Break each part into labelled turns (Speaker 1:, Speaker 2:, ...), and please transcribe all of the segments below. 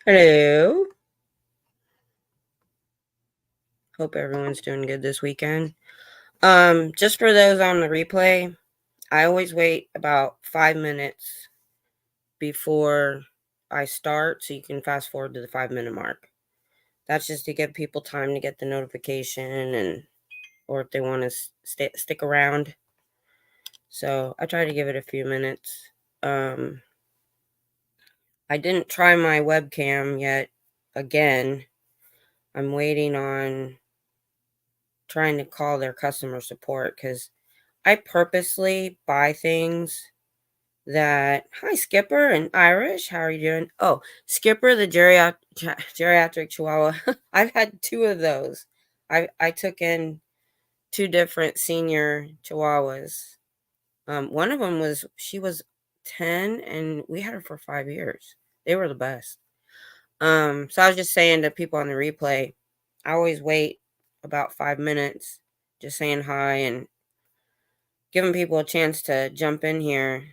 Speaker 1: Hello. Hope everyone's doing good this weekend. Just for those on the replay, I always wait about 5 minutes before I start so you can fast forward to the 5 minute mark. That's just to give people time to get the notification and or if they want to stick around. So I try to give it a few minutes. I didn't try my webcam yet again. I'm waiting on trying to call their customer support because I purposely buy things that hi Skipper and Irish, how are you doing? Oh, Skipper the geriatric chihuahua. I've had two of those. I took in two different senior chihuahuas. One of them she was 10 and we had her for 5 years. They were the best. So I was just saying to people on the replay, I always wait about 5 minutes, just saying hi and giving people a chance to jump in here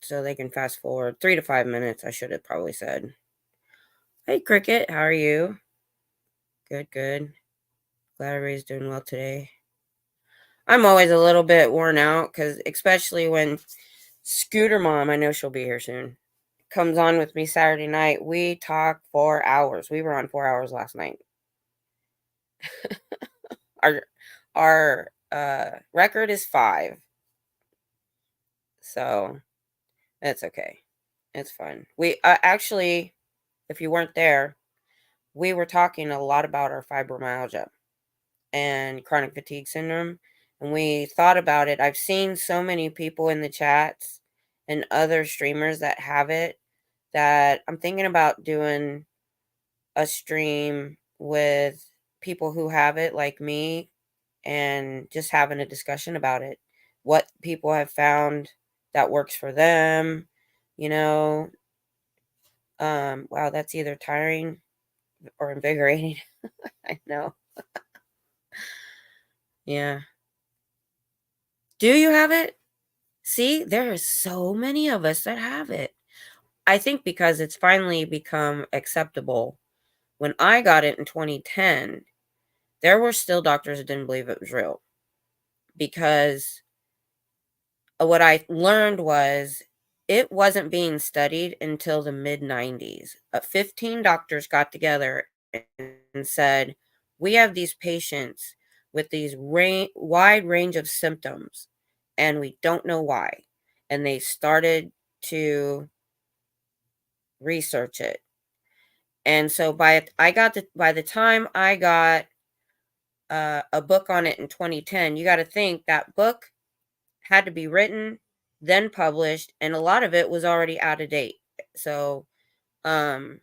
Speaker 1: so they can fast forward 3 to 5 minutes. I should have probably said, "Hey, Cricket, how are you?" Good, good. Glad everybody's doing well today. I'm always a little bit worn out because, especially when Scooter Mom, I know she'll be here soon, comes on with me Saturday night. We talk 4 hours. We were on 4 hours last night. Our record is 5, so it's okay. It's fun. We actually, if you weren't there, we were talking a lot about our fibromyalgia and chronic fatigue syndrome. And we thought about it. I've seen so many people in the chats and other streamers that have it that I'm thinking about doing a stream with people who have it like me and just having a discussion about it. What people have found that works for them, you know. Wow, that's either tiring or invigorating. I know. Yeah. Do you have it? See, there are so many of us that have it. I think because it's finally become acceptable. When I got it in 2010, there were still doctors that didn't believe it was real because what I learned was it wasn't being studied until the mid 90s. 15 doctors got together and said, "We have these patients with these wide range of symptoms, and we don't know why." And they started to research it. And so by the time I got a book on it in 2010, you got to think that book had to be written, then published, and a lot of it was already out of date. So, um,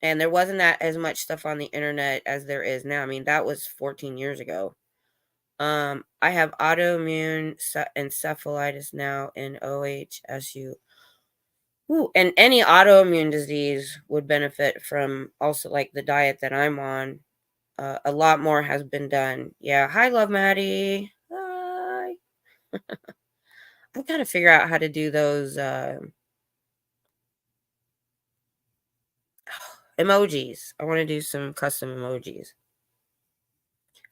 Speaker 1: and there wasn't that as much stuff on the internet as there is now. I mean, that was 14 years ago. I have autoimmune encephalitis now in OHSU. Ooh, and any autoimmune disease would benefit from also like the diet that I'm on. A lot more has been done. Yeah. Hi, Love Maddie. Hi. I've got to figure out how to do those emojis. I want to do some custom emojis.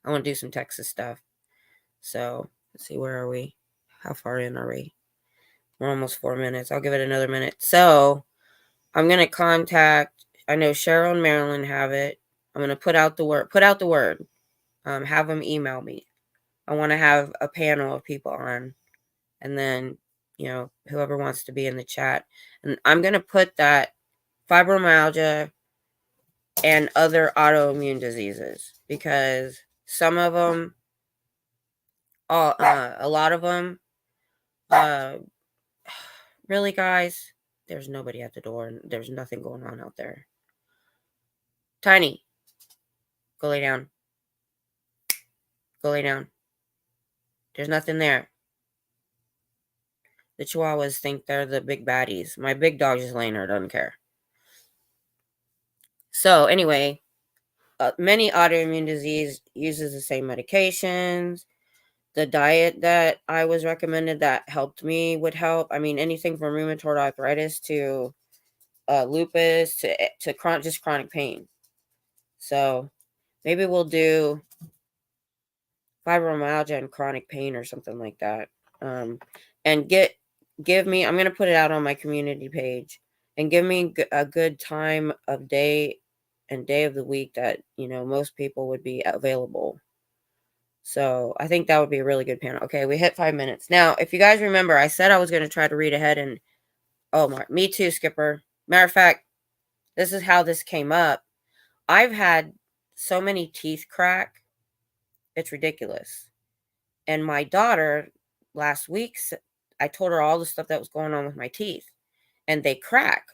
Speaker 1: I want to do some Texas stuff. So let's see, where are we? How far in are we? We're almost 4 minutes. I'll give it another minute. So I'm gonna contact. I know Cheryl and Marilyn have it. I'm gonna put out the word. Put out the word. Have them email me. I want to have a panel of people on, and then whoever wants to be in the chat. And I'm gonna put that fibromyalgia and other autoimmune diseases because some of them, a lot of them, uh, really, guys, there's nobody at the door and there's nothing going on out there. Tiny, go lay down. Go lay down. There's nothing there. The Chihuahuas think they're the big baddies. My big dog just laying there, doesn't care. So anyway, many autoimmune disease uses the same medications. The diet that I was recommended that helped me would help. I mean, anything from rheumatoid arthritis to lupus to just chronic pain. So maybe we'll do fibromyalgia and chronic pain or something like that. And give me, I'm going to put it out on my community page, and give me a good time of day and day of the week that, most people would be available. So I think that would be a really good panel. Okay, we hit 5 minutes. Now, if you guys remember, I said I was going to try to read ahead, and me too, Skipper. Matter of fact, this is how this came up. I've had so many teeth crack. It's ridiculous. And my daughter last week, I told her all the stuff that was going on with my teeth, and they crack.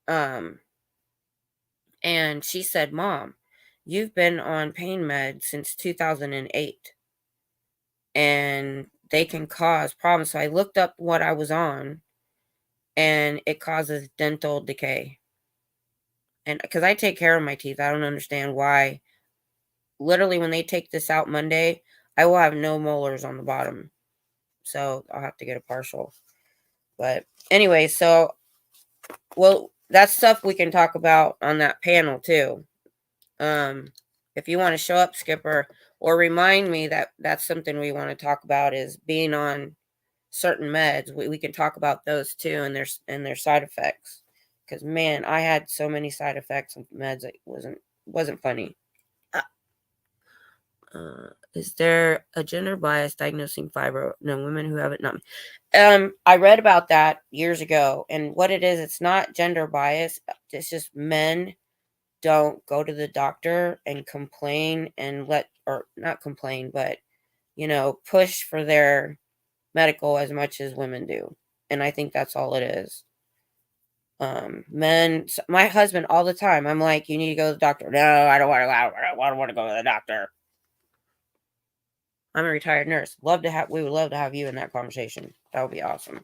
Speaker 1: And she said, "Mom, you've been on pain meds since 2008, and they can cause problems." So I looked up what I was on, and it causes dental decay. And because I take care of my teeth, I don't understand why. Literally, when they take this out Monday, I will have no molars on the bottom. So I'll have to get a partial. But anyway, so, well, that's stuff we can talk about on that panel too. If you want to show up, Skipper, or remind me that that's something we want to talk about, is being on certain meds. We can talk about those too, and their side effects. Because man, I had so many side effects of meds, it wasn't funny. Is there a gender bias diagnosing fibro? No, women who have it not. I read about that years ago, and what it is, it's not gender bias. It's just men don't go to the doctor and complain and or not complain, but push for their medical as much as women do. And I think that's all it is. Men, my husband, all the time, I'm like, "You need to go to the doctor." "No, I don't want to. I don't want to go to the doctor." I'm a retired nurse. We would love to have you in that conversation. That would be awesome.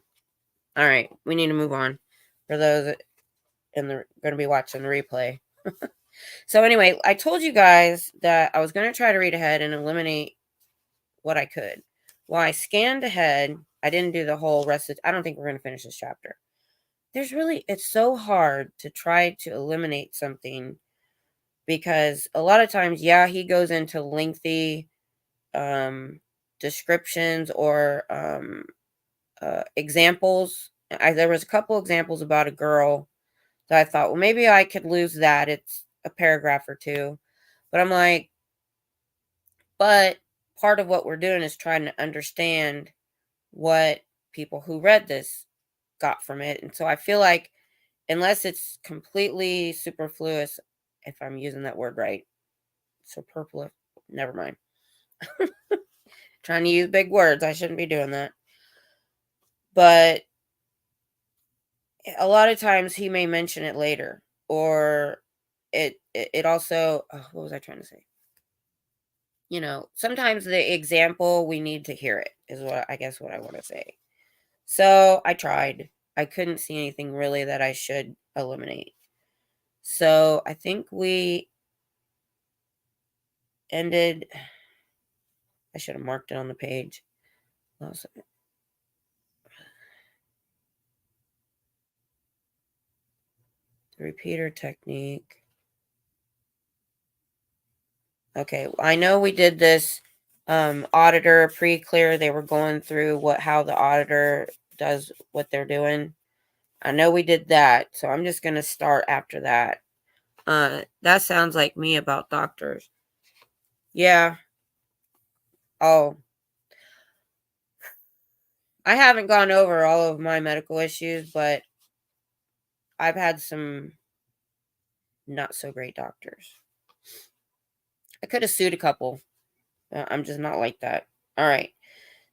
Speaker 1: All right, we need to move on for those that going to be watching the replay. So anyway, I told you guys that I was going to try to read ahead and eliminate what I could. Well, I scanned ahead. I didn't do the whole rest I don't think we're going to finish this chapter. It's so hard to try to eliminate something, because a lot of times, he goes into lengthy descriptions or examples. There was a couple examples about a girl that I thought, well, maybe I could lose that. It's a paragraph or two. But I'm like, but part of what we're doing is trying to understand what people who read this got from it. And so I feel like, unless it's completely superfluous, if I'm using that word right, superfluous, never mind. Trying to use big words. I shouldn't be doing that. But a lot of times he may mention it later, or it also, what was I trying to say? Sometimes the example, we need to hear it, is what I want to say. So I tried. I couldn't see anything really that I should eliminate. So I think we ended. I should have marked it on the page. The repeater technique. Okay, I know we did this auditor pre-clear. They were going through how the auditor does what they're doing. I know we did that, so I'm just going to start after that. That sounds like me about doctors. Yeah. Oh. I haven't gone over all of my medical issues, but I've had some not so great doctors. I could have sued a couple. I'm just not like that. All right.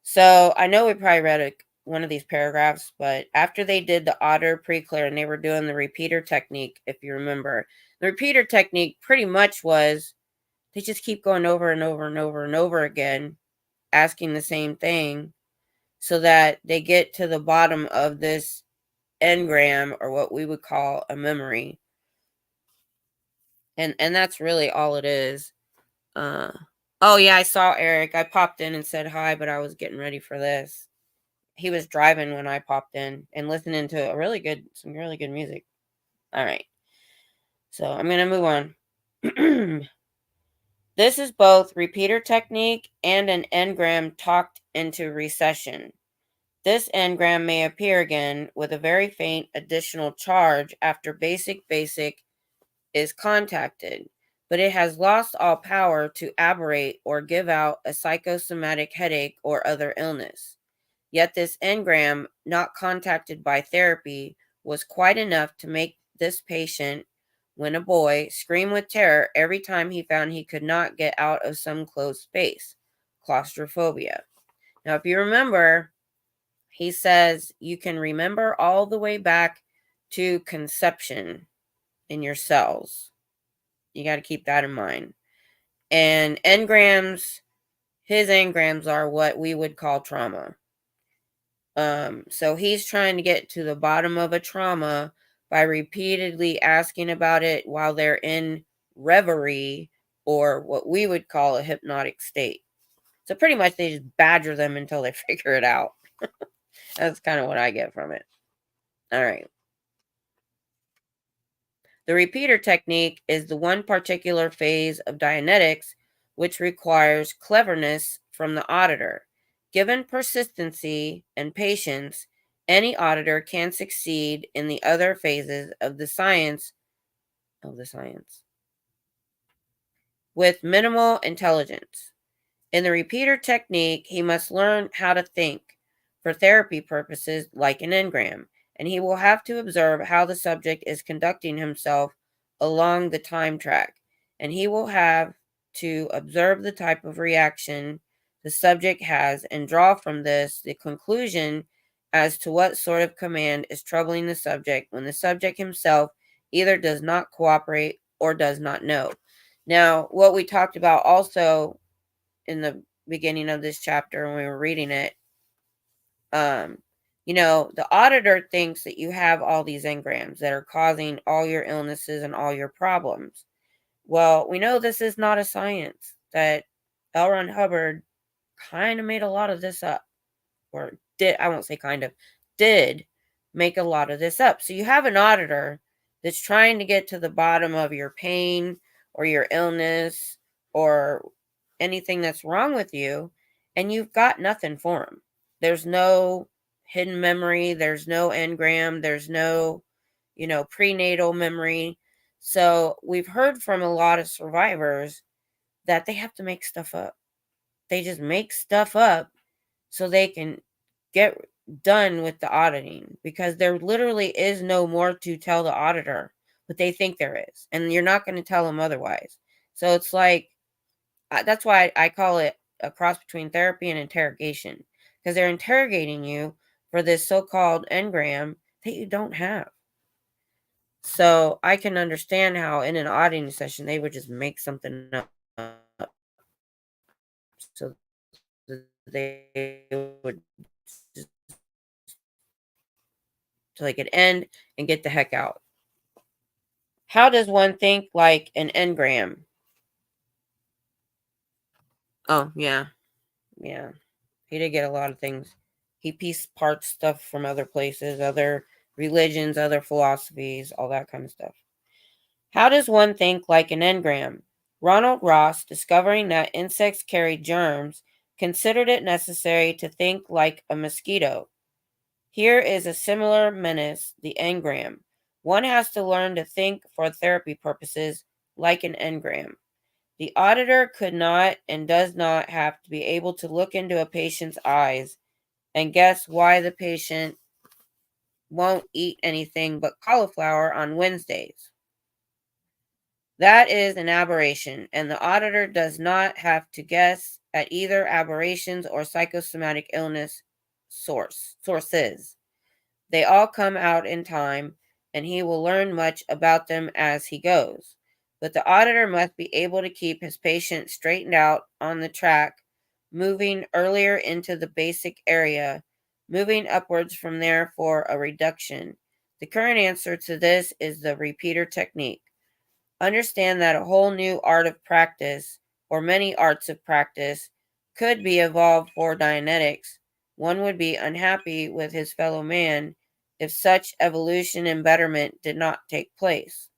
Speaker 1: So I know we probably read one of these paragraphs, but after they did the auditor pre-clear and they were doing the repeater technique, if you remember, the repeater technique pretty much was they just keep going over and over and over and over again, asking the same thing, so that they get to the bottom of this engram, or what we would call a memory. And that's really all it is. Oh yeah, I saw Eric. I popped in and said hi, but I was getting ready for this. He was driving when I popped in and listening to some really good music. All right. So I'm going to move on. This is both repeater technique and an engram talked into recession. This engram may appear again with a very faint additional charge after basic is contacted, but it has lost all power to aberrate or give out a psychosomatic headache or other illness. Yet this engram, not contacted by therapy, was quite enough to make this patient, when a boy, scream with terror every time he found he could not get out of some closed space, claustrophobia. Now, if you remember, he says you can remember all the way back to conception in your cells. You got to keep that in mind. And engrams, his engrams are what we would call trauma. So he's trying to get to the bottom of a trauma by repeatedly asking about it while they're in reverie, or what we would call a hypnotic state. So pretty much they just badger them until they figure it out. That's kind of what I get from it. All right. The repeater technique is the one particular phase of Dianetics which requires cleverness from the auditor. Given persistency and patience, any auditor can succeed in the other phases of the science with minimal intelligence. In the repeater technique, he must learn how to think for therapy purposes like an engram, and he will have to observe how the subject is conducting himself along the time track, and he will have to observe the type of reaction the subject has and draw from this the conclusion as to what sort of command is troubling the subject when the subject himself either does not cooperate or does not know. Now, what we talked about also in the beginning of this chapter when we were reading it, um the auditor thinks that you have all these engrams that are causing all your illnesses and all your problems. Well, we know this is not a science, that L. Ron Hubbard kind of made a lot of this up, or did, I won't say kind of, did make a lot of this up. So you have an auditor that's trying to get to the bottom of your pain or your illness or anything that's wrong with you, and you've got nothing for him. There's no hidden memory, there's no engram, there's no, prenatal memory. So we've heard from a lot of survivors that they have to make stuff up. They just make stuff up so they can get done with the auditing, because there literally is no more to tell the auditor, but they think there is, and you're not going to tell them otherwise. So it's like, that's why I call it a cross between therapy and interrogation, because they're interrogating you for this so-called engram that you don't have. So I can understand how in an auditing session they would just make something up so that they would just, so they could end and get the heck out. How does one think like an engram? Oh, yeah. Yeah. He did get a lot of things. He pieced parts stuff from other places, other religions, other philosophies, all that kind of stuff. How does one think like an engram? Ronald Ross, discovering that insects carry germs, considered it necessary to think like a mosquito. Here is a similar menace, the engram. One has to learn to think for therapy purposes like an engram. The auditor could not and does not have to be able to look into a patient's eyes and guess why the patient won't eat anything but cauliflower on Wednesdays. That is an aberration, and the auditor does not have to guess at either aberrations or psychosomatic illness sources. They all come out in time, and he will learn much about them as he goes. But the auditor must be able to keep his patient straightened out on the track, moving earlier into the basic area, moving upwards from there for a reduction. The current answer to this is the repeater technique. Understand that a whole new art of practice, or many arts of practice, could be evolved for Dianetics. One would be unhappy with his fellow man if such evolution and betterment did not take place.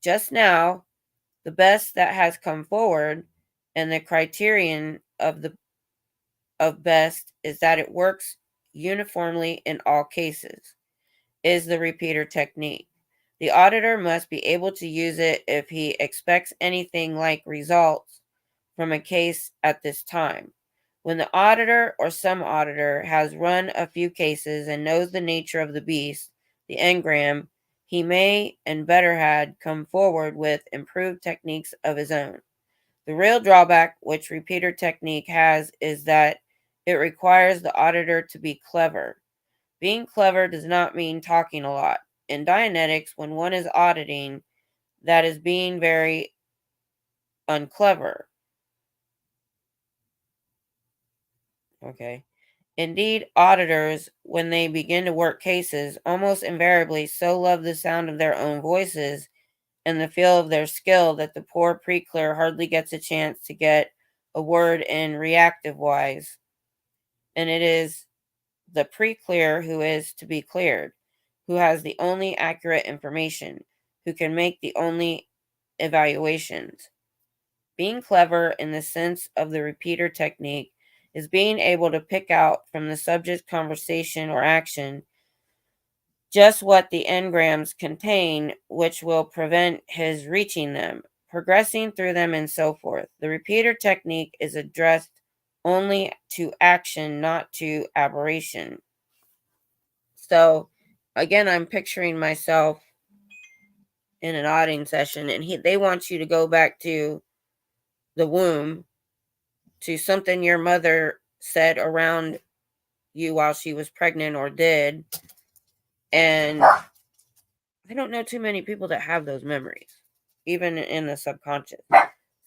Speaker 1: Just now, the best that has come forward, and the criterion of best is that it works uniformly in all cases, is the repeater technique. The auditor must be able to use it if he expects anything like results from a case at this time. When the auditor or some auditor has run a few cases and knows the nature of the beast, the engram, he may and better had come forward with improved techniques of his own. The real drawback which repeater technique has is that it requires the auditor to be clever. Being clever does not mean talking a lot. In Dianetics, when one is auditing, that is being very unclever. Okay. Indeed, auditors, when they begin to work cases, almost invariably so love the sound of their own voices and the feel of their skill that the poor pre-clear hardly gets a chance to get a word in reactive wise. And it is the pre-clear who is to be cleared, who has the only accurate information, who can make the only evaluations. Being clever in the sense of the repeater technique is being able to pick out from the subject's conversation or action just what the engrams contain, which will prevent his reaching them, progressing through them, and so forth. The repeater technique is addressed only to action, not to aberration. So, again, I'm picturing myself in an auditing session, and they want you to go back to the womb, to something your mother said around you while she was pregnant or did. And I don't know too many people that have those memories, even in the subconscious.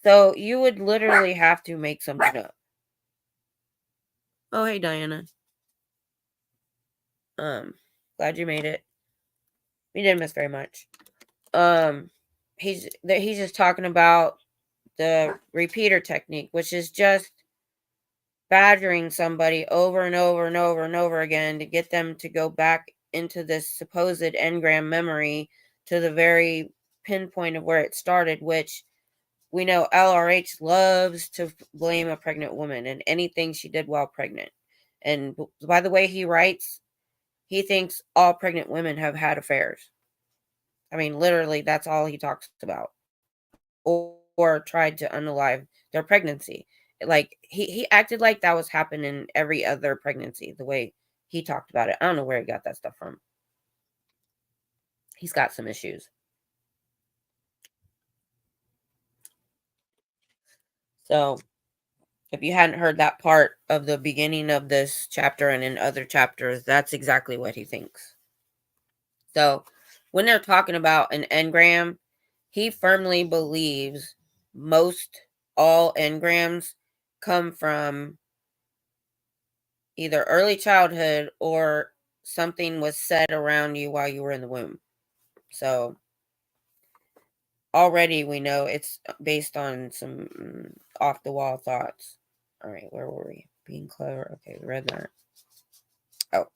Speaker 1: So you would literally have to make something up. Oh, hey, Diana. Glad you made it. We didn't miss very much. He's just talking about the repeater technique, which is just badgering somebody over and over and over and over again to get them to go back into this supposed engram memory to the very pinpoint of where it started, which we know LRH loves to blame a pregnant woman and anything she did while pregnant. And by the way he writes, he thinks all pregnant women have had affairs. I mean, literally, that's all he talks about. Or tried to unalive their pregnancy. Like, he acted like that was happening every other pregnancy, the way he talked about it. I don't know where he got that stuff from. He's got some issues. So, if you hadn't heard that part of the beginning of this chapter and in other chapters, that's exactly what he thinks. So, when they're talking about an engram, he firmly believes all engrams come from either early childhood or something was said around you while you were in the womb. So already we know it's based on some off the wall thoughts. All right, where were we? Being clever. Okay, we read that. Oh.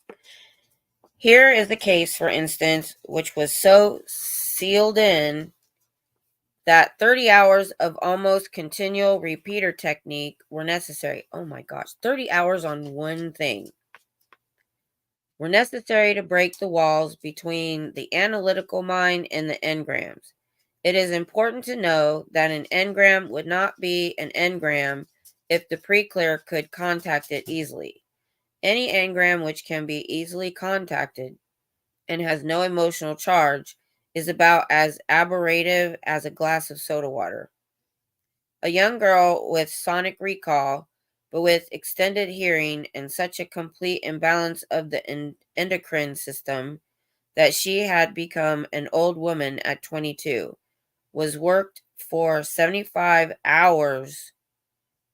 Speaker 1: Here is a case, for instance, which was so sealed in that 30 hours of almost continual repeater technique were necessary. Oh my gosh, 30 hours on one thing were necessary to break the walls between the analytical mind and the engrams. It is important to know that an engram would not be an engram if the pre-clear could contact it easily. Any engram which can be easily contacted and has no emotional charge is about as aberrative as a glass of soda water. A young girl with sonic recall, but with extended hearing and such a complete imbalance of the endocrine system that she had become an old woman at 22, was worked for 75 hours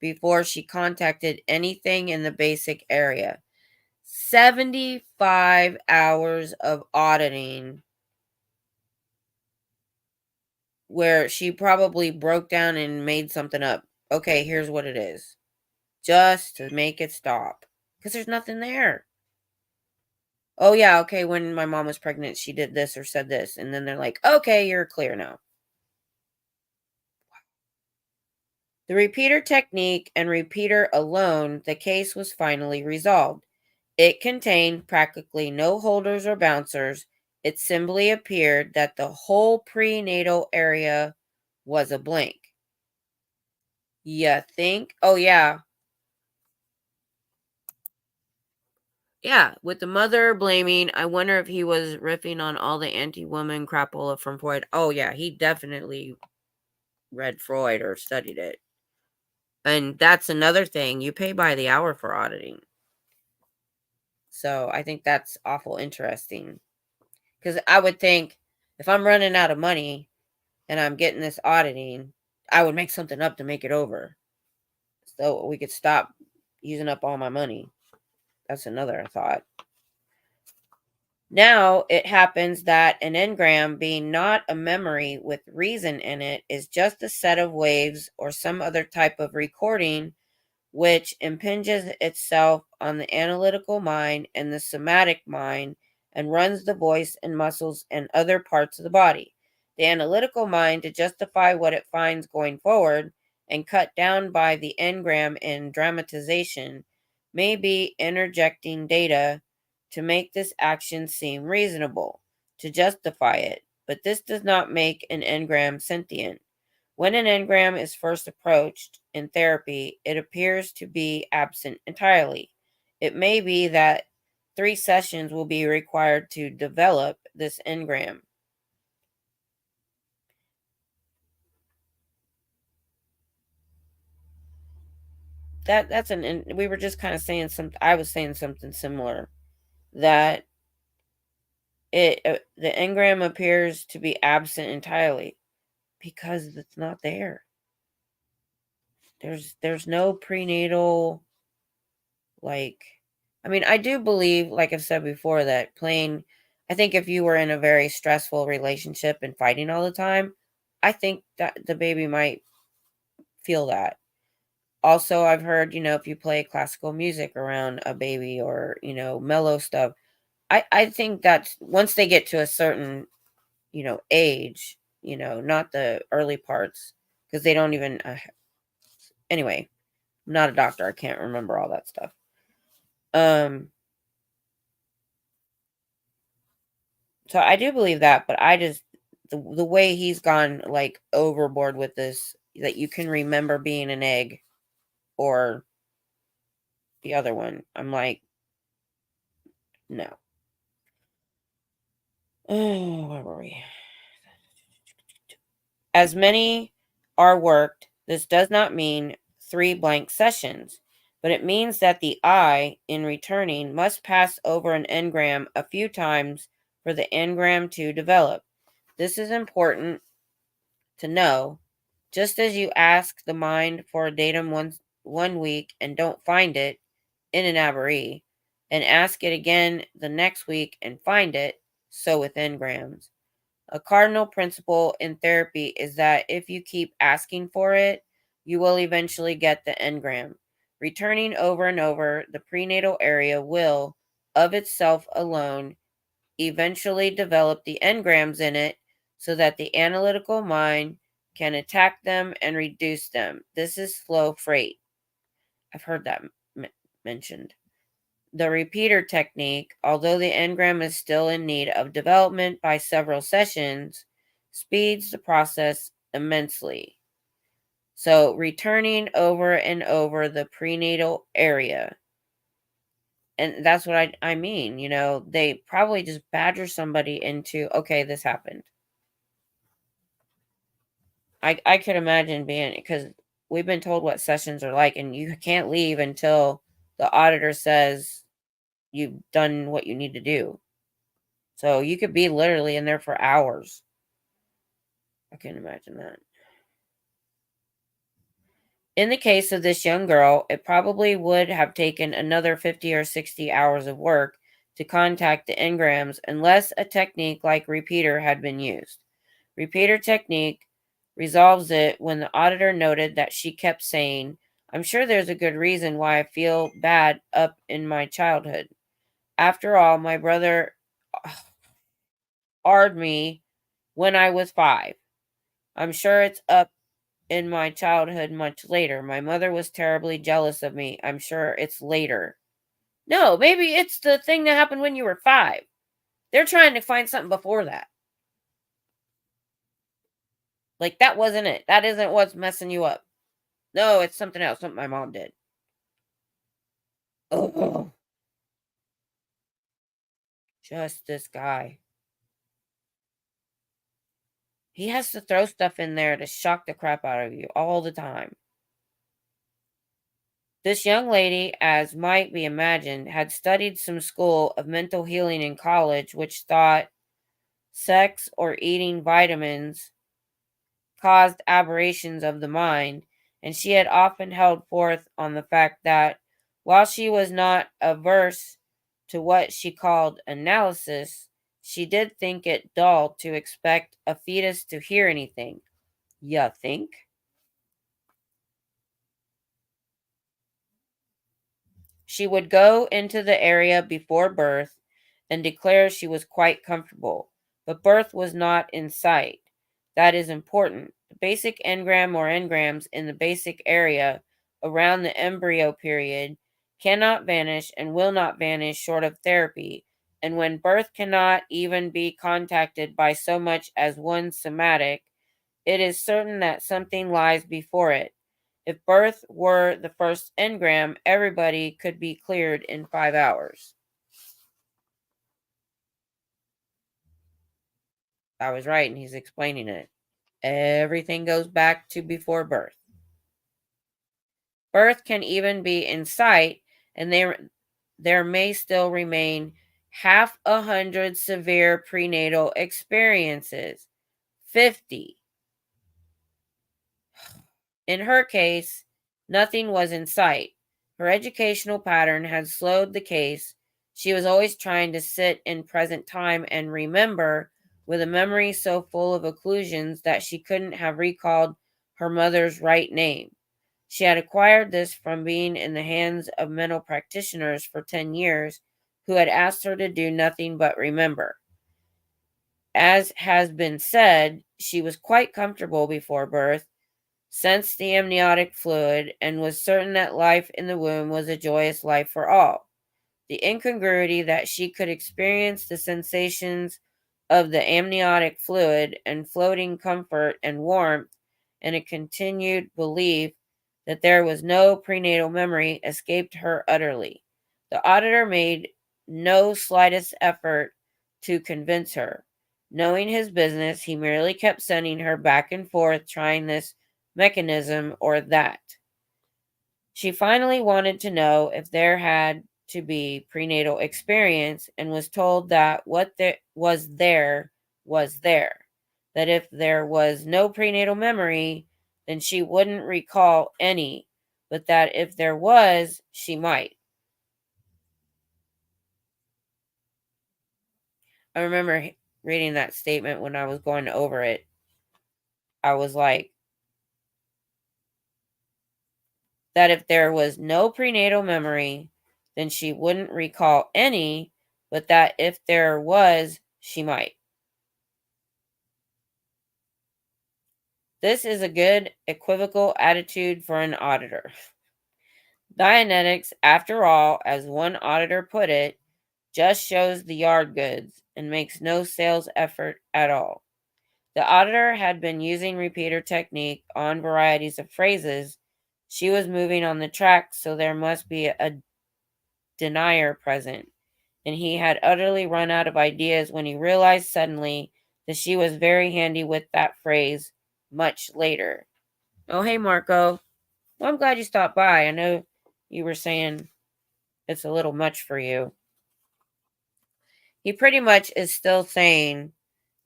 Speaker 1: before she contacted anything in the basic area. 75 hours of auditing where she probably broke down and made something up. Okay, here's what it is. Just to make it stop. Because there's nothing there. Oh, yeah, okay, when my mom was pregnant, she did this or said this, and then they're like, "Okay, you're clear now." The repeater technique and repeater alone, the case was finally resolved. It contained practically no holders or bouncers. It simply appeared that the whole prenatal area was a blank. You think? Oh, yeah. Yeah, with the mother blaming, I wonder if he was riffing on all the anti-woman crapola from Freud. Oh, yeah, he definitely read Freud or studied it. And that's another thing. You pay by the hour for auditing. So I think that's awful interesting. Because I would think if I'm running out of money and I'm getting this auditing, I would make something up to make it over. So we could stop using up all my money. That's another thought. Now it happens that an engram, being not a memory with reason in it, is just a set of waves or some other type of recording which impinges itself on the analytical mind and the somatic mind and runs the voice and muscles and other parts of the body. The analytical mind, to justify what it finds going forward and cut down by the engram in dramatization, may be interjecting data to make this action seem reasonable, to justify it, but this does not make an engram sentient. When an engram is first approached in therapy, it appears to be absent entirely. It may be that 3 sessions will be required to develop this engram. We were just kind of saying I was saying something similar, that the engram appears to be absent entirely because it's not there. There's no prenatal, like, I mean, I do believe, like I've said before, that I think if you were in a very stressful relationship and fighting all the time, I think that the baby might feel that. Also, I've heard, if you play classical music around a baby or, mellow stuff, I think that once they get to a certain, age, not the early parts, because they don't even, anyway, I'm not a doctor. I can't remember all that stuff. Um, So I do believe that, but I just the way he's gone like overboard with this, that you can remember being an egg or the other one. I'm like, no. Oh, where were we? As many are worked, this does not mean 3 blank sessions, but it means that the I, in returning, must pass over an engram a few times for the engram to develop. This is important to know. Just as you ask the mind for a datum one week and don't find it in an aberree, and ask it again the next week and find it, so with engrams. A cardinal principle in therapy is that if you keep asking for it, you will eventually get the engram. Returning over and over, the prenatal area will, of itself alone, eventually develop the engrams in it so that the analytical mind can attack them and reduce them. This is flow freight. I've heard that mentioned. The repeater technique, although the engram is still in need of development by several sessions, speeds the process immensely. So, returning over and over the prenatal area. And that's what I mean. They probably just badger somebody into, okay, this happened. I could imagine being, because we've been told what sessions are like, and you can't leave until the auditor says you've done what you need to do. So you could be literally in there for hours. I can imagine that. In the case of this young girl, it probably would have taken another 50 or 60 hours of work to contact the engrams unless a technique like repeater had been used. Repeater technique resolves it when the auditor noted that she kept saying, "I'm sure there's a good reason why I feel bad up in my childhood. After all, my brother r'd me when I was 5. I'm sure it's up in my childhood much later. My mother was terribly jealous of me. I'm sure it's later. No, maybe it's the thing that happened when you were 5. They're trying to find something before that. Like, that wasn't it. That isn't what's messing you up. No, it's something else, something my mom did. Oh, just this guy. He has to throw stuff in there to shock the crap out of you all the time. This young lady, as might be imagined, had studied some school of mental healing in college, which thought sex or eating vitamins caused aberrations of the mind, and she had often held forth on the fact that, while she was not averse to what she called analysis, she did think it dull to expect a fetus to hear anything. Ya think? She would go into the area before birth and declare she was quite comfortable, but birth was not in sight. That is important. The basic engram or engrams in the basic area around the embryo period cannot vanish and will not vanish short of therapy, and when birth cannot even be contacted by so much as one somatic, it is certain that something lies before it. If birth were the first engram, everybody could be cleared in 5 hours. I was right, and he's explaining it. Everything goes back to before birth. Birth can even be in sight, and there may still remain half a hundred severe prenatal experiences. 50. In her case, nothing was in sight. Her educational pattern had slowed the case. She was always trying to sit in present time and remember, with a memory so full of occlusions that she couldn't have recalled her mother's right name. She had acquired this from being in the hands of mental practitioners for 10 years who had asked her to do nothing but remember. As has been said, she was quite comfortable before birth, sensed the amniotic fluid, and was certain that life in the womb was a joyous life for all. The incongruity that she could experience the sensations of the amniotic fluid and floating comfort and warmth, and a continued belief that there was no prenatal memory, escaped her utterly. The auditor made no slightest effort to convince her. Knowing his business, he merely kept sending her back and forth, trying this mechanism or that. She finally wanted to know if there had to be prenatal experience, and was told that what there was there. That if there was no prenatal memory, then she wouldn't recall any, but that if there was, she might. I remember reading that statement when I was going over it. I was like, that if there was no prenatal memory, then she wouldn't recall any, but that if there was, she might. This is a good equivocal attitude for an auditor. Dianetics, after all, as one auditor put it, just shows the yard goods and makes no sales effort at all. The auditor had been using repeater technique on varieties of phrases. She was moving on the track, so there must be a denier present, and he had utterly run out of ideas when he realized suddenly that she was very handy with that phrase much later. Oh, hey, Marco. Well, I'm glad you stopped by. I know you were saying it's a little much for you. He pretty much is still saying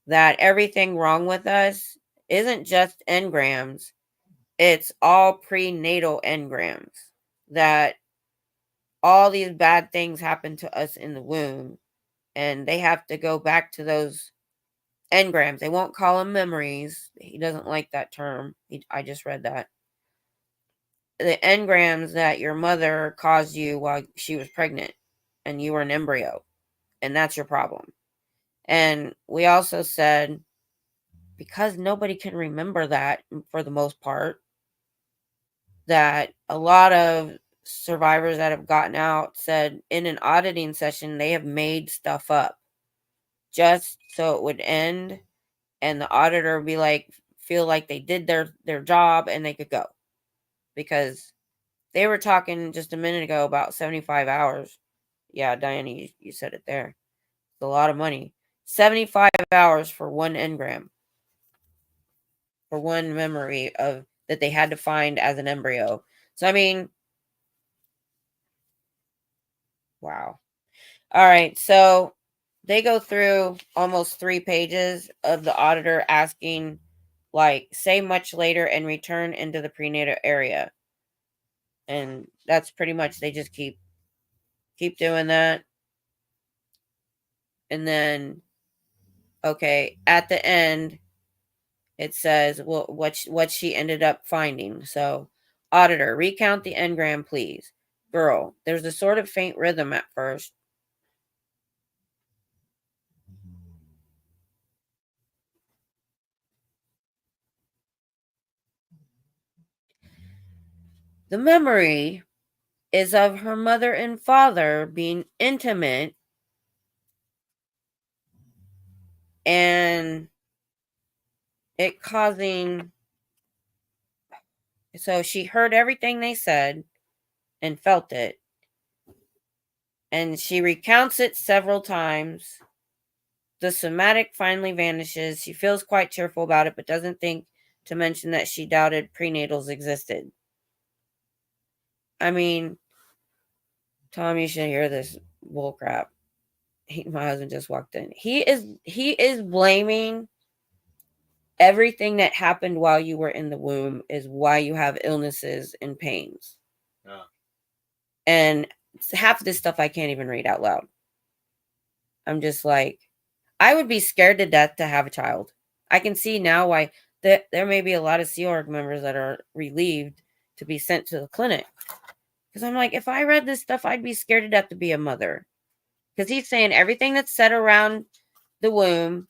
Speaker 1: that everything wrong with us isn't just engrams, it's all prenatal engrams. That all these bad things happen to us in the womb, and they have to go back to those engrams. They won't call them memories. He doesn't like that term. I just read that. The engrams that your mother caused you while she was pregnant. and you were an embryo, and that's your problem. And we also said, because nobody can remember that for the most part, that a lot of survivors that have gotten out said in an auditing session they have made stuff up just so it would end, and the auditor would be like, feel like they did their job and they could go, because they were talking just a minute ago about 75 hours. Yeah, Diana, you said it there. It's a lot of money. 75 hours for one engram, for one memory of that they had to find as an embryo. So I mean, wow. All right, so they go through almost 3 pages of the auditor asking, like, say much later and return into the prenatal area. And that's pretty much, they just keep doing that. And then, okay, at the end, it says, well, what she ended up finding. So, auditor, recount the engram, please. Girl, there's a sort of faint rhythm at first. The memory is of her mother and father being intimate, and it causing, so she heard everything they said and felt it, and she recounts it several times. The somatic finally vanishes. She feels quite cheerful about it, but doesn't think to mention that she doubted prenatals existed. I mean, Tom, you should hear this bullcrap. My husband just walked in. He is blaming everything that happened while you were in the womb is why you have illnesses and pains. Yeah. And half of this stuff I can't even read out loud. I'm just like, I would be scared to death to have a child. I can see now why there may be a lot of Sea Org members that are relieved to be sent to the clinic. Because I'm like, if I read this stuff, I'd be scared to death to be a mother. Because he's saying everything that's said around the womb,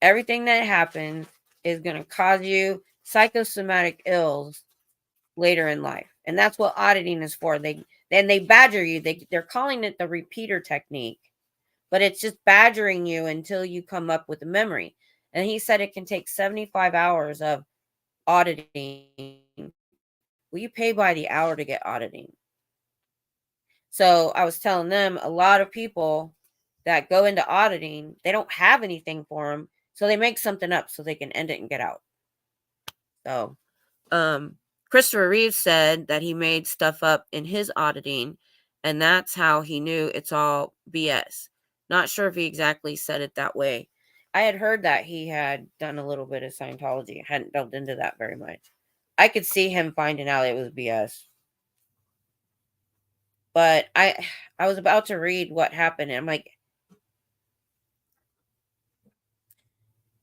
Speaker 1: everything that happens is going to cause you psychosomatic ills later in life. And that's what auditing is for. They badger you. They're calling it the repeater technique, but it's just badgering you until you come up with a memory. And he said it can take 75 hours of auditing. Well, you pay by the hour to get auditing. So I was telling them, a lot of people that go into auditing, they don't have anything for them. So they make something up so they can end it and get out. So, Christopher Reeves said that he made stuff up in his auditing, and that's how he knew it's all BS. Not sure if he exactly said it that way. I had heard that he had done a little bit of Scientology. Hadn't delved into that very much. I could see him finding out it was BS. But I was about to read what happened, and I'm like,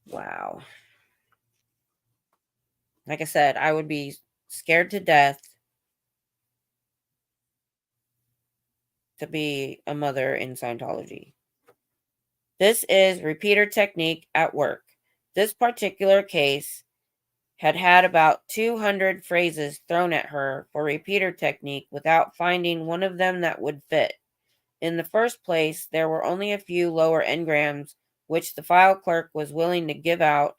Speaker 1: wow. Like I said, I would be scared to death to be a mother in Scientology. This is repeater technique at work. This particular case had about 200 phrases thrown at her for repeater technique without finding one of them that would fit. In the first place, there were only a few lower engrams which the file clerk was willing to give out,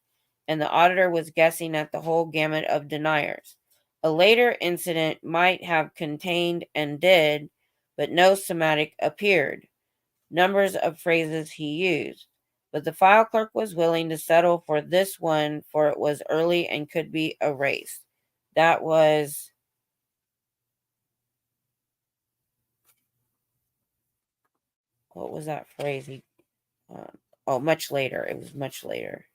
Speaker 1: and the auditor was guessing at the whole gamut of deniers. A later incident might have contained and did, but no somatic appeared. Numbers of phrases he used. But the file clerk was willing to settle for this one, for it was early and could be erased. That was, what was that phrase? Much later. It was much later.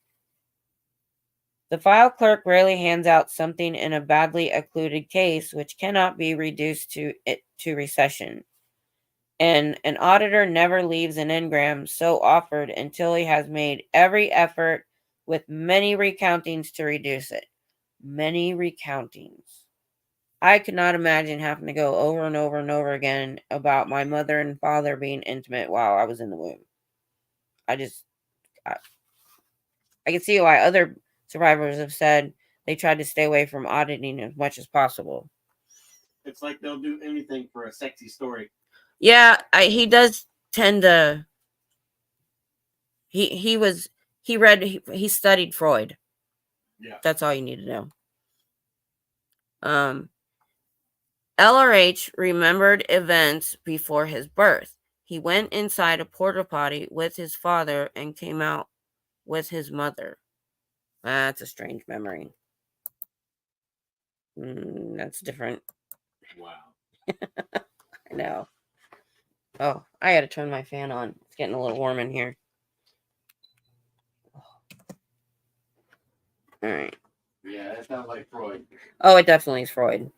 Speaker 1: The file clerk rarely hands out something in a badly occluded case which cannot be reduced to recession. And an auditor never leaves an engram so offered until he has made every effort with many recountings to reduce it. Many recountings. I could not imagine having to go over and over and over again about my mother and father being intimate while I was in the womb. I just, I, I can see why other survivors have said they tried to stay away from auditing as much as possible.
Speaker 2: It's like they'll do anything for a sexy story.
Speaker 1: Yeah, he does tend to. He studied Freud.
Speaker 2: Yeah,
Speaker 1: that's all you need to know. LRH remembered events before his birth. He went inside a porta potty with his father and came out with his mother. That's a strange memory. That's different.
Speaker 2: Wow.
Speaker 1: I know. Oh, I gotta turn my fan on. It's getting a little warm in here. All right.
Speaker 2: Yeah, that sounds like Freud.
Speaker 1: Oh, it definitely is Freud.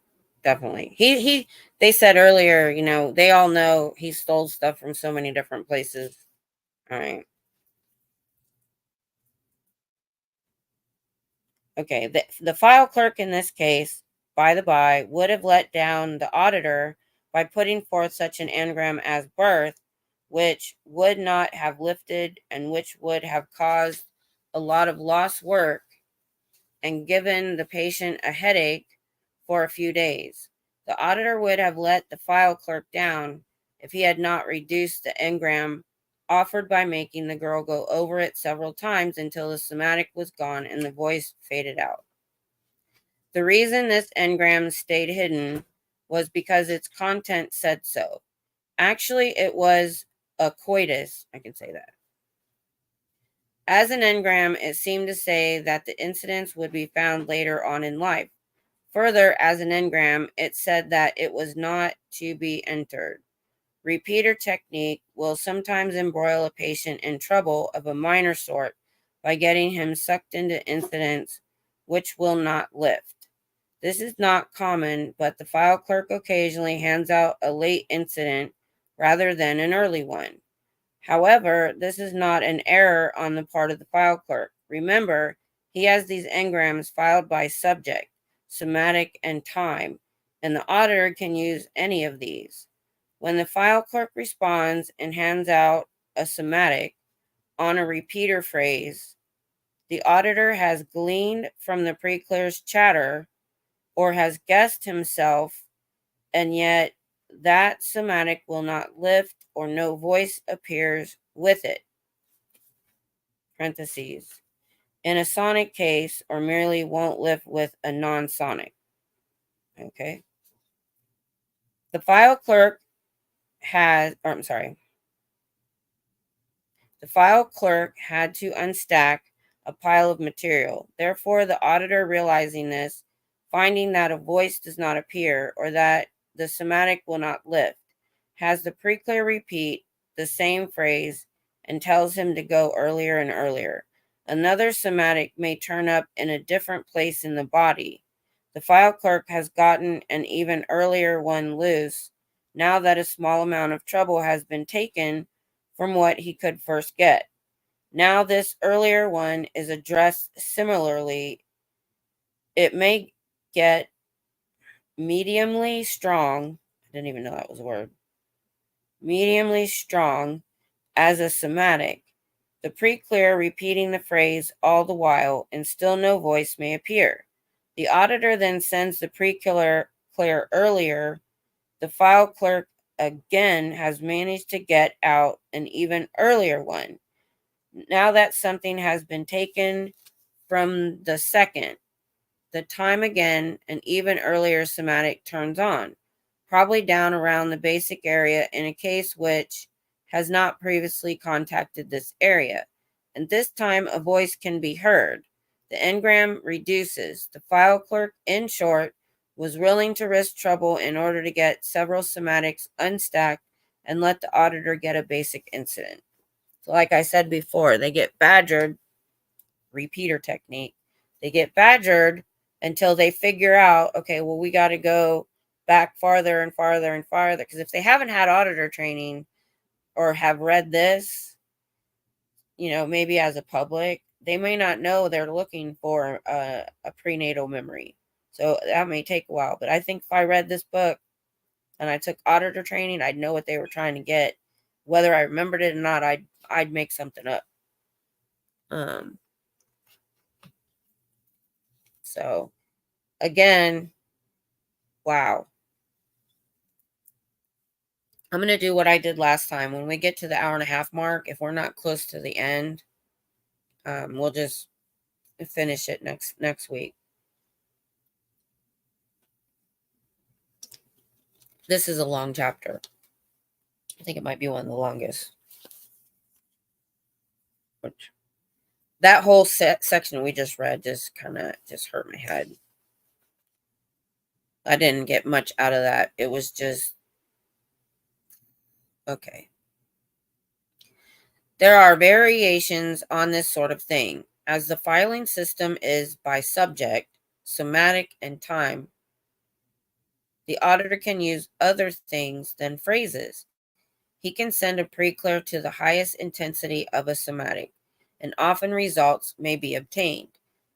Speaker 1: Definitely. They said earlier, they all know he stole stuff from so many different places. All right. Okay. The file clerk in this case, by the by, would have let down the auditor by putting forth such an anagram as birth, which would not have lifted and which would have caused a lot of lost work and given the patient a headache for a few days. The auditor would have let the file clerk down if he had not reduced the engram offered by making the girl go over it several times until the somatic was gone and the voice faded out. The reason this engram stayed hidden was because its content said so. Actually, it was a coitus. I can say that. As an engram, it seemed to say that the incidents would be found later on in life. Further, as an engram, it said that it was not to be entered. Repeater technique will sometimes embroil a patient in trouble of a minor sort by getting him sucked into incidents which will not lift. This is not common, but the file clerk occasionally hands out a late incident rather than an early one. However, this is not an error on the part of the file clerk. Remember, he has these engrams filed by subject, somatic, and time, and the auditor can use any of these. When the file clerk responds and hands out a somatic on a repeater phrase, the auditor has gleaned from the pre-clear's chatter or has guessed himself, and yet that somatic will not lift or no voice appears with it. Parentheses. In a sonic case, or merely won't lift with a non-sonic. Okay. The file clerk the file clerk had to unstack a pile of material. Therefore, the auditor, realizing this, finding that a voice does not appear or that the somatic will not lift, has the pre-clear repeat the same phrase and tells him to go earlier and earlier. Another somatic may turn up in a different place in the body. The file clerk has gotten an even earlier one loose now that a small amount of trouble has been taken from what he could first get. Now, this earlier one is addressed similarly. It may get mediumly strong. I didn't even know that was a word. Mediumly strong as a somatic. The pre-clear repeating the phrase all the while, and still no voice may appear. The auditor then sends the pre-clear earlier. The file clerk again has managed to get out an even earlier one. Now that something has been taken from the second, the time again, an even earlier somatic turns on, probably down around the basic area in a case which has not previously contacted this area. And this time a voice can be heard. The engram reduces. The file clerk, in short, was willing to risk trouble in order to get several somatics unstacked and let the auditor get a basic incident. So like I said before, they get badgered, repeater technique. They get badgered until they figure out, okay, well, we got to go back farther and farther and farther. Because if they haven't had auditor training or have read this, maybe as a public, they may not know they're looking for a prenatal memory. So that may take a while. But I think if I read this book and I took auditor training, I'd know what they were trying to get. Whether I remembered it or not, I'd make something up. So again, wow. I'm going to do what I did last time. When we get to the hour and a half mark, if we're not close to the end, we'll just finish it next week. This is a long chapter. I think it might be one of the longest. Which, that whole section we just read just kind of just hurt my head. I didn't get much out of that. It was just okay. There are variations on this sort of thing, as the filing system is by subject, somatic, and time. The auditor can use other things than phrases. He can send a pre-clear to the highest intensity of a somatic, and often results may be obtained,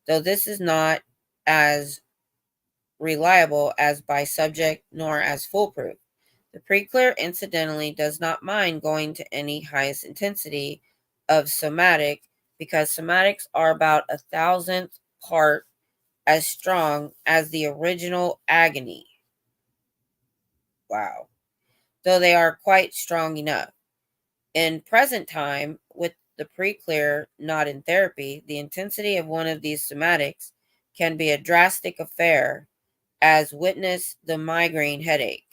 Speaker 1: though this is not as reliable as by subject nor as foolproof. The pre-clear, incidentally, does not mind going to any highest intensity of somatic because somatics are about 1,000th part as strong as the original agony. Wow. Though they are quite strong enough. In present time, with the pre-clear not in therapy, the intensity of one of these somatics can be a drastic affair, as witness the migraine headache.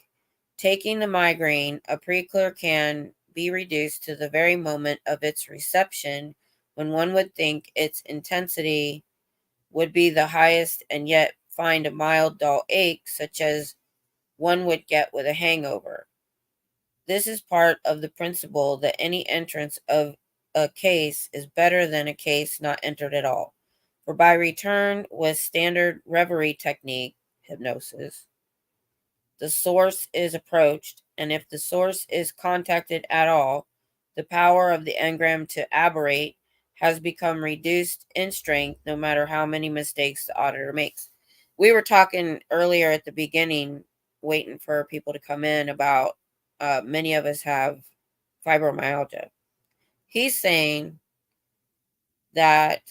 Speaker 1: Taking the migraine, a pre-clear can be reduced to the very moment of its reception when one would think its intensity would be the highest and yet find a mild dull ache such as one would get with a hangover. This is part of the principle that any entrance of a case is better than a case not entered at all. For by return with standard reverie technique, hypnosis, the source is approached, and if the source is contacted at all, the power of the engram to aberrate has become reduced in strength no matter how many mistakes the auditor makes. We were talking earlier at the beginning, waiting for people to come in, about many of us have fibromyalgia. He's saying that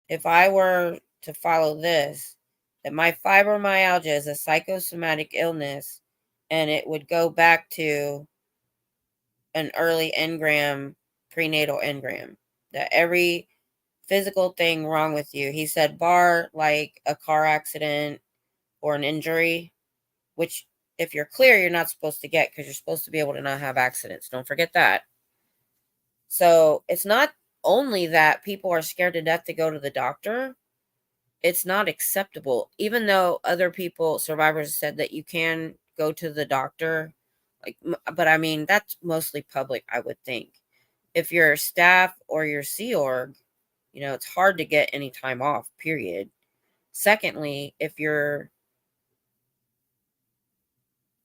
Speaker 1: if I were to follow this, that my fibromyalgia is a psychosomatic illness and it would go back to an early engram, prenatal engram, that every physical thing wrong with you, he said, bar like a car accident or an injury, which if you're clear, you're not supposed to get because you're supposed to be able to not have accidents. Don't forget that. So it's not only that people are scared to death to go to the doctor. It's not acceptable, even though other people, survivors, said that you can go to the doctor. Like, but I mean, that's mostly public, I would think. If you're staff or you're Sea Org, it's hard to get any time off, period. Secondly, if you're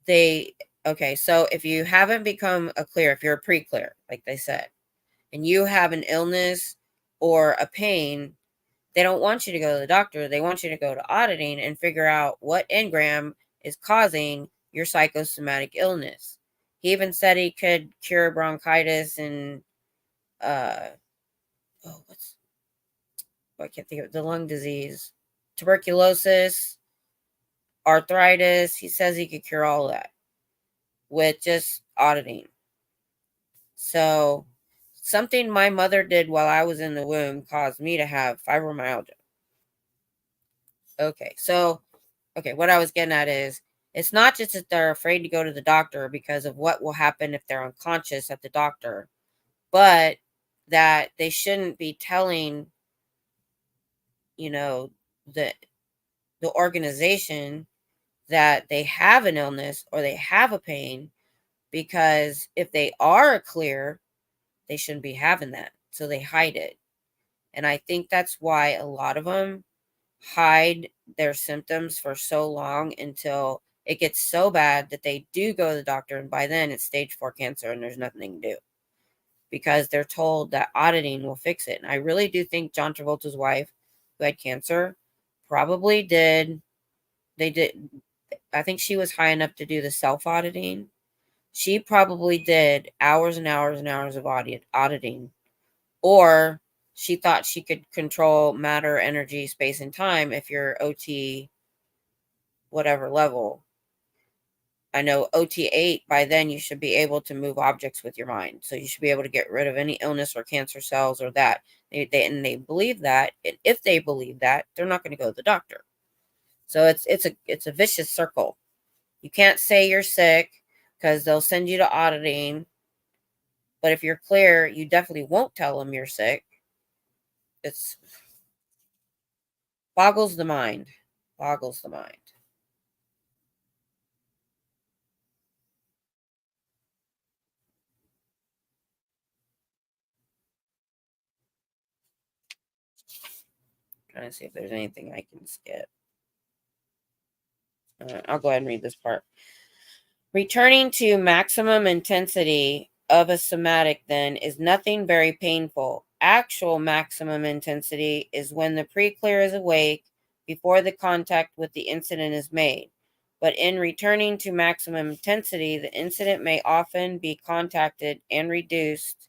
Speaker 1: so if you haven't become a clear, if you're a pre-clear, like they said, and you have an illness or a pain, they don't want you to go to the doctor. They want you to go to auditing and figure out what engram is causing your psychosomatic illness. He even said he could cure bronchitis and I can't think of it, the lung disease, tuberculosis, arthritis. He says he could cure all of that with just auditing. So something my mother did while I was in the womb caused me to have fibromyalgia. What I was getting at is, it's not just that they're afraid to go to the doctor because of what will happen if they're unconscious at the doctor, but that they shouldn't be telling, the organization that they have an illness or they have a pain, because if they are clear, they shouldn't be having that. So they hide it. And I think that's why a lot of them hide their symptoms for so long until it gets so bad that they do go to the doctor, and by then it's stage 4 cancer and there's nothing to do because they're told that auditing will fix it. And I really do think John Travolta's wife, who had cancer, probably did they did. I think she was high enough to do the self-auditing. She probably did hours and hours and hours of auditing, or she thought she could control matter, energy, space, and time if you're OT whatever level. I know OT 8, by then you should be able to move objects with your mind. So you should be able to get rid of any illness or cancer cells or that. They believe that. And if they believe that, they're not going to go to the doctor. So it's a vicious circle. You can't say you're sick because they'll send you to auditing. But if you're clear, you definitely won't tell them you're sick. It's boggles the mind. Boggles the mind. Trying to see if there's anything I can skip. I'll go ahead and read this part. Returning to maximum intensity of a somatic, then, is nothing very painful. Actual maximum intensity is when the pre-clear is awake before the contact with the incident is made. But in returning to maximum intensity, the incident may often be contacted and reduced.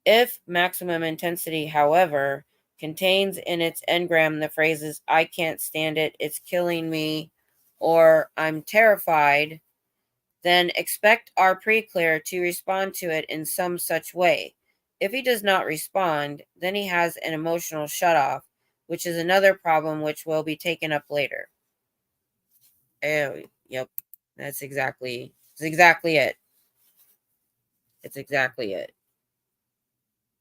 Speaker 1: If maximum intensity, however, contains in its engram the phrases, I can't stand it, it's killing me, or I'm terrified, then expect our pre-clear to respond to it in some such way. If he does not respond, then he has an emotional shutoff, which is another problem which will be taken up later. Oh, yep. It's exactly it. It's exactly it.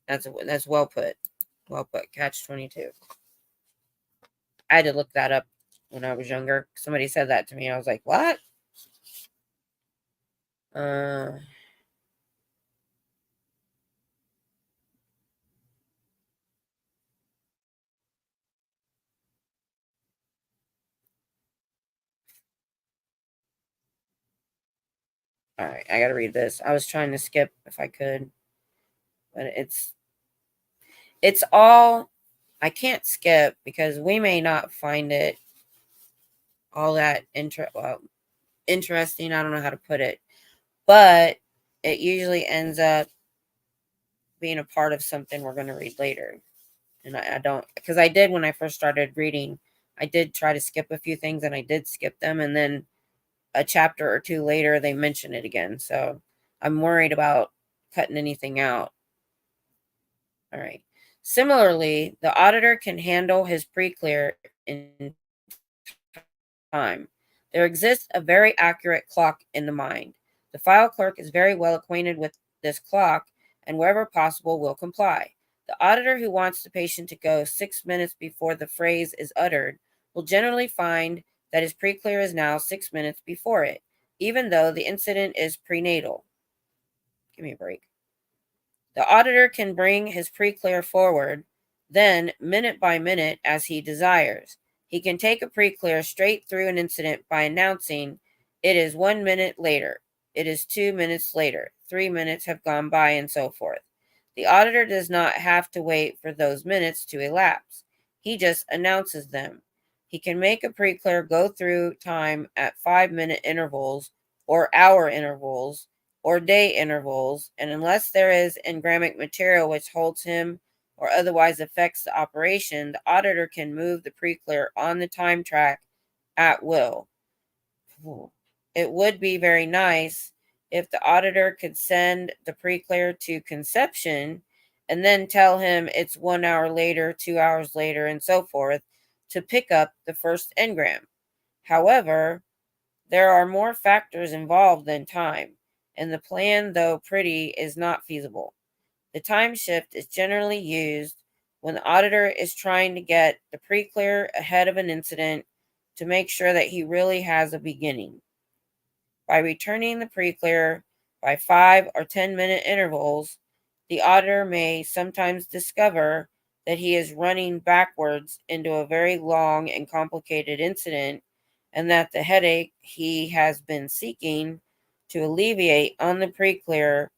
Speaker 1: That's well put. Well put. Catch 22. I had to look that up when I was younger. Somebody said that to me. I was like, what? Uh, all right, I gotta read this. I was trying to skip if I could, but it's all I can't skip because we may not find it all that interesting. I don't know how to put it, but it usually ends up being a part of something we're going to read later. And I don't, because I did when I first started reading, I did try to skip a few things and I did skip them. And then a chapter or two later, they mention it again. So I'm worried about cutting anything out. All right. Similarly, the auditor can handle his pre-clear in time. There exists a very accurate clock in the mind. The file clerk is very well acquainted with this clock and wherever possible will comply. The auditor who wants the patient to go 6 minutes before the phrase is uttered will generally find that his pre-clear is now 6 minutes before it, even though the incident is prenatal. Give me a break. The auditor can bring his pre-clear forward, then minute by minute as he desires. He can take a pre-clear straight through an incident by announcing, it is 1 minute later, it is 2 minutes later, 3 minutes have gone by, and so forth. The auditor does not have to wait for those minutes to elapse. He just announces them. He can make a pre-clear go through time at 5 minute intervals or hour intervals or day intervals, and unless there is engrammic material which holds him or otherwise affects the operation, the auditor can move the pre-clear on the time track at will. It would be very nice if the auditor could send the pre-clear to conception and then tell him it's 1 hour later, 2 hours later, and so forth to pick up the first engram. However, there are more factors involved than time, and the plan, though pretty, is not feasible. The time shift is generally used when the auditor is trying to get the pre-clear ahead of an incident to make sure that he really has a beginning. By returning the pre-clear by 5 or 10 minute intervals, the auditor may sometimes discover that he is running backwards into a very long and complicated incident, and that the headache he has been seeking to alleviate on the pre-clear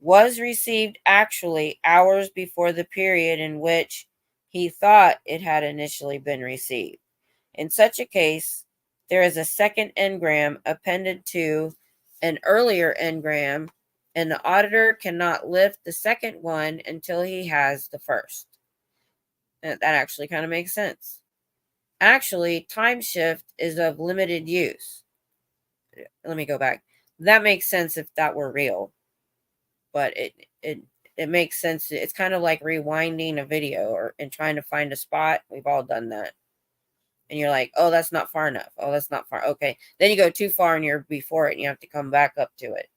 Speaker 1: was received actually hours before the period in which he thought it had initially been received. In such a case, there is a second engram appended to an earlier engram, and the auditor cannot lift the second one until he has the first. That actually kind of makes sense. Actually, time shift is of limited use. Let me go back. That makes sense if that were real, but it makes sense. It's kind of like rewinding a video and trying to find a spot. We've all done that. And you're like, oh, that's not far enough. Oh, that's not far. Okay. Then you go too far and you're before it and you have to come back up to it.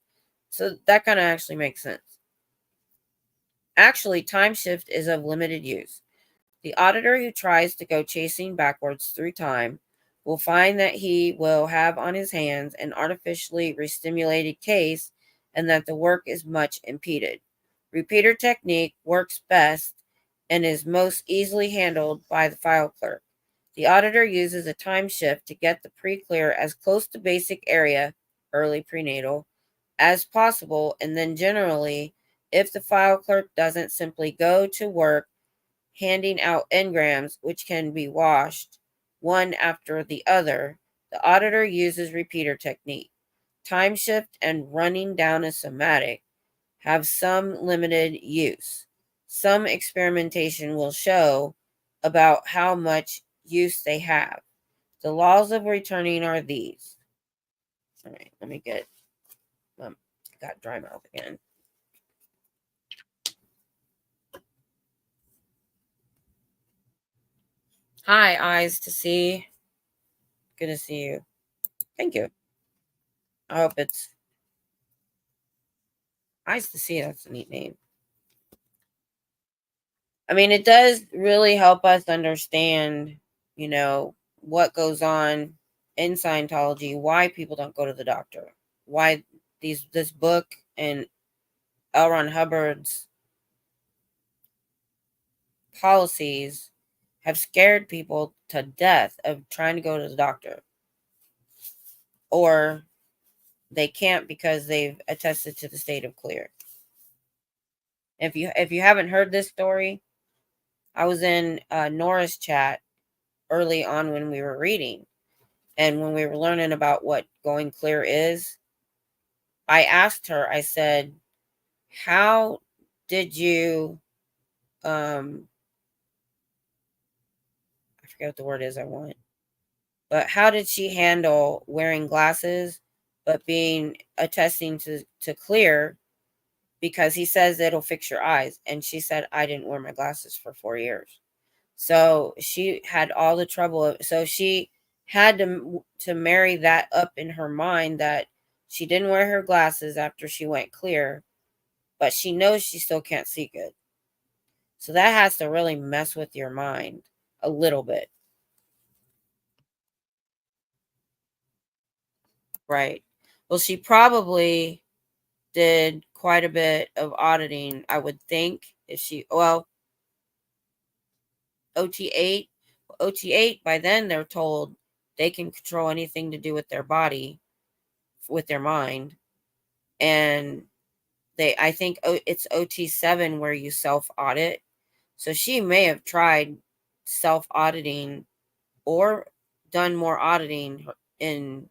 Speaker 1: So that kind of actually makes sense. Actually, time shift is of limited use. The auditor who tries to go chasing backwards through time will find that he will have on his hands an artificially restimulated case and that the work is much impeded. Repeater technique works best and is most easily handled by the file clerk. The auditor uses a time shift to get the pre-clear as close to basic area, early prenatal, as possible, and then generally, if the file clerk doesn't simply go to work handing out engrams, which can be washed one after the other, the auditor uses repeater technique. Time shift and running down a somatic have some limited use. Some experimentation will show about how much use they have. The laws of returning are these. All right, let me get, got dry mouth again. Hi, eyes to see. Good to see you. Thank you. I hope it's eyes to see. That's a neat name. I mean, it does really help us understand, what goes on in Scientology, why people don't go to the doctor, why this book and L. Ron Hubbard's policies have scared people to death of trying to go to the doctor, or they can't because they've attested to the state of clear. If you haven't heard this story, I was in Nora's chat early on when we were reading, and when we were learning about what going clear is, I asked her, I said, how did you, I forget what the word is I want, but how did she handle wearing glasses, but being attesting to clear because he says it'll fix your eyes. And she said, I didn't wear my glasses for 4 years. So she had all the trouble. So she had to marry that up in her mind that she didn't wear her glasses after she went clear, but she knows she still can't see good. So that has to really mess with your mind a little bit. Right. Well, she probably did quite a bit of auditing, I would think, if she, well, OT8, OT8, by then they're told they can control anything to do with their body, with their mind. And I think it's OT7 where you self audit. So she may have tried self auditing or done more auditing in,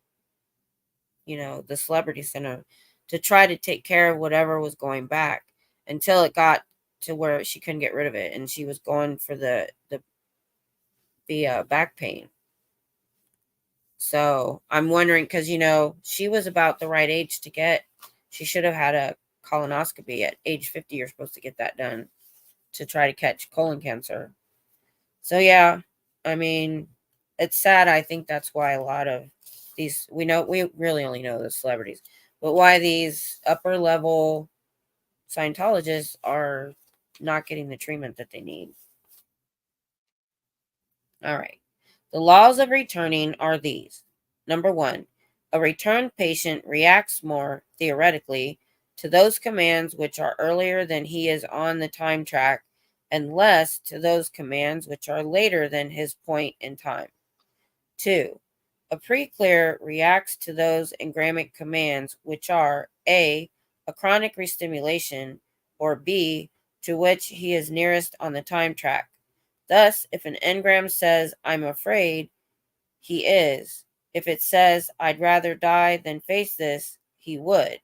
Speaker 1: the celebrity center to try to take care of whatever was going back until it got to where she couldn't get rid of it. And she was going for the back pain. So I'm wondering, because, she was about the right age she should have had a colonoscopy at age 50. You're supposed to get that done to try to catch colon cancer. So, yeah, I mean, it's sad. I think that's why a lot of these, we really only know the celebrities, but why these upper level Scientologists are not getting the treatment that they need. All right. The laws of returning are these. Number 1, a returned patient reacts more, theoretically, to those commands which are earlier than he is on the time track, and less to those commands which are later than his point in time. 2, a pre-clear reacts to those engramic commands which are A, a chronic restimulation, or B, to which he is nearest on the time track. Thus, if an engram says, I'm afraid, he is. If it says, I'd rather die than face this, he would.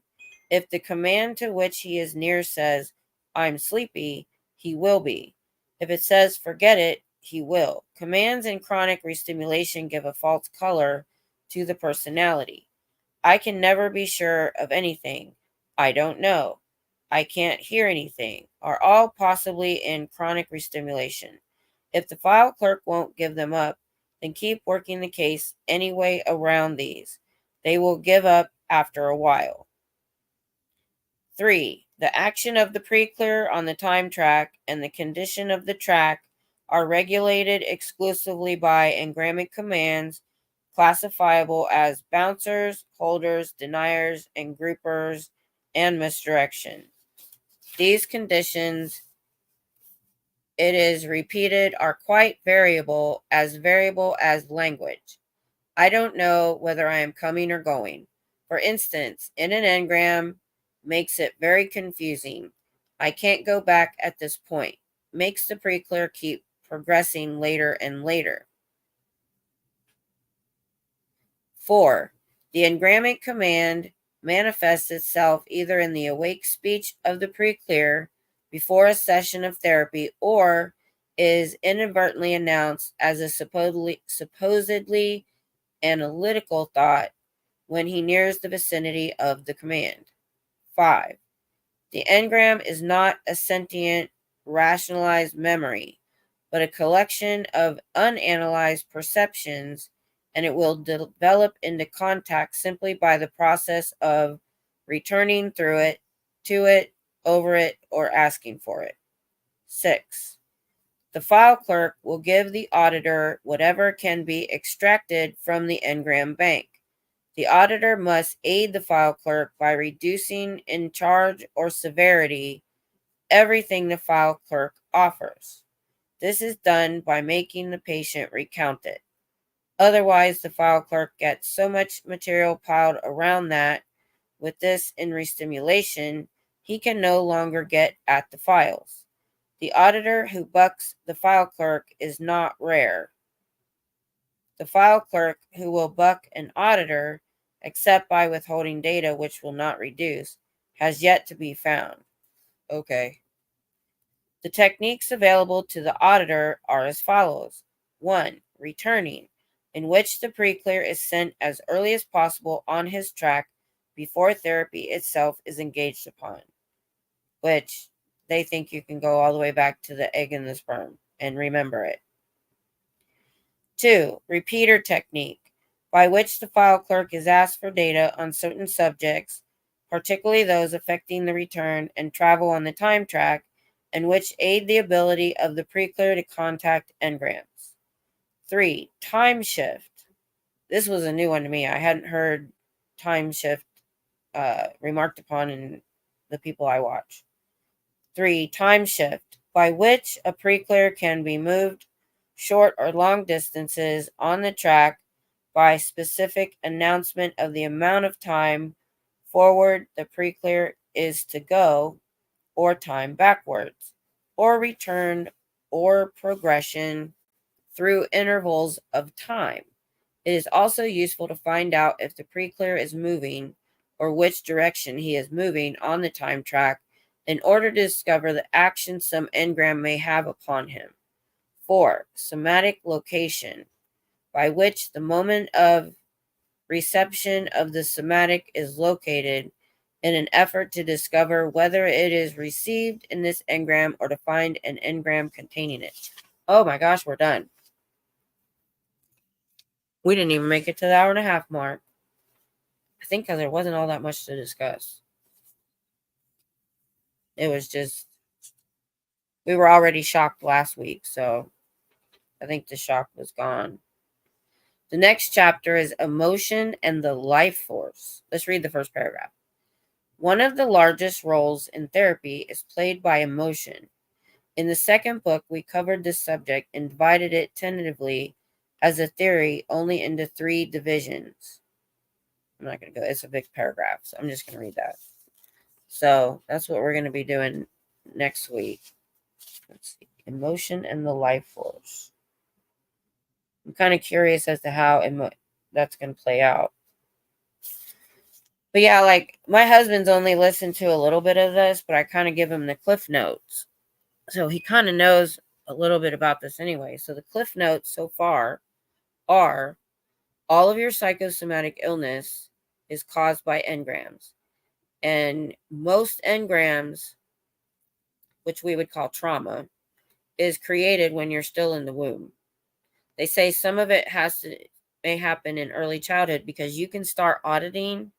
Speaker 1: If the command to which he is near says, I'm sleepy, he will be. If it says, forget it, he will. Commands in chronic restimulation give a false color to the personality. I can never be sure of anything. I don't know. I can't hear anything, are all possibly in chronic restimulation. If the file clerk won't give them up, then keep working the case anyway around these. They will give up after a while. 3. The action of the pre-clear on the time track and the condition of the track are regulated exclusively by engrammic commands classifiable as bouncers, holders, deniers, and groupers, and misdirection. These conditions, it is repeated, are quite variable as language. I don't know whether I am coming or going. For instance, in an engram makes it very confusing. I can't go back at this point. Makes the pre-clear keep progressing later and later. 4. The engrammic command manifests itself either in the awake speech of the pre-clear before a session of therapy or is inadvertently announced as a supposedly analytical thought when he nears the vicinity of the command. 5. The engram is not a sentient, rationalized memory, but a collection of unanalyzed perceptions, and it will develop into contact simply by the process of returning through it, to it, over it, or asking for it. 6. The file clerk will give the auditor whatever can be extracted from the engram bank. The auditor must aid the file clerk by reducing in charge or severity everything the file clerk offers. This is done by making the patient recount it. Otherwise, the file clerk gets so much material piled around that, with this in restimulation, he can no longer get at the files. The auditor who bucks the file clerk is not rare. The file clerk who will buck an auditor, except by withholding data which will not reduce, has yet to be found. Okay. The techniques available to the auditor are as follows. 1. Returning, in which the pre-clear is sent as early as possible on his track before therapy itself is engaged upon, which they think you can go all the way back to the egg and the sperm and remember it. 2. Repeater technique, by which the file clerk is asked for data on certain subjects, particularly those affecting the return and travel on the time track, and which aid the ability of the pre-clear to contact engrams. 3. Time shift. This was a new one to me. I hadn't heard time shift remarked upon in the people I watch. 3. Time shift, by which a pre-clear can be moved short or long distances on the track by specific announcement of the amount of time forward the pre-clear is to go, or time backwards, or return, or progression through intervals of time. It is also useful to find out if the pre-clear is moving or which direction he is moving on the time track in order to discover the action some engram may have upon him. 4. Somatic location, by which the moment of reception of the somatic is located in an effort to discover whether it is received in this engram or to find an engram containing it. Oh my gosh, we're done. We didn't even make it to the hour and a half mark. I think because there wasn't all that much to discuss. It was just, we were already shocked last week, so I think the shock was gone. The next chapter is Emotion and the Life Force. Let's read the first paragraph. One of the largest roles in therapy is played by emotion. In the second book, we covered this subject and divided it tentatively as a theory only into 3 divisions. I'm not going to go, it's a big paragraph, so I'm just going to read that. So that's what we're going to be doing next week. Let's see. Emotion and the Life Force. I'm kind of curious as to how that's going to play out. But yeah, like my husband's only listened to a little bit of this, but I kind of give him the cliff notes. So he kind of knows a little bit about this anyway. So the cliff notes so far are all of your psychosomatic illness is caused by engrams. And most engrams, which we would call trauma, is created when you're still in the womb. They say some of it may happen in early childhood because you can start auditing,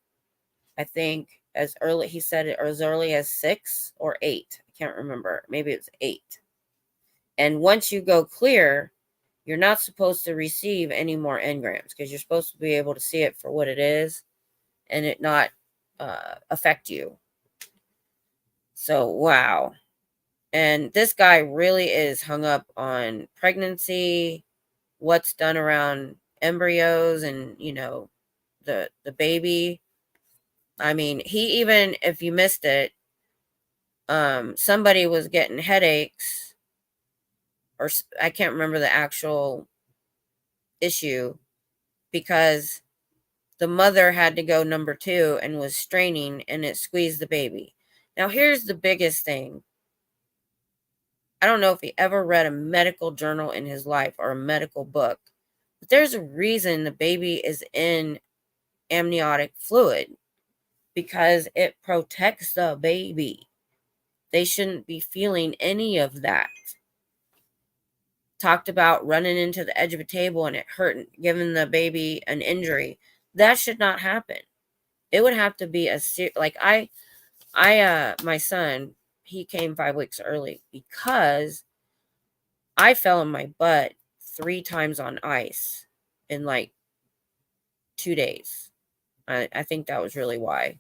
Speaker 1: I think, as early, he said it, as early as 6 or 8. I can't remember. Maybe it's 8. And once you go clear, you're not supposed to receive any more engrams because you're supposed to be able to see it for what it is and it not affect you. So, wow. And this guy really is hung up on pregnancy, what's done around embryos and, the baby. I mean, he even, if you missed it, somebody was getting headaches, or I can't remember the actual issue, because the mother had to go number 2 and was straining and it squeezed the baby. Now, here's the biggest thing. I don't know if he ever read a medical journal in his life or a medical book, but there's a reason the baby is in amniotic fluid, because it protects the baby. They shouldn't be feeling any of that. Talked about running into the edge of a table and it hurt, giving the baby an injury. That should not happen. It would have to be like my son, he came 5 weeks early because I fell on my butt 3 times on ice in like 2 days. I think that was really why.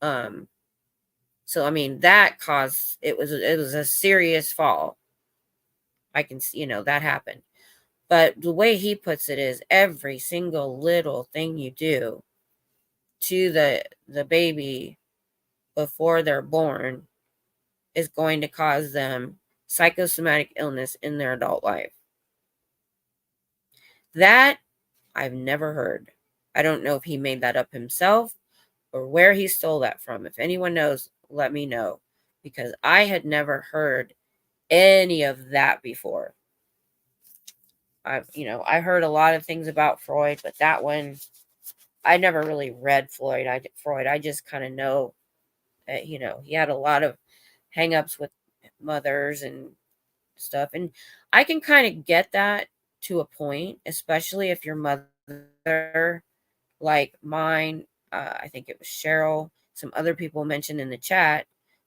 Speaker 1: So I mean that caused, it was a serious fall. I can see, that happened. But the way he puts it is every single little thing you do to the baby before they're born is going to cause them psychosomatic illness in their adult life. That I've never heard. I don't know if he made that up himself or where he stole that from. If anyone knows, let me know, because I had never heard any of that before. I heard a lot of things about Freud, but that one, I never really read Freud. I just kind of know that, he had a lot of hangups with mothers and stuff. And I can kind of get that to a point, especially if your mother, like mine, I think it was Cheryl, some other people mentioned in the chat,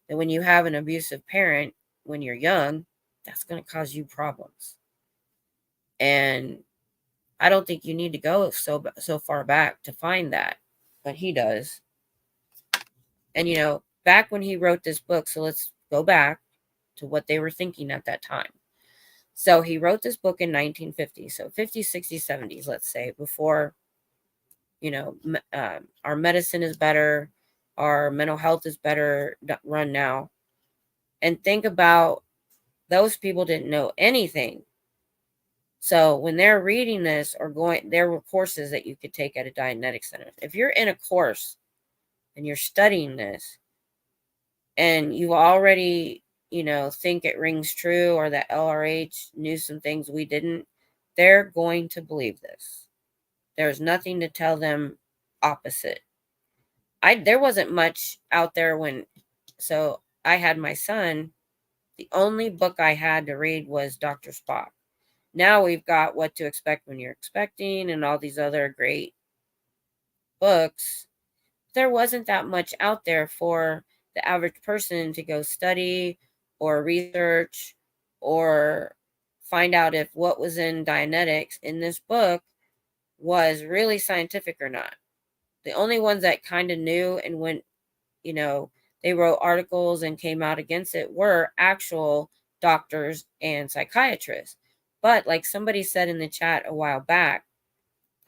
Speaker 1: that when you have an abusive parent when you're young, that's going to cause you problems. And I don't think you need to go so far back to find that, but he does. And back when he wrote this book, so let's go back to what they were thinking at that time. So he wrote this book in 1950, so 50s, 60s, 70s, let's say, before, our medicine is better, our mental health is better run now. And think about, those people didn't know anything. So when they're reading this or there were courses that you could take at a Dianetic Center. If you're in a course and you're studying this and you already, think it rings true, or that LRH knew some things we didn't, they're going to believe this. There's nothing to tell them opposite. There wasn't much out there so I had my son. The only book I had to read was Dr. Spock. Now we've got What to Expect When You're Expecting and all these other great books. There wasn't that much out there for the average person to go study or research or find out if what was in Dianetics in this book was really scientific or not. The only ones that kind of knew and went, they wrote articles and came out against it were actual doctors and psychiatrists. But like somebody said in the chat a while back,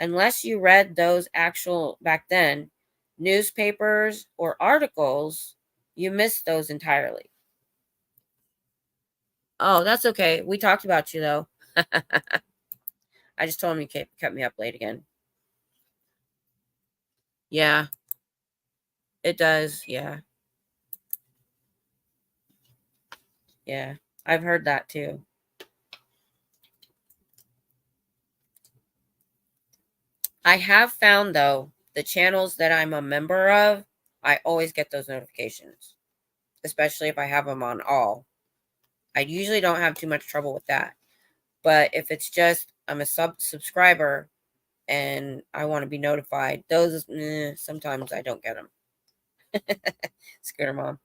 Speaker 1: unless you read those actual, back then, newspapers or articles, you missed those entirely. Oh, that's okay. We talked about you though. I just told him he kept me up late again. Yeah, it does. Yeah. Yeah. I've heard that too. I have found, though, the channels that I'm a member of, I always get those notifications, especially if I have them on all. I usually don't have too much trouble with that. But if it's just I'm a subscriber and I want to be notified, those sometimes I don't get them. Scooter mom.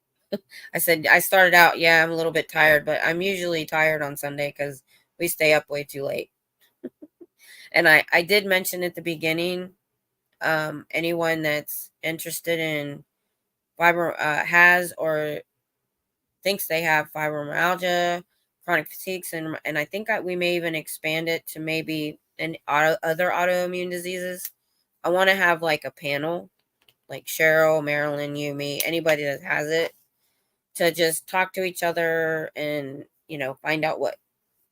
Speaker 1: I said I started out, yeah, I'm a little bit tired, but I'm usually tired on Sunday because we stay up way too late. And I did mention at the beginning, anyone that's interested in has or thinks they have fibromyalgia, chronic fatigue syndrome, and I think we may even expand it to maybe other autoimmune diseases. I want to have like a panel, like Cheryl, Marilyn, you, me, anybody that has it, to just talk to each other and, find out what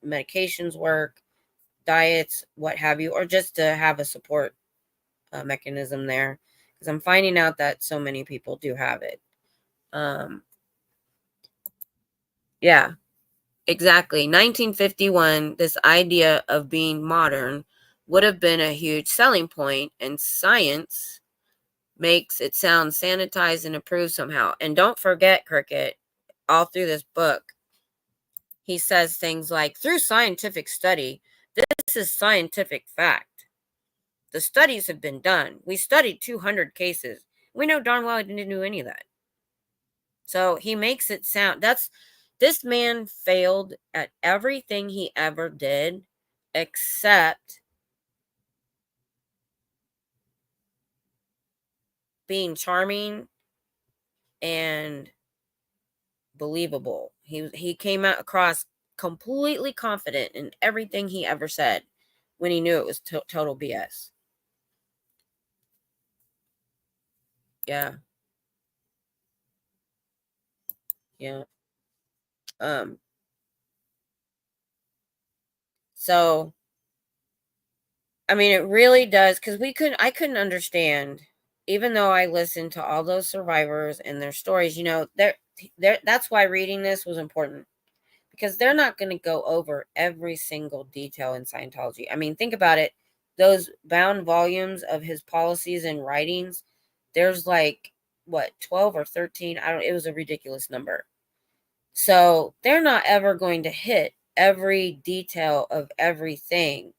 Speaker 1: medications work, diets, what have you, or just to have a support mechanism there, because I'm finding out that so many people do have it. Yeah, exactly. 1951, this idea of being modern would have been a huge selling point, and science makes it sound sanitized and approved somehow. And don't forget, Cricket, all through this book, he says things like, through scientific study, this is scientific fact. The studies have been done. We studied 200 cases. We know darn well he didn't do any of that. So he makes it sound, this man failed at everything he ever did except being charming and believable. He came out across completely confident in everything he ever said when he knew it was total BS. Yeah. Yeah. Um so I mean, it really does, because I couldn't understand, even though I listened to all those survivors and their stories. That's why reading this was important, because they're not going to go over every single detail in Scientology. I mean, think about it. Those bound volumes of his policies and writings, there's like what, 12 or 13? I don't It was a ridiculous number. So, they're not ever going to hit every detail of everything.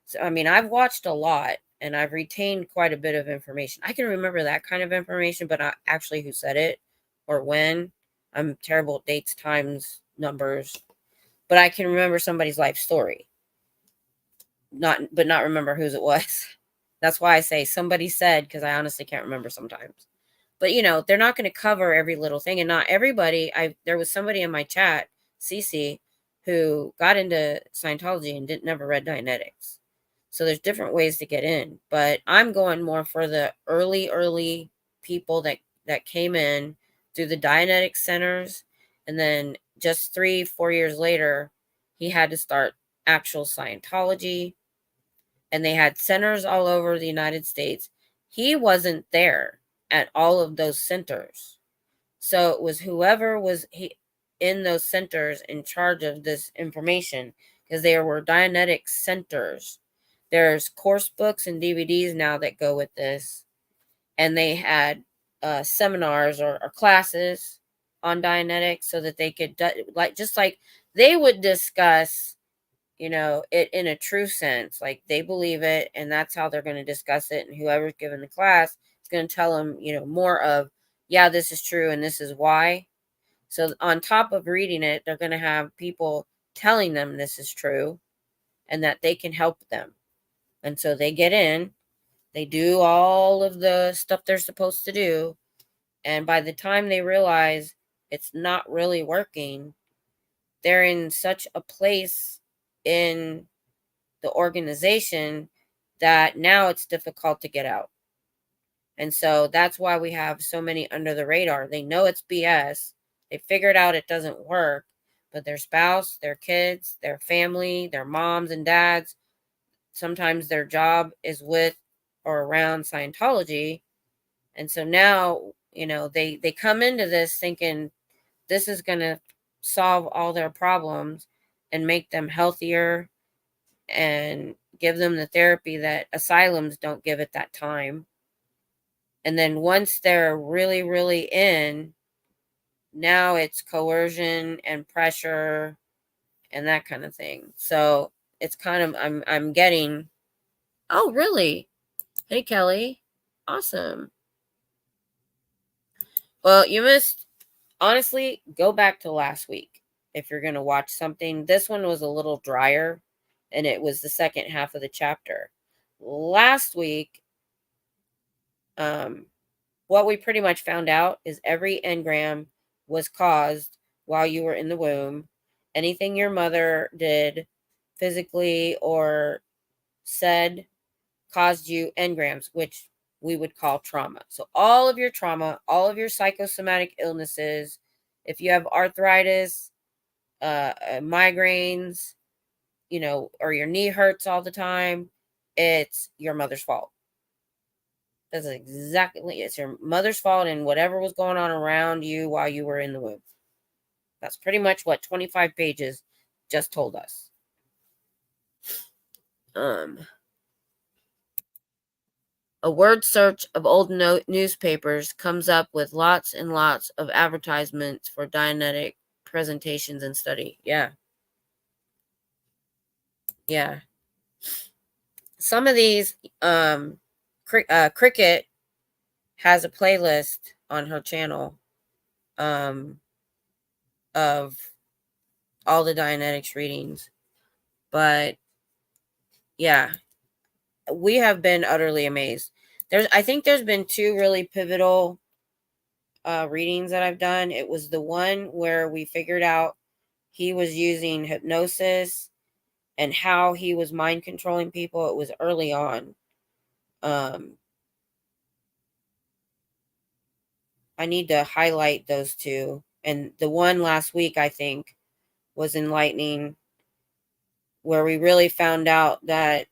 Speaker 1: So, I mean, I've watched a lot and I've retained quite a bit of information. I can remember that kind of information, but not actually who said it or when. I'm terrible at dates, times, numbers, but I can remember somebody's life story. Not remember whose it was. That's why I say somebody said, because I honestly can't remember sometimes. But they're not going to cover every little thing, and not everybody. There was somebody in my chat, Cece, who got into Scientology and never read Dianetics. So there's different ways to get in, but I'm going more for the early people that came in through the Dianetics centers, and then just 3-4 years later, he had to start actual Scientology, and they had centers all over the United States. He wasn't there at all of those centers. So it was whoever was in those centers in charge of this information, because there were Dianetics centers. There's course books and DVDs now that go with this. And they had seminars or classes on Dianetics, so that they could, just like they would discuss it in a true sense. Like, they believe it, and that's how they're going to discuss it. And whoever's given the class is going to tell them, more of, yeah, this is true and this is why. So on top of reading it, they're going to have people telling them this is true and that they can help them. And so they get in, they do all of the stuff they're supposed to do. And by the time they realize it's not really working, they're in such a place in the organization that now it's difficult to get out. And so that's why we have so many under the radar. They know it's BS. They figured out it doesn't work, but their spouse, their kids, their family, their moms and dads, sometimes their job is with or around Scientology. And so now, they come into this thinking this is going to solve all their problems and make them healthier and give them the therapy that asylums don't give at that time. And then once they're really, really in, now it's coercion and pressure and that kind of thing. So it's kind of, I'm getting, oh, really? Hey, Kelly. Awesome. Well, you must honestly go back to last week if you're going to watch something. This one was a little drier and it was the second half of the chapter. Last week, what we pretty much found out is every engram was caused while you were in the womb. Anything your mother did physically or said caused you engrams, which we would call trauma. So all of your trauma, all of your psychosomatic illnesses, if you have arthritis, migraines, or your knee hurts all the time, it's your mother's fault. That's exactly, it's your mother's fault and whatever was going on around you while you were in the womb. That's pretty much what 25 pages just told us. A word search of old newspapers comes up with lots and lots of advertisements for Dianetic presentations and study. Yeah. Yeah. Some of these, Cricket has a playlist on her channel of all the Dianetics readings. But yeah, we have been utterly amazed. I think there's been two really pivotal readings that I've done. It was the one where we figured out he was using hypnosis and how he was mind controlling people. It was early on. I need to highlight those two. And the one last week, I think, was enlightening, where we really found out that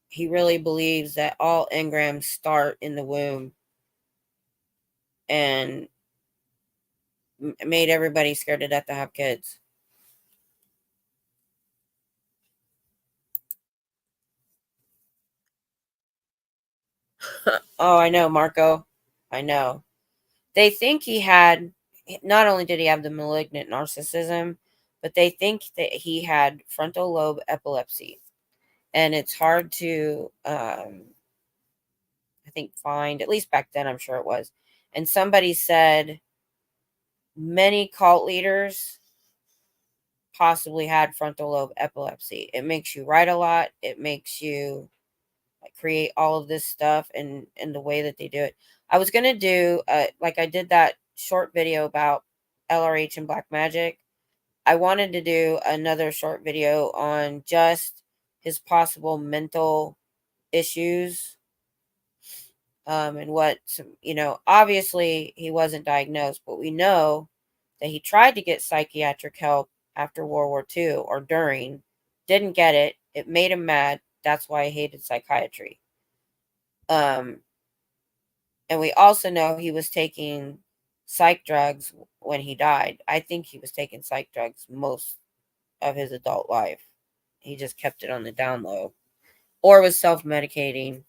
Speaker 1: he really believes that all engrams start in the womb and made everybody scared to death to have kids. Oh, I know, Marco. I know. They think he had, not only did he have the malignant narcissism, but they think that he had frontal lobe epilepsy. And it's hard to, I think, find, at least back then, I'm sure it was. And somebody said many cult leaders possibly had frontal lobe epilepsy. It makes you write a lot. It makes you create all of this stuff and the way that they do it. I was going to do, like I did that short video about LRH and black magic. I wanted to do another short video on just his possible mental issues. And what, obviously he wasn't diagnosed, but we know that he tried to get psychiatric help after World War II or during, didn't get it. It made him mad. That's why he hated psychiatry. And we also know he was taking psych drugs when he died. I think he was taking psych drugs most of his adult life. He just kept it on the down low or was self-medicating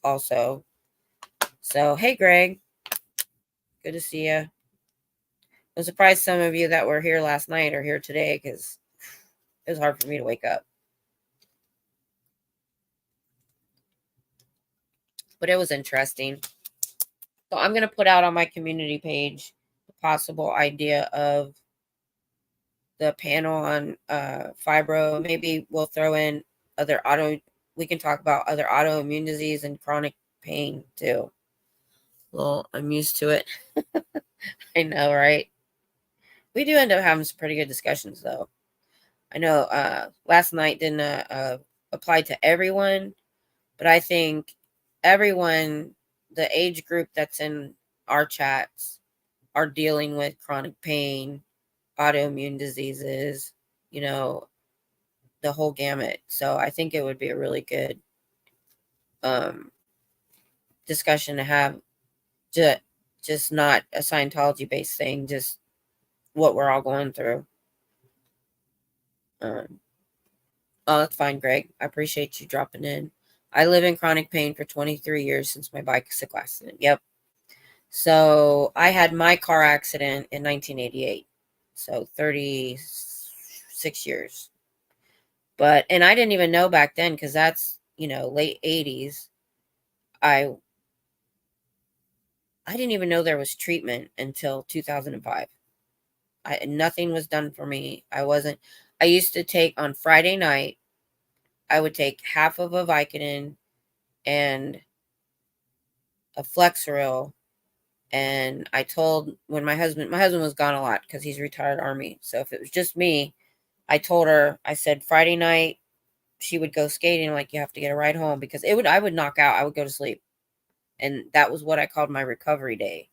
Speaker 1: also. So, hey, Greg. Good to see you. I'm surprised some of you that were here last night are here today because it was hard for me to wake up. But it was interesting. So I'm going to put out on my community page the possible idea of the panel on fibro. Maybe we'll throw in we can talk about other autoimmune disease and chronic pain too. Well, I'm used to it. I know, right? We do end up having some pretty good discussions though. I know last night didn't apply to everyone, but I think everyone, the age group that's in our chats, are dealing with chronic pain, autoimmune diseases, the the whole gamut. So I think it would be a really good discussion to have. Just not a Scientology based thing, just what we're all going through. Oh, that's fine, Greg. I appreciate you dropping in. I live in chronic pain for 23 years since my bicycle accident. Yep. So I had my car accident in 1988. So 36 years. And I didn't even know back then, because that's, late 80s. I didn't even know there was treatment until 2005. Nothing was done for me. I used to take on Friday night, I would take half of a Vicodin and a Flexeril. And I told, when my husband was gone a lot because he's retired Army. So if it was just me, I told her, I said, Friday night, she would go skating. Like, you have to get a ride home, because I would knock out. I would go to sleep. And that was what I called my recovery day.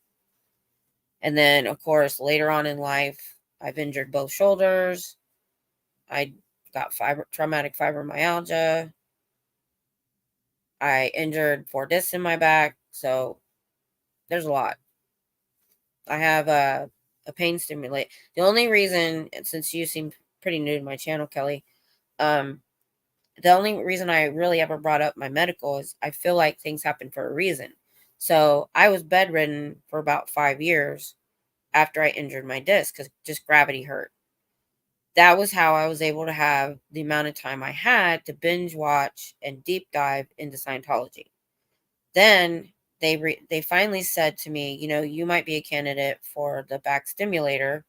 Speaker 1: And then, of course, later on in life, I've injured both shoulders. I got traumatic fibromyalgia. I injured 4 discs in my back. So there's a lot. I have a pain stimulator. The only reason, since you seem pretty new to my channel, Kelly, the only reason I really ever brought up my medical is I feel like things happen for a reason. So I was bedridden for about 5 years after I injured my disc, because just gravity hurt. That was how I was able to have the amount of time I had to binge watch and deep dive into Scientology. Then they finally said to me, you might be a candidate for the back stimulator.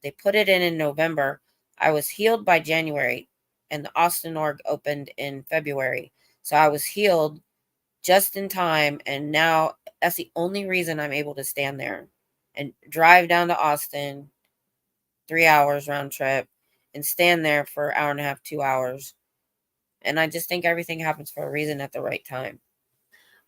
Speaker 1: They put it in November. I was healed by January, and the Austin org opened in February. So I was healed just in time, and now that's the only reason I'm able to stand there and drive down to Austin, 3 hours round trip, and stand there for an hour and a half, 2 hours. And I just think everything happens for a reason at the right time.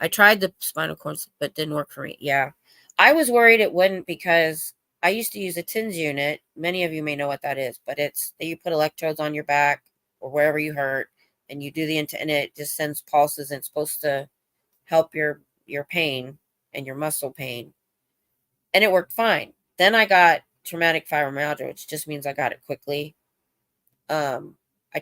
Speaker 1: I tried the spinal cord, but didn't work for me. Yeah. I was worried it wouldn't, because I used to use a TINS unit. Many of you may know what that is, but it's that you put electrodes on your back or wherever you hurt, and you do and it just sends pulses, and it's supposed to help your pain and your muscle pain. And it worked fine. Then I got traumatic fibromyalgia, which just means I got it quickly. I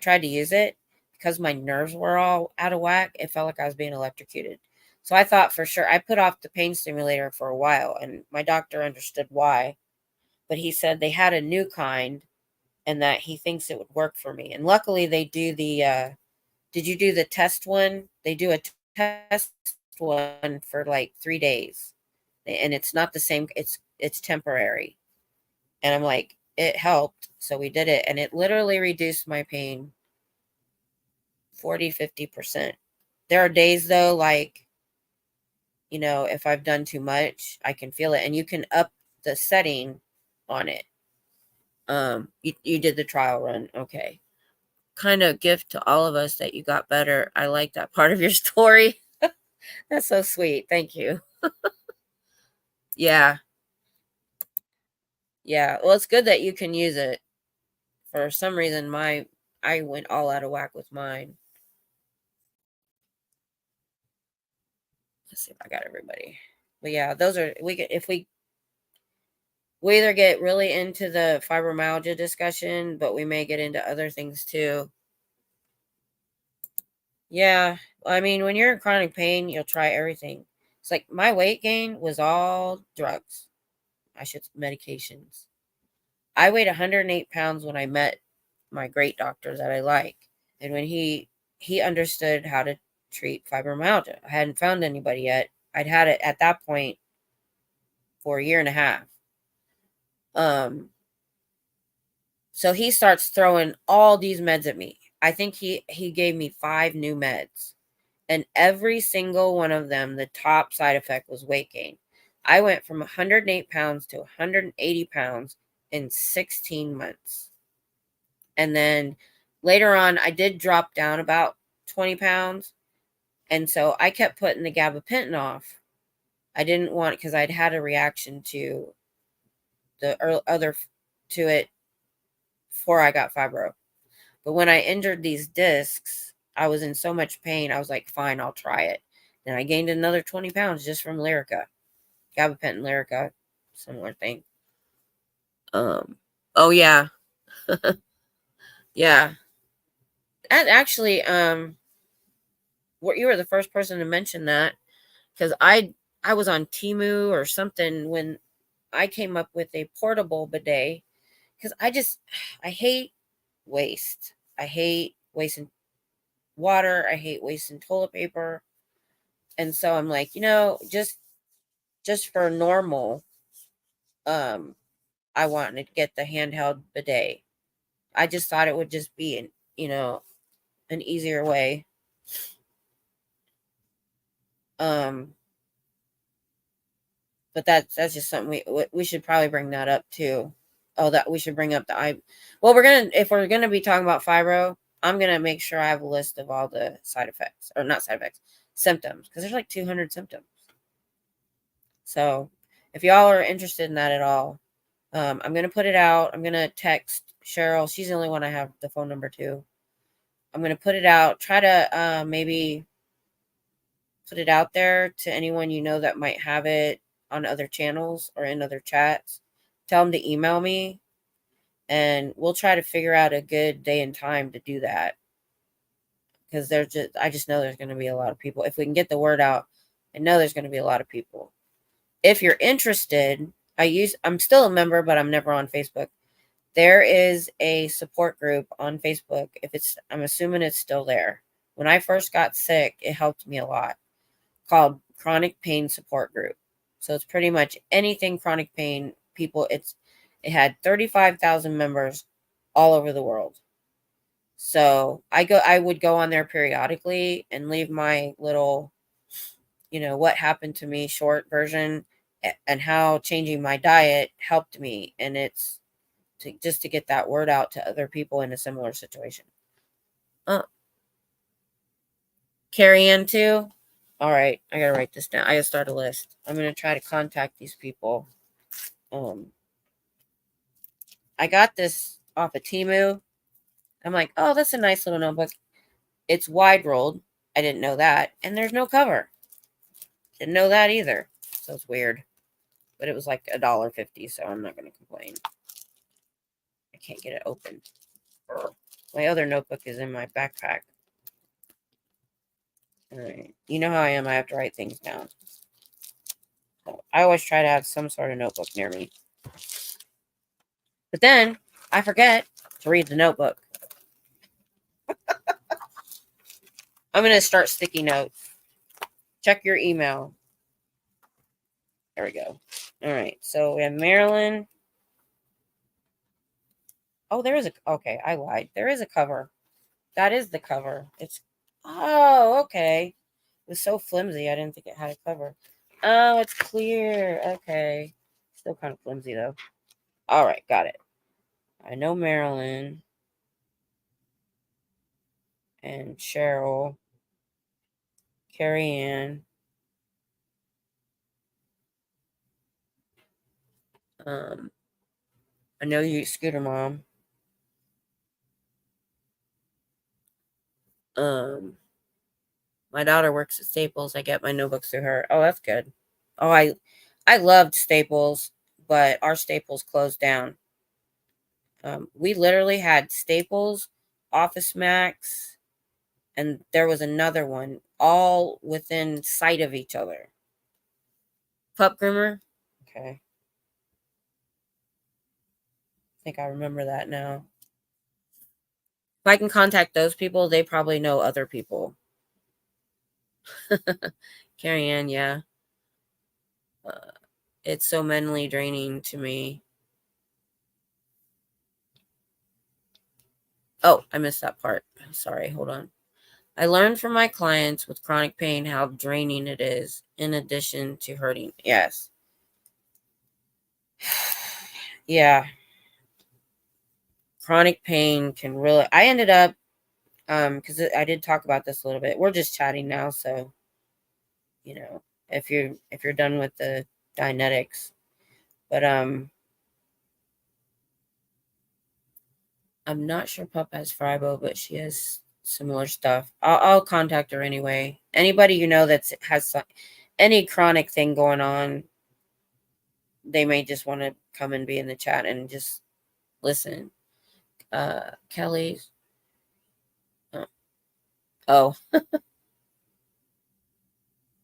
Speaker 1: tried to use it because my nerves were all out of whack. It felt like I was being electrocuted. So I thought for sure, I put off the pain stimulator for a while, and my doctor understood why, but he said they had a new kind and that he thinks it would work for me. And luckily they do did you do the test one? They do a test one for like 3 days, and it's not the same. It's temporary. And I'm like, it helped. So we did it, and it literally reduced my pain 40-50%. There are days though, like, if I've done too much, I can feel it. And you can up the setting on it. You did the trial run. Okay. Kind of gift to all of us that you got better. I like that part of your story. That's so sweet. Thank you. Yeah. Yeah. Well, it's good that you can use it. For some reason, I went all out of whack with mine. Let's see if I got everybody. But yeah, those are, if we either get really into the fibromyalgia discussion, but we may get into other things too. Yeah. I mean, when you're in chronic pain, you'll try everything. It's like my weight gain was all drugs. Medications. I weighed 108 pounds when I met my great doctor that I like. And when he understood how to treat fibromyalgia. I hadn't found anybody yet. I'd had it at that point for a year and a half. So he starts throwing all these meds at me. I think he gave me 5 new meds. And every single one of them, the top side effect was weight gain. I went from 108 pounds to 180 pounds in 16 months. And then later on, I did drop down about 20 pounds. And so I kept putting the gabapentin off. I didn't want, because I'd had a reaction to the other, to it before I got fibro. But when I injured these discs, I was in so much pain. I was like, fine, I'll try it. Then I gained another 20 pounds just from Lyrica. Gabapentin Lyrica, similar thing. Oh yeah. Yeah. And actually, you were the first person to mention that, because I was on Temu or something when I came up with a portable bidet, because I hate waste. I hate wasting water. I hate wasting toilet paper. And so I'm like, just for normal, um, I wanted to get the handheld bidet. I just thought it would just be an easier way. Um, but that's just something we should probably bring that up too. Oh, that we should bring up the I. Well, if we're gonna be talking about fibro, I'm gonna make sure I have a list of all the side effects, or not side effects, symptoms, because there's like 200 symptoms. So if y'all are interested in that at all, I'm gonna put it out. I'm gonna text Cheryl. She's the only one I have the phone number to. I'm gonna put it out. Try to maybe put it out there to anyone that might have it on other channels or in other chats. Tell them to email me, and we'll try to figure out a good day and time to do that. Because I just know there's going to be a lot of people. If we can get the word out, I know there's going to be a lot of people. If you're interested, I'm still a member, but I'm never on Facebook. There is a support group on Facebook. I'm assuming it's still there. When I first got sick, it helped me a lot, called Chronic Pain Support Group. So it's pretty much anything chronic pain people. It had 35,000 members all over the world. So I would go on there periodically and leave my little, what happened to me short version, and how changing my diet helped me. And it's just to get that word out to other people in a similar situation. Carrie Ann too. All right, I gotta write this down. I gotta start a list. I'm gonna try to contact these people. I got this off of Temu. I'm like, oh, that's a nice little notebook. It's wide rolled. I didn't know that, and there's no cover. Didn't know that either. So it's weird, but it was like $1.50, so I'm not gonna complain. I can't get it open. My other notebook is in my backpack. All right, you know how I am. I have to write things down. So I always try to have some sort of notebook near me. But then I forget to read the notebook. I'm going to start sticky notes. Check your email. There we go. All right. So we have Maryland. Oh, okay, I lied. There is a cover. That is the cover. Okay. It was so flimsy. I didn't think it had a cover. Oh, it's clear. Okay. Still kind of flimsy though. All right. Got it. I know Maryland and Cheryl, Carrie Ann. I know you, Scooter Mom. My daughter works at Staples. I get my notebooks through her. Oh, that's good. Oh, I loved Staples, but our Staples closed down. We literally had Staples, Office Max, and there was another one, all within sight of each other. Pup Groomer. Okay. I think I remember that now. If I can contact those people, they probably know other people. Carrie Ann, yeah. It's so mentally draining to me. Oh, I missed that part. Sorry, hold on. I learned from my clients with chronic pain how draining it is, in addition to hurting. Yes. Yeah. Chronic pain can really. I ended up, because I did talk about this a little bit. We're just chatting now, so if you're done with the Dianetics, but I'm not sure Pup has Fribo, but she has similar stuff. I'll contact her anyway. Anybody you know that has any chronic thing going on, they may just want to come and be in the chat and just listen. Kelly. Oh,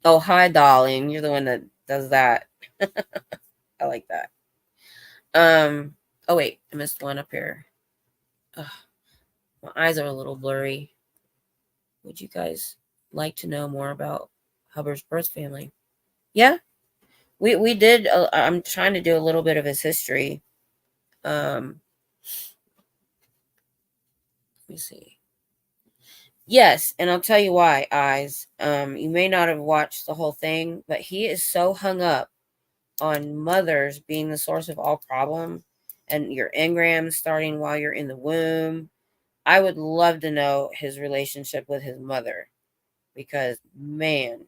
Speaker 1: oh, hi, darling. You're the one that does that. I like that. Oh wait, I missed one up here. Ugh, my eyes are a little blurry. Would you guys like to know more about Hubbard's birth family? Yeah, we did. I'm trying to do a little bit of his history. Let me see. Yes, and I'll tell you why, eyes. You may not have watched the whole thing, but he is so hung up on mothers being the source of all problem and your engrams starting while you're in the womb. I would love to know his relationship with his mother because, man,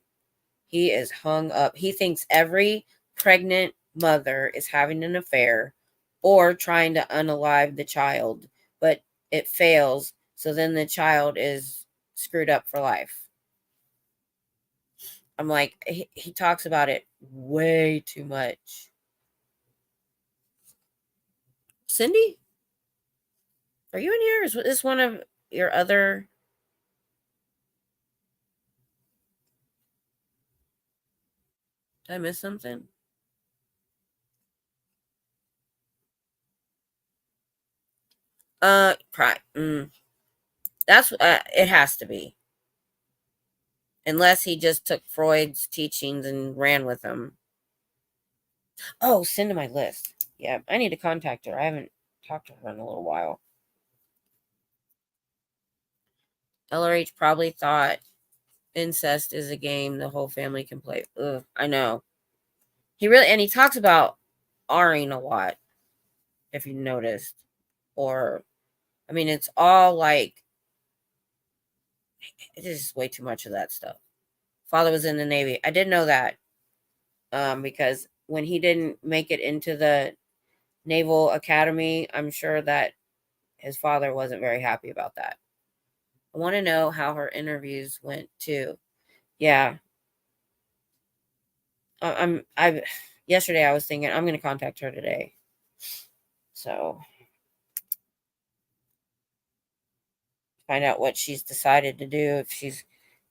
Speaker 1: he is hung up. He thinks every pregnant mother is having an affair or trying to unalive the child, but it fails. So then the child is screwed up for life. I'm like, he talks about it way too much. Cindy, are you in here? Is this one of your other? Did I miss something? That's it has to be. Unless he just took Freud's teachings and ran with them. Oh, send to my list. Yeah, I need to contact her. I haven't talked to her in a little while. LRH probably thought incest is a game the whole family can play. Ugh, I know. He talks about R-ing a lot, if you noticed. Or, I mean, it's all like, it is way too much of that stuff. Father was in the Navy. I did know that. Because when he didn't make it into the Naval Academy, I'm sure that his father wasn't very happy about that. I want to know how her interviews went too. Yeah. I yesterday I was thinking I'm going to contact her today. So find out what she's decided to do, if she's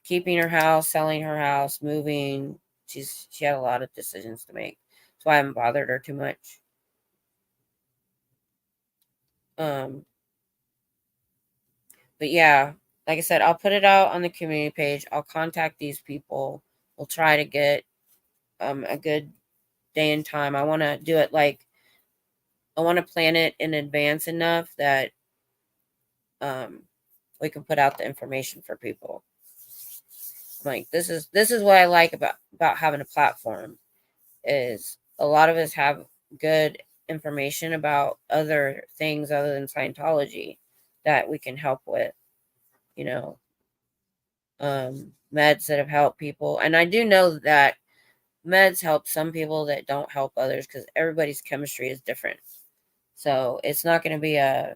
Speaker 1: keeping her house, selling her house, moving. She had a lot of decisions to make. So I haven't bothered her too much. But yeah, like I said, I'll put it out on the community page. I'll contact these people. We'll try to get a good day and time. I want to do it like I want to plan it in advance enough that we can put out the information for people. Like this is what I like about having a platform is a lot of us have good information about other things other than Scientology that we can help with, you know, meds that have helped people. And I do know that meds help some people that don't help others because everybody's chemistry is different. So it's not going to be a,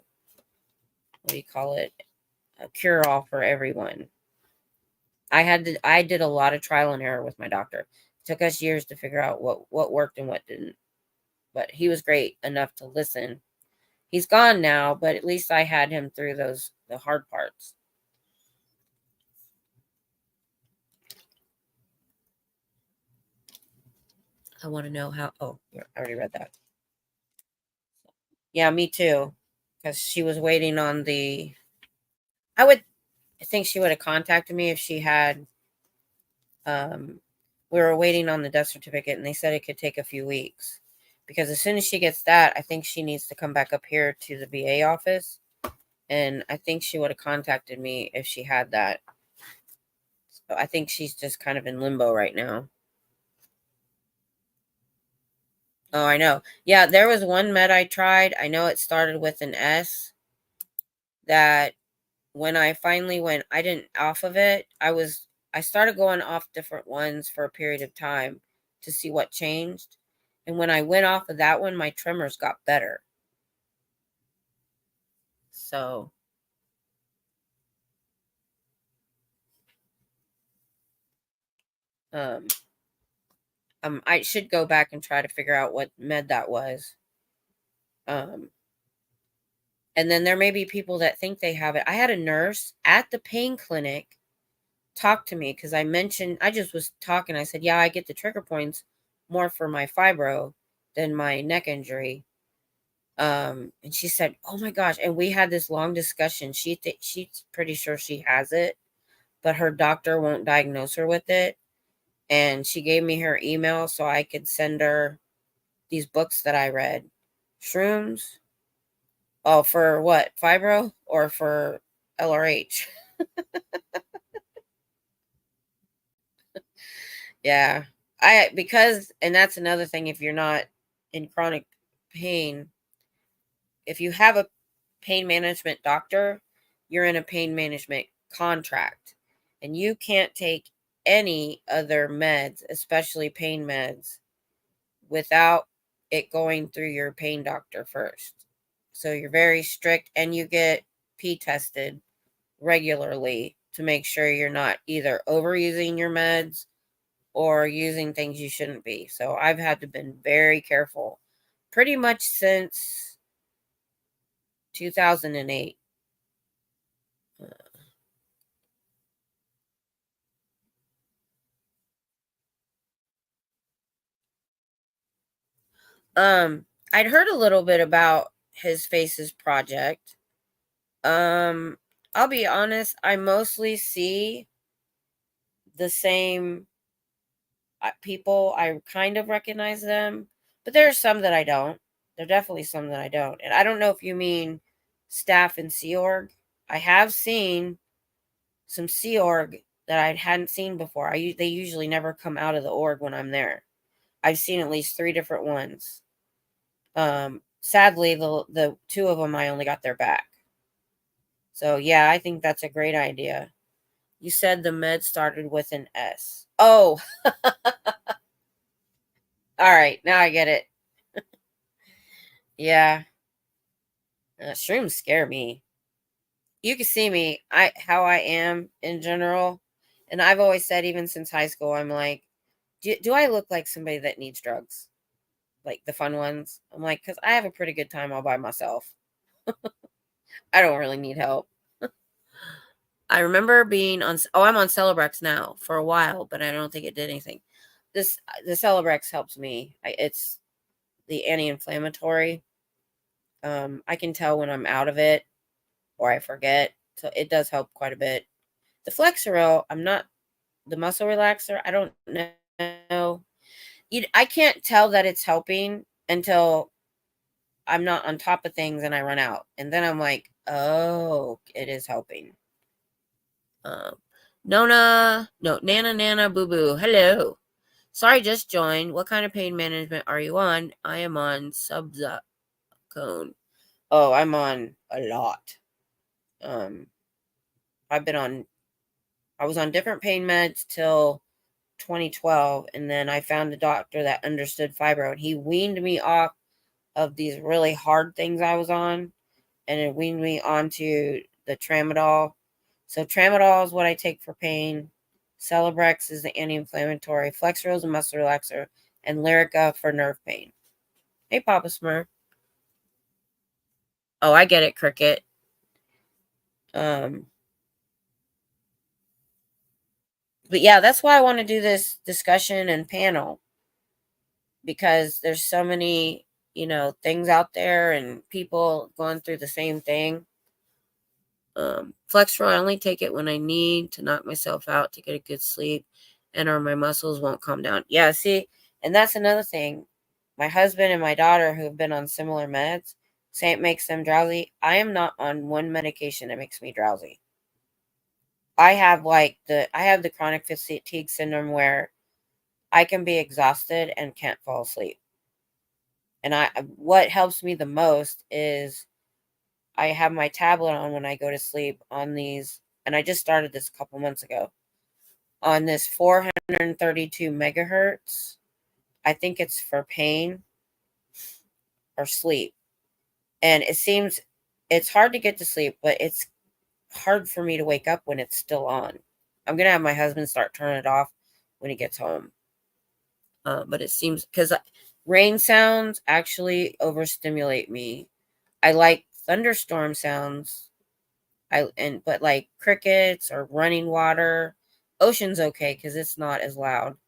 Speaker 1: what do you call it, a cure all for everyone. I did a lot of trial and error with my doctor. It took us years to figure out what worked and what didn't. But he was great enough to listen. He's gone now, but at least I had him through the hard parts. I want to know how. Oh, I already read that. Yeah, me too. Because she was waiting on the. I think she would have contacted me if she had. Um, we were waiting on the death certificate, and they said it could take a few weeks. Because as soon as she gets that, I think she needs to come back up here to the VA office. And I think she would have contacted me if she had that. So I think she's just kind of in limbo right now. Oh, I know. Yeah, there was one med I tried. I know it started with an S that when I finally went, I didn't off of it. I started going off different ones for a period of time to see what changed. And when I went off of that one, my tremors got better. So I should go back and try to figure out what med that was. And then there may be people that think they have it. I had a nurse at the pain clinic talk to me because I just was talking. I said, yeah, I get the trigger points more for my fibro than my neck injury. And she said, oh my gosh. And we had this long discussion. She's pretty sure she has it, but her doctor won't diagnose her with it. And she gave me her email so I could send her these books that I read. Shrooms. Oh, for what? Fibro or for LRH? Yeah. And that's another thing, if you're not in chronic pain, if you have a pain management doctor, you're in a pain management contract. And you can't take any other meds, especially pain meds, without it going through your pain doctor first. So you're very strict, and you get pee tested regularly to make sure you're not either overusing your meds or using things you shouldn't be. So I've had to been very careful pretty much since 2008. I'd heard a little bit about his Faces project. I'll be honest, I mostly see the same people. I kind of recognize them, but there are some that I don't. There are definitely some that I don't. And I don't know if you mean staff in Sea Org. I have seen some Sea Org that I hadn't seen before. They usually never come out of the org when I'm there. I've seen at least 3 different ones. Sadly, the 2 of them I only got their back. So yeah, I think that's a great idea. You said the med started with an S. Oh, all right, now I get it. Yeah, shrooms scare me. You can see me, how I am in general, and I've always said, even since high school, I'm like, do I look like somebody that needs drugs? Like the fun ones? I'm like, because I have a pretty good time all by myself. I don't really need help. I remember being on. Oh, I'm on Celebrex now for a while, but I don't think it did anything. The Celebrex helps me. It's the anti-inflammatory. I can tell when I'm out of it or I forget, so it does help quite a bit. The Flexeril, I'm not the muscle relaxer. I don't know. I can't tell that it's helping until I'm not on top of things and I run out, and then I'm like, oh, it is helping. Nona, no, Nana, Boo Boo. Hello. Sorry, just joined. What kind of pain management are you on? I am on Subzacone. Oh, I'm on a lot. I've been on. I was on different pain meds till 2012, and then I found a doctor that understood fibro, and he weaned me off of these really hard things I was on, and it weaned me onto the tramadol. So tramadol is what I take for pain. Celebrex is the anti-inflammatory. Flexeril is a muscle relaxer, and Lyrica for nerve pain. Hey, Papa Smurf. Oh, I get it, Cricket. But yeah, that's why I want to do this discussion and panel, because there's so many, things out there and people going through the same thing. Flexeril, I only take it when I need to knock myself out to get a good sleep, and or my muscles won't calm down. Yeah, see, and that's another thing. My husband and my daughter, who have been on similar meds, say it makes them drowsy. I am not on one medication that makes me drowsy. I have the chronic fatigue syndrome where I can be exhausted and can't fall asleep. And what helps me the most is I have my tablet on when I go to sleep on these, and I just started this a couple months ago, on this 432 megahertz. I think it's for pain or sleep. And it seems It's hard to get to sleep, but it's hard for me to wake up when it's still on. I'm going to have my husband start turning it off when he gets home. But it seems because rain sounds actually overstimulate me. I like thunderstorm sounds. But like crickets or running water, ocean's okay because it's not as loud.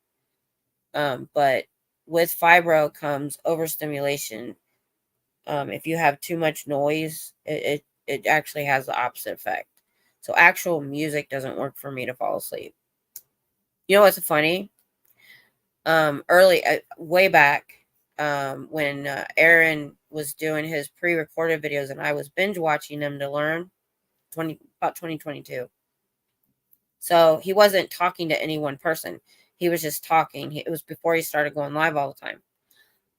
Speaker 1: But with fibro comes overstimulation. If you have too much noise, it actually has the opposite effect. So actual music doesn't work for me to fall asleep. You know what's funny? Way back, when Aaron was doing his pre-recorded videos and I was binge watching them to learn, about 2022. So he wasn't talking to any one person. He was just talking. It was before he started going live all the time.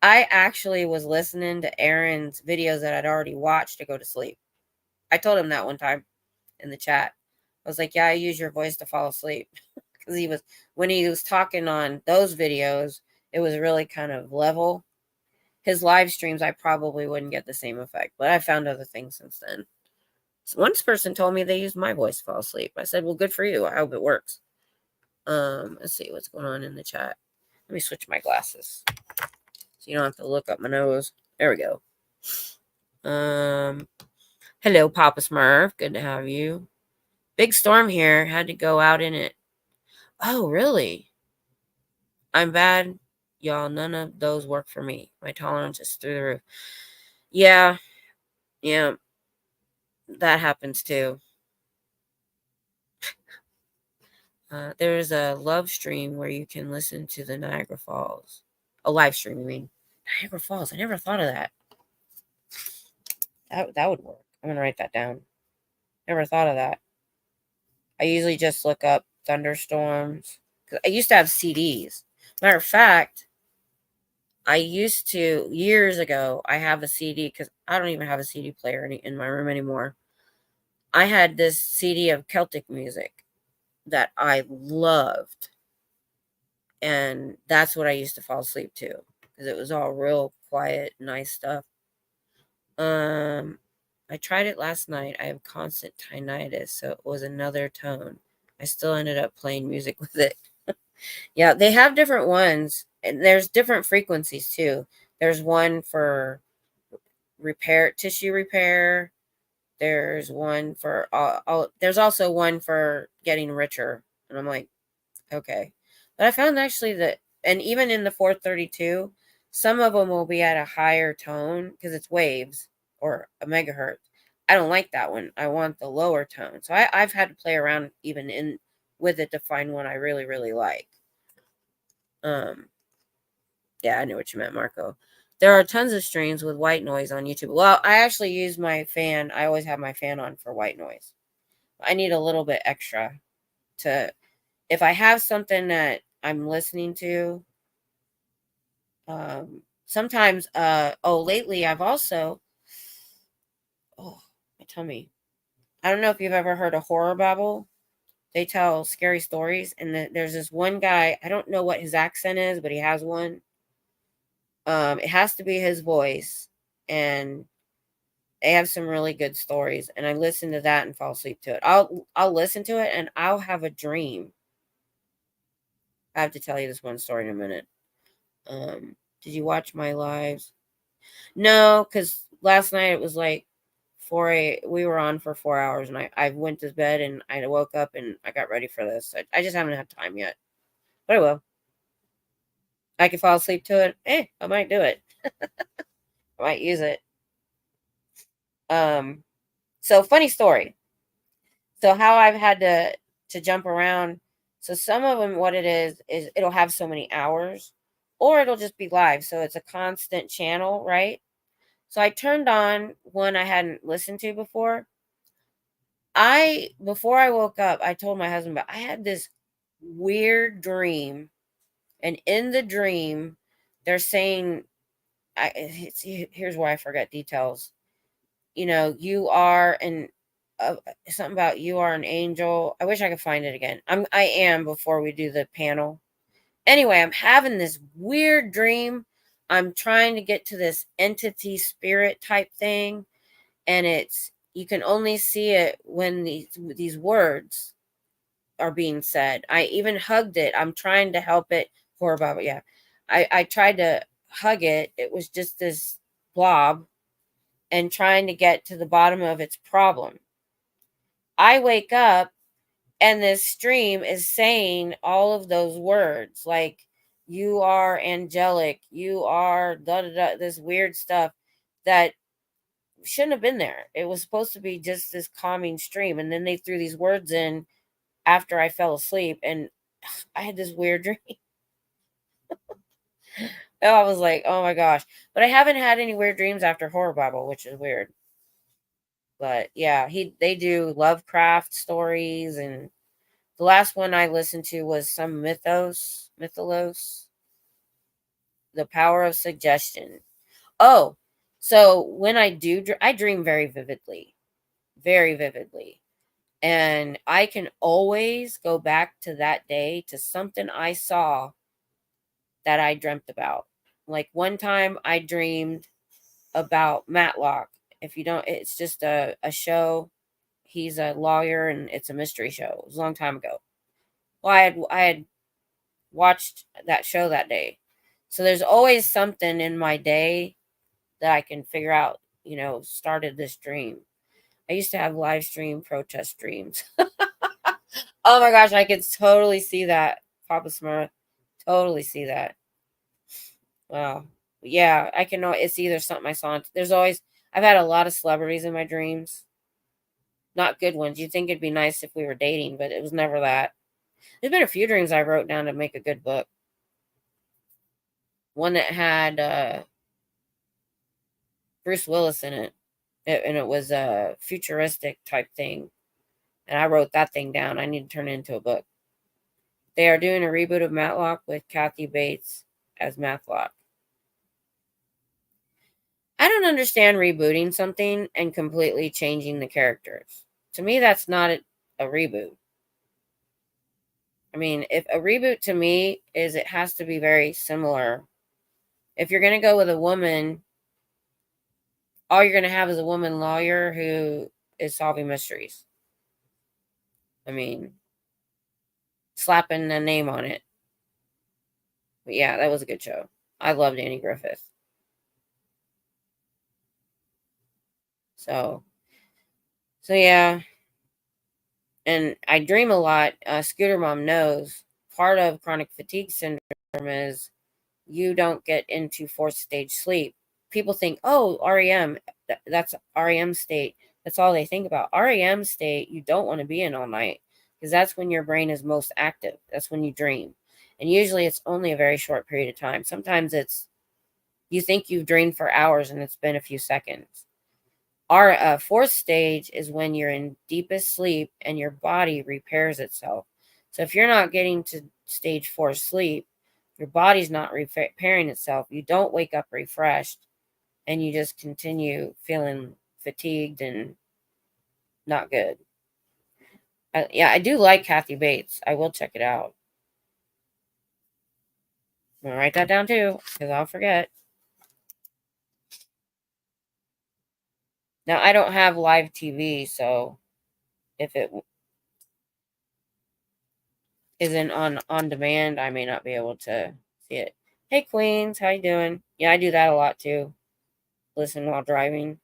Speaker 1: I actually was listening to Aaron's videos that I'd already watched to go to sleep. I told him that one time in the chat. I was like, yeah, I use your voice to fall asleep. Because when he was talking on those videos, it was really kind of level. His live streams, I probably wouldn't get the same effect. But I found other things since then. So one person told me they used my voice to fall asleep. I said, well, good for you. I hope it works. Let's see what's going on in the chat. Let me switch my glasses so you don't have to look up my nose. There we go. Hello, Papa Smurf. Good to have you. Big storm here. Had to go out in it. Oh, really? I'm bad. Y'all, none of those work for me. My tolerance is through the roof. Yeah. That happens too. There's a love stream where you can listen to the Niagara Falls. A live stream, I mean. Niagara Falls. I never thought of that. That would work. I'm going to write that down. Never thought of that. I usually just look up thunderstorms. 'Cause I used to have CDs. Matter of fact, I used to, years ago, I have a CD because I don't even have a CD player in my room anymore. I had this CD of Celtic music that I loved. And that's what I used to fall asleep to because it was all real quiet, nice stuff. I tried it last night. I have constant tinnitus, so it was another tone. I still ended up playing music with it. Yeah, they have different ones, and there's different frequencies too. There's one for tissue repair. There's one for there's also one for getting richer. And I'm like, okay. But I found actually that, and even in the 432, some of them will be at a higher tone because it's waves or a megahertz. I don't like that one. I want the lower tone. So I've had to play around even with it to find one I really, really like. Yeah, I knew what you meant, Marco. There are tons of streams with white noise on YouTube. Well, I actually use my fan. I always have my fan on for white noise. I need a little bit extra if I have something that I'm listening to. Sometimes, lately I've also, my tummy. I don't know if you've ever heard of Horror Babble. They tell scary stories, and there's this one guy. I don't know what his accent is, but he has one. It has to be his voice, and they have some really good stories. And I listen to that and fall asleep to it. I'll listen to it, and I'll have a dream. I have to tell you this one story in a minute. Did you watch my lives? No, because last night it was like we were on for 4 hours, and I went to bed and I woke up and I got ready for this. I just haven't had time yet, but I will. I can fall asleep to it. I might do it. I might use it. So funny story. So how I've had to jump around. So some of them, what it is it'll have so many hours, or it'll just be live. So it's a constant channel, right? So I turned on one I hadn't listened to before. Before I woke up, I told my husband, but I had this weird dream, and in the dream, they're saying, here's where I forget details. You are something about you are an angel. I wish I could find it again. I am before we do the panel. Anyway, I'm having this weird dream. I'm trying to get to this entity spirit type thing. and you can only see it when these words are being said. I even hugged it. I'm trying to help it. Poor Baba, yeah. I tried to hug it. It was just this blob, and trying to get to the bottom of its problem. I wake up and this stream is saying all of those words, like you are angelic, you are da da da, this weird stuff that shouldn't have been there. It was supposed to be just this calming stream, and then they threw these words in after I fell asleep, and I had this weird dream. Oh, I was like, oh my gosh. But I haven't had any weird dreams after Horror Bible, which is weird. But yeah, they do Lovecraft stories, and the last one I listened to was some mythos, the power of suggestion. Oh, so when I do, I dream very vividly. And I can always go back to that day, to something I saw that I dreamt about. Like one time I dreamed about Matlock. If you don't, it's just a show. He's a lawyer and it's a mystery show. It was a long time ago. Well, I had watched that show that day. So there's always something in my day that I can figure out, started this dream. I used to have live stream protest dreams. Oh my gosh, I could totally see that, Papa Smurf. Totally see that. Wow. Yeah, I can know it's either something I saw. I've had a lot of celebrities in my dreams. Not good ones. You'd think it'd be nice if we were dating, but it was never that. There's been a few dreams I wrote down to make a good book. One that had Bruce Willis in it, and it was a futuristic type thing. And I wrote that thing down. I need to turn it into a book. They are doing a reboot of Matlock with Kathy Bates as Matlock. I don't understand rebooting something and completely changing the characters. To me, that's not a reboot. I mean, if a reboot to me is, it has to be very similar. If you're going to go with a woman, all you're going to have is a woman lawyer who is solving mysteries. I mean, slapping a name on it. But yeah, that was a good show. I loved Andy Griffith. So yeah. And I dream a lot. Scooter Mom knows part of chronic fatigue syndrome is you don't get into fourth stage sleep. People think, oh, REM, that's REM state. That's all they think about. REM state, you don't want to be in all night, because that's when your brain is most active. That's when you dream. And usually it's only a very short period of time. Sometimes you think you've dreamed for hours and it's been a few seconds. Our fourth stage is when you're in deepest sleep and your body repairs itself. So if you're not getting to stage 4 sleep, your body's not repairing itself. You don't wake up refreshed, and you just continue feeling fatigued and not good. Yeah, I do like Kathy Bates. I will check it out. I'm going to write that down too, because I'll forget. Now, I don't have live TV, so if it isn't on demand, I may not be able to see it. Hey Queens, how you doing? Yeah, I do that a lot too. Listen while driving.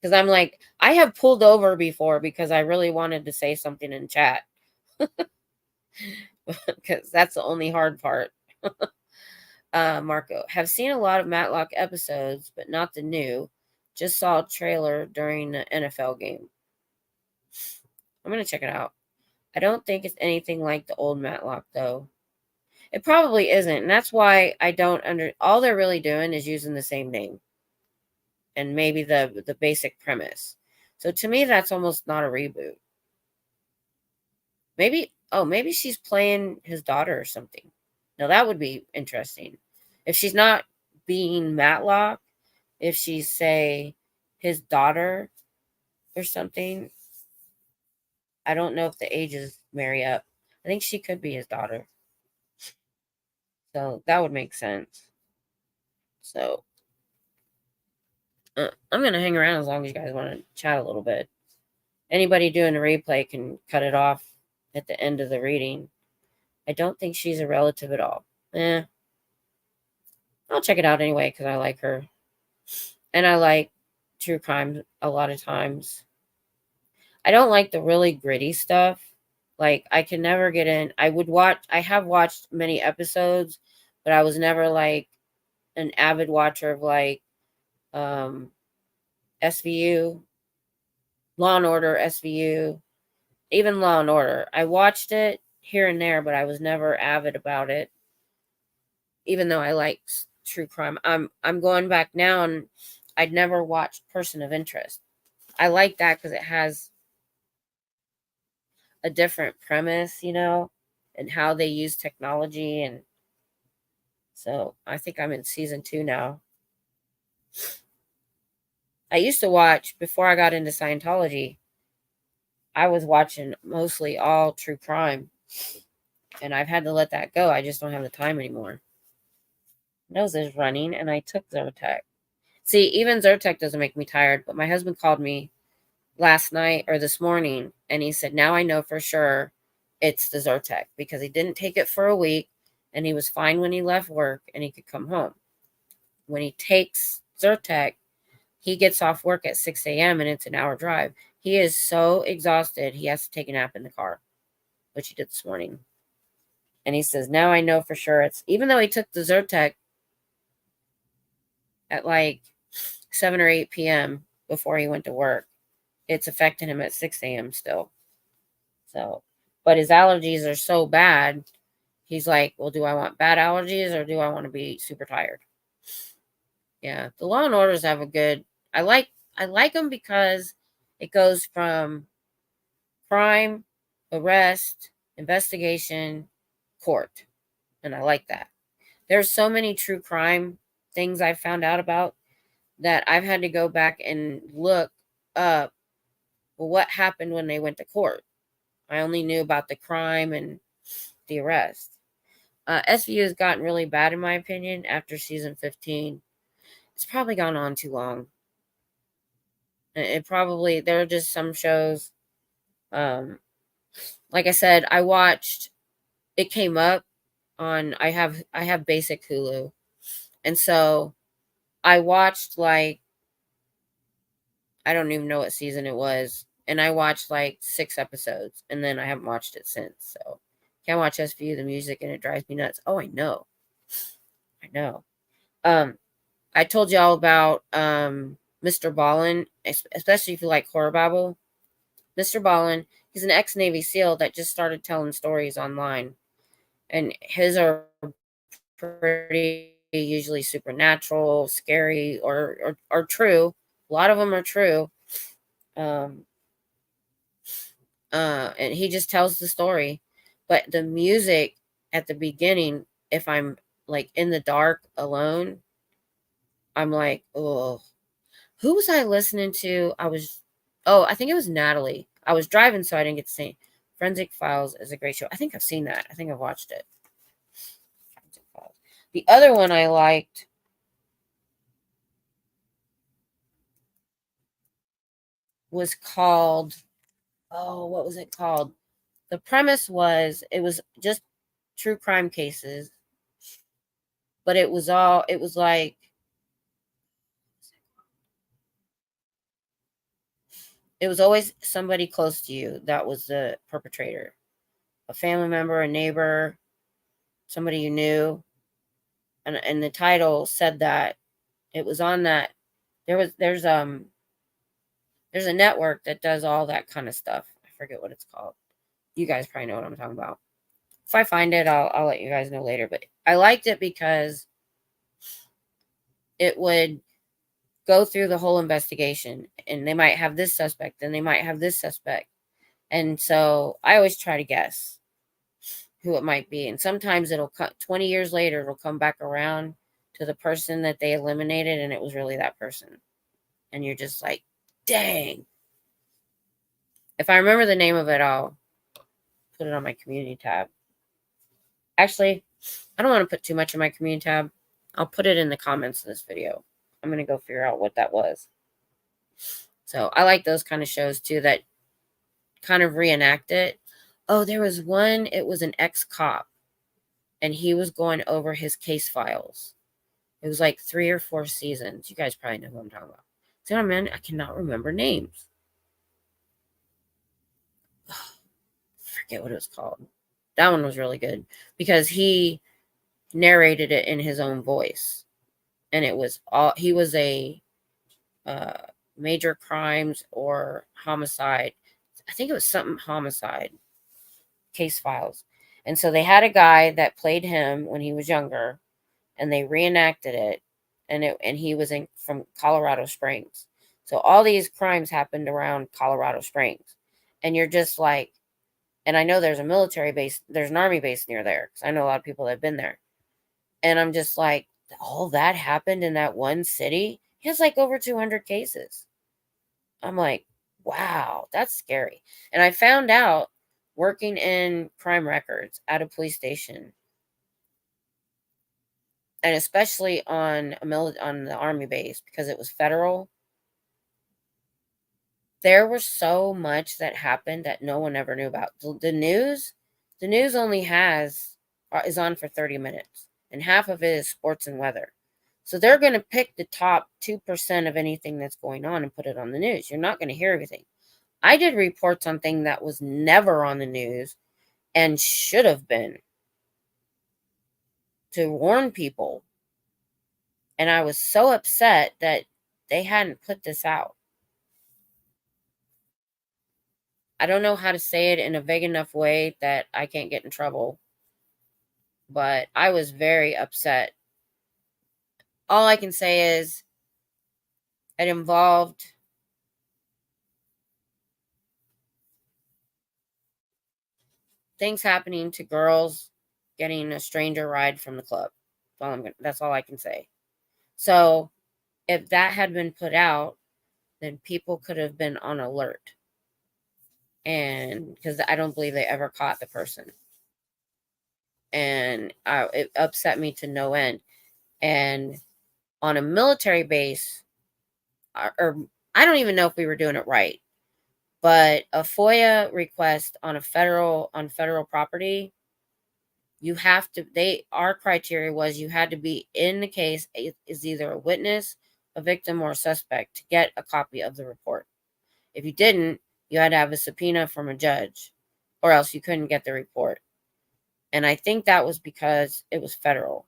Speaker 1: Because I'm like, I have pulled over before because I really wanted to say something in chat. Because that's the only hard part. Marco, have seen a lot of Matlock episodes, but not the new. Just saw a trailer during the NFL game. I'm going to check it out. I don't think it's anything like the old Matlock, though. It probably isn't. And that's why I don't all they're really doing is using the same name and maybe the basic premise. So to me, that's almost not a reboot. Maybe she's playing his daughter or something. Now that would be interesting. If she's not being Matlock, if she's, say, his daughter or something. I don't know if the ages marry up. I think she could be his daughter. So that would make sense. So I'm going to hang around as long as you guys want to chat a little bit. Anybody doing a replay can cut it off at the end of the reading. I don't think she's a relative at all. I'll check it out anyway because I like her. And I like true crime a lot of times. I don't like the really gritty stuff. Like, I can never get in. I have watched many episodes, but I was never like an avid watcher of like SVU, Law and Order, SVU, even Law and Order. I watched it here and there, but I was never avid about it. Even though I like true crime, I'm going back now, and I'd never watched Person of Interest. I like that because it has a different premise, and how they use technology. And so I think I'm in season 2 now. I used to watch, before I got into Scientology, I was watching mostly all true crime. And I've had to let that go. I just don't have the time anymore. Nose is running, and I took Zyrtec. See, even Zyrtec doesn't make me tired, but my husband called me last night or this morning, and he said, now I know for sure it's the Zyrtec, because he didn't take it for a week, and he was fine when he left work, and he could come home. When he takes Zyrtec, he gets off work at 6 a.m., and it's an hour drive. He is so exhausted, he has to take a nap in the car, which he did this morning. And he says, now I know for sure it's, even though he took the Zyrtec at like 7 or 8 p.m. before he went to work, it's affecting him at 6 a.m. still. So, but his allergies are so bad, he's like, well, do I want bad allergies or do I want to be super tired? Yeah, the Law and Orders have a good, I like them because it goes from crime, arrest, investigation, court. And I like that. There's so many true crime things I've found out about that I've had to go back and look up, well, what happened when they went to court. I only knew about the crime and the arrest. SVU has gotten really bad, in my opinion, after season 15. It's probably gone on too long. There are just some shows. Like I said, I watched, it came up on, I have basic Hulu. And so I watched like, I don't even know what season it was. And I watched like 6 episodes, and then I haven't watched it since. So can't watch SVU, the music, and it drives me nuts. Oh, I know. I told y'all about Mr. Ballin, especially if you like horror babble. Mr. Ballin, he's an ex-Navy SEAL that just started telling stories online. And his are pretty usually supernatural, scary, or true. A lot of them are true. And he just tells the story. But the music at the beginning, if I'm like in the dark alone, I'm like, oh, who was I listening to? I think it was Natalie. I was driving, so I didn't get to see. Forensic Files is a great show. I think I've seen that. I think I've watched it. The other one I liked was called, what was it called? The premise was, it was just true crime cases, but it was like, it was always somebody close to you that was the perpetrator. A family member, a neighbor, somebody you knew. And the title said that. It was on that. There's a network that does all that kind of stuff. I forget what it's called. You guys probably know what I'm talking about. If I find it, I'll let you guys know later. But I liked it because it would go through the whole investigation, and they might have this suspect, and they might have this suspect. And so I always try to guess who it might be. And sometimes 20 years later, it'll come back around to the person that they eliminated, and it was really that person. And you're just like, dang. If I remember the name of it, I'll put it on my community tab. Actually, I don't want to put too much in my community tab. I'll put it in the comments of this video. I'm going to go figure out what that was. So I like those kind of shows too that kind of reenact it. Oh, there was one, it was an ex-cop, and he was going over his case files. It was like 3 or 4 seasons. You guys probably know who I'm talking about. See what I mean? I cannot remember names. Forget what it was called. That one was really good because he narrated it in his own voice, and it was all he was a major crimes or homicide. I think it was something homicide case files. And so they had a guy that played him when he was younger, and they reenacted it, and he was from Colorado Springs. So all these crimes happened around Colorado Springs, and you're just like, and I know there's a military base, there's an army base near there because I know a lot of people that have been there, and I'm just like, all that happened in that one city. He has like over 200 cases. I'm like, wow, that's scary. And I found out working in crime records at a police station, and especially on on the army base because it was federal. There was so much that happened that no one ever knew about. The news only is on for 30 minutes, and half of it is sports and weather. So they're going to pick the top 2% of anything that's going on and put it on the news. You're not going to hear everything. I did reports on things that was never on the news and should have been to warn people. And I was so upset that they hadn't put this out. I don't know how to say it in a vague enough way that I can't get in trouble, but I was very upset. All I can say is it involved things happening to girls getting a stranger ride from the club. That's all I can say. So if that had been put out, then people could have been on alert. And because I don't believe they ever caught the person. And it upset me to no end. And on a military base, or I don't even know if we were doing it right, but a FOIA request on federal property, you have to, our criteria was you had to be in the case is either a witness, a victim, or a suspect to get a copy of the report. If you didn't, you had to have a subpoena from a judge, or else you couldn't get the report. And I think that was because it was federal.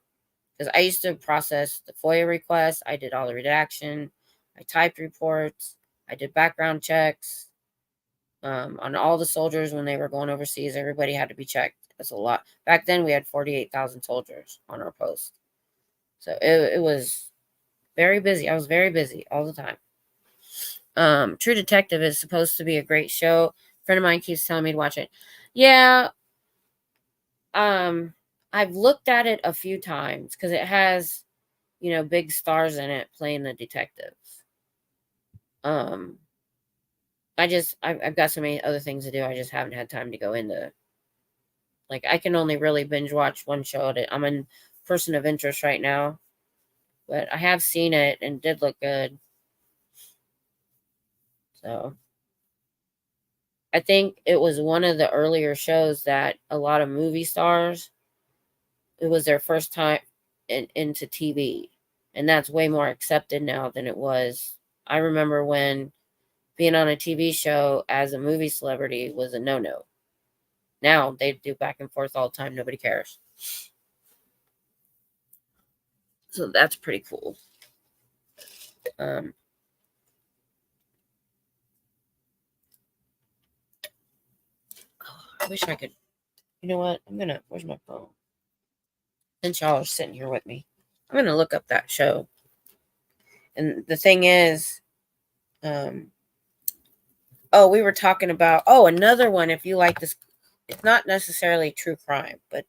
Speaker 1: Because I used to process the FOIA requests, I did all the redaction, I typed reports, I did background checks on all the soldiers when they were going overseas. Everybody had to be checked. That's a lot. Back then, we had 48,000 soldiers on our post. So it was very busy. I was very busy all the time. True Detective is supposed to be a great show. A friend of mine keeps telling me to watch it. Yeah. I've looked at it a few times because it has, big stars in it playing the detectives. I've got so many other things to do. I just haven't had time to go into. Like, I can only really binge watch one show at it. I'm a person of interest right now, but I have seen it and it did look good. So I think it was one of the earlier shows that a lot of movie stars, it was their first time into TV. And that's way more accepted now than it was. I remember when being on a TV show as a movie celebrity was a no-no. Now they do back and forth all the time. Nobody cares. So that's pretty cool. I wish I could. You know what? Where's my phone? Since y'all are sitting here with me, I'm going to look up that show. And the thing is, we were talking about, another one. If you like this, it's not necessarily true crime, but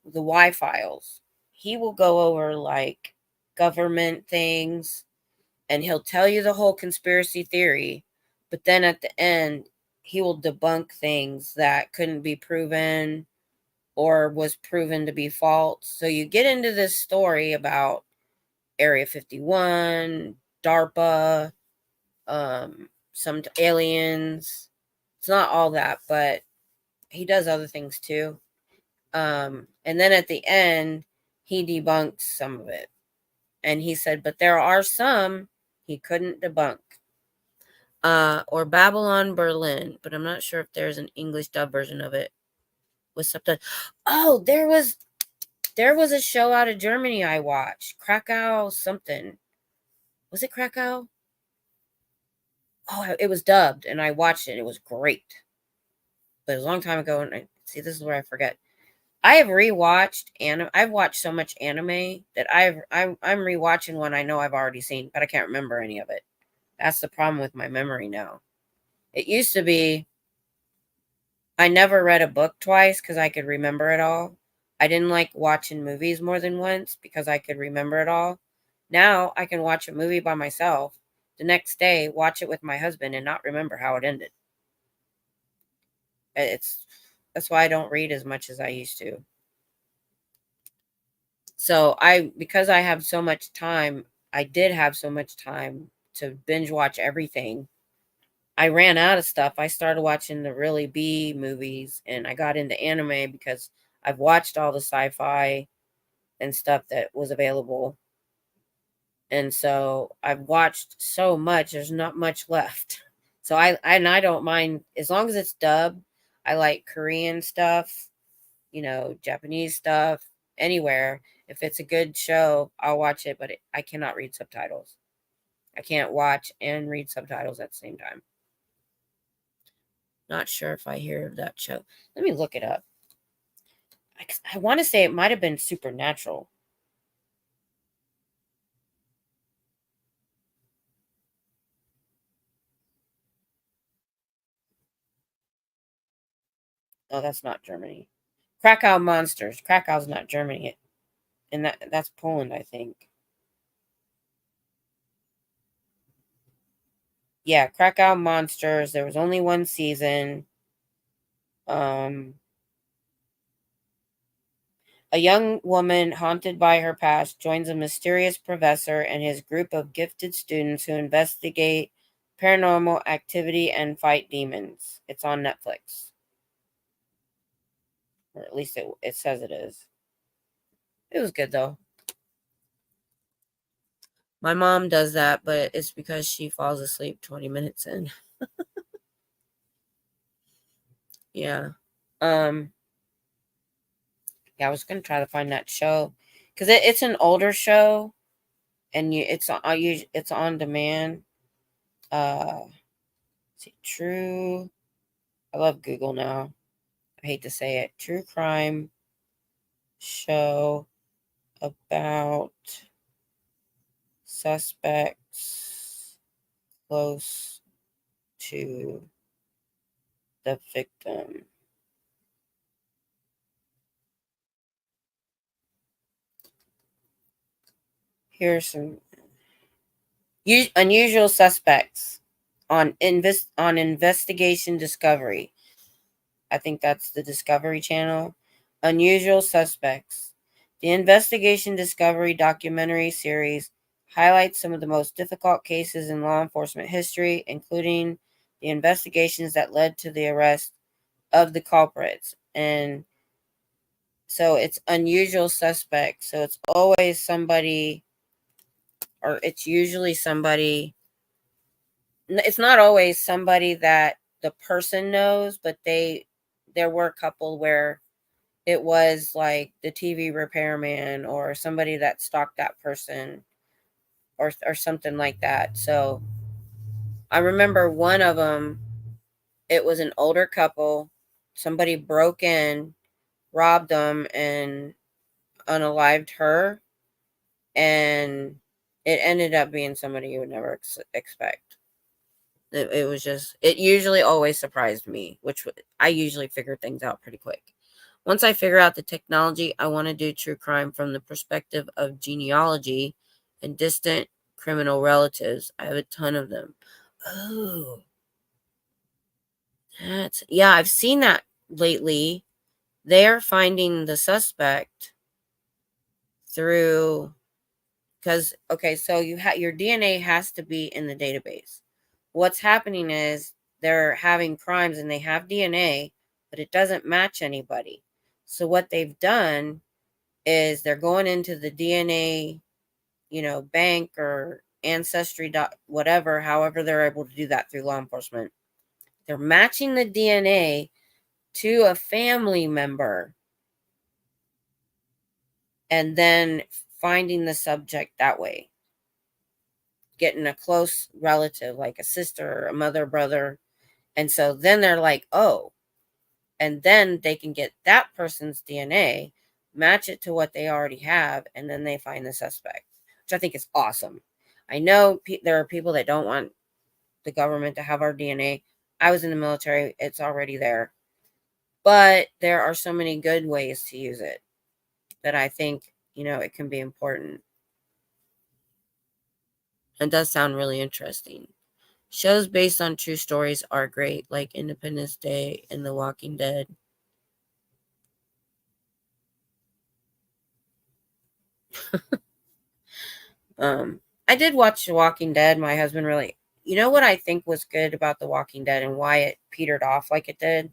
Speaker 1: the Y Files. He will go over like government things, and he'll tell you the whole conspiracy theory, but then at the end, he will debunk things that couldn't be proven or was proven to be false. So you get into this story about Area 51, DARPA, some aliens. It's not all that, but he does other things too. And then at the end, he debunked some of it. And he said, but there are some he couldn't debunk. Or Babylon Berlin, but I'm not sure if there's an English dub version of it with subtitles. Oh, there was a show out of Germany I watched. Krakow something. Was it Krakow? Oh, it was dubbed and I watched it. It was great. But it was a long time ago, and see, this is where I forget. I have rewatched anime. I've watched so much anime that I'm rewatching one I know I've already seen, but I can't remember any of it. That's the problem with my memory now. It used to be I never read a book twice because I could remember it all. I didn't like watching movies more than once because I could remember it all. Now I can watch a movie by myself, the next day watch it with my husband and not remember how it ended. That's why I don't read as much as I used to. So because I have so much time, I did have so much time to binge watch everything. I ran out of stuff. I started watching the really B movies and I got into anime because I've watched all the sci-fi and stuff that was available. And so I've watched so much, there's not much left. So I don't mind as long as it's dubbed. I like Korean stuff, Japanese stuff, anywhere. If it's a good show, I'll watch it, but I cannot read subtitles. I can't watch and read subtitles at the same time. Not sure if I hear of that show. Let me look it up. I want to say it might have been Supernatural. Oh, that's not Germany. Krakow Monsters. Krakow's not Germany. And that's Poland, I think. Yeah, Krakow Monsters. There was only one season. A young woman haunted by her past joins a mysterious professor and his group of gifted students who investigate paranormal activity and fight demons. It's on Netflix. Or at least it says it is. It was good though. My mom does that, but it's because she falls asleep 20 minutes in. Yeah. Yeah, I was gonna try to find that show because it's an older show and it's on demand. See, true. I love Google now. I hate to say it. True crime show about suspects close to the victim. Here's some unusual suspects on Investigation Discovery. I think that's the Discovery Channel. Unusual Suspects. The Investigation Discovery documentary series highlights some of the most difficult cases in law enforcement history, including the investigations that led to the arrest of the culprits. And so it's unusual suspects. So it's always somebody, or it's usually somebody. It's not always somebody that the person knows, but there were a couple where it was like the TV repairman or somebody that stalked that person or something like that. So I remember one of them, it was an older couple. Somebody broke in, robbed them, and unalived her. And it ended up being somebody you would never expect. It was just, it usually always surprised me, which I usually figure things out pretty quick. Once I figure out the technology, I want to do true crime from the perspective of genealogy and distant criminal relatives. I have a ton of them. Oh, yeah, I've seen that lately. They're finding the suspect through because okay, so your DNA has to be in the database. What's happening is they're having crimes and they have DNA, but it doesn't match anybody. So what they've done is they're going into the DNA, bank or ancestry dot whatever, however they're able to do that through law enforcement. They're matching the DNA to a family member and then finding the subject that way, getting a close relative like a sister or a mother, brother. And so then they're like, oh, and then they can get that person's DNA, match it to what they already have, and then they find the suspect, which I think is awesome. I know there are people that don't want the government to have our DNA. I was in the military, it's already there. But there are so many good ways to use it that I think, it can be important. It does sound really interesting. Shows based on true stories are great, like Independence Day and The Walking Dead. I did watch The Walking Dead. My husband really, what I think was good about The Walking Dead and why it petered off like it did?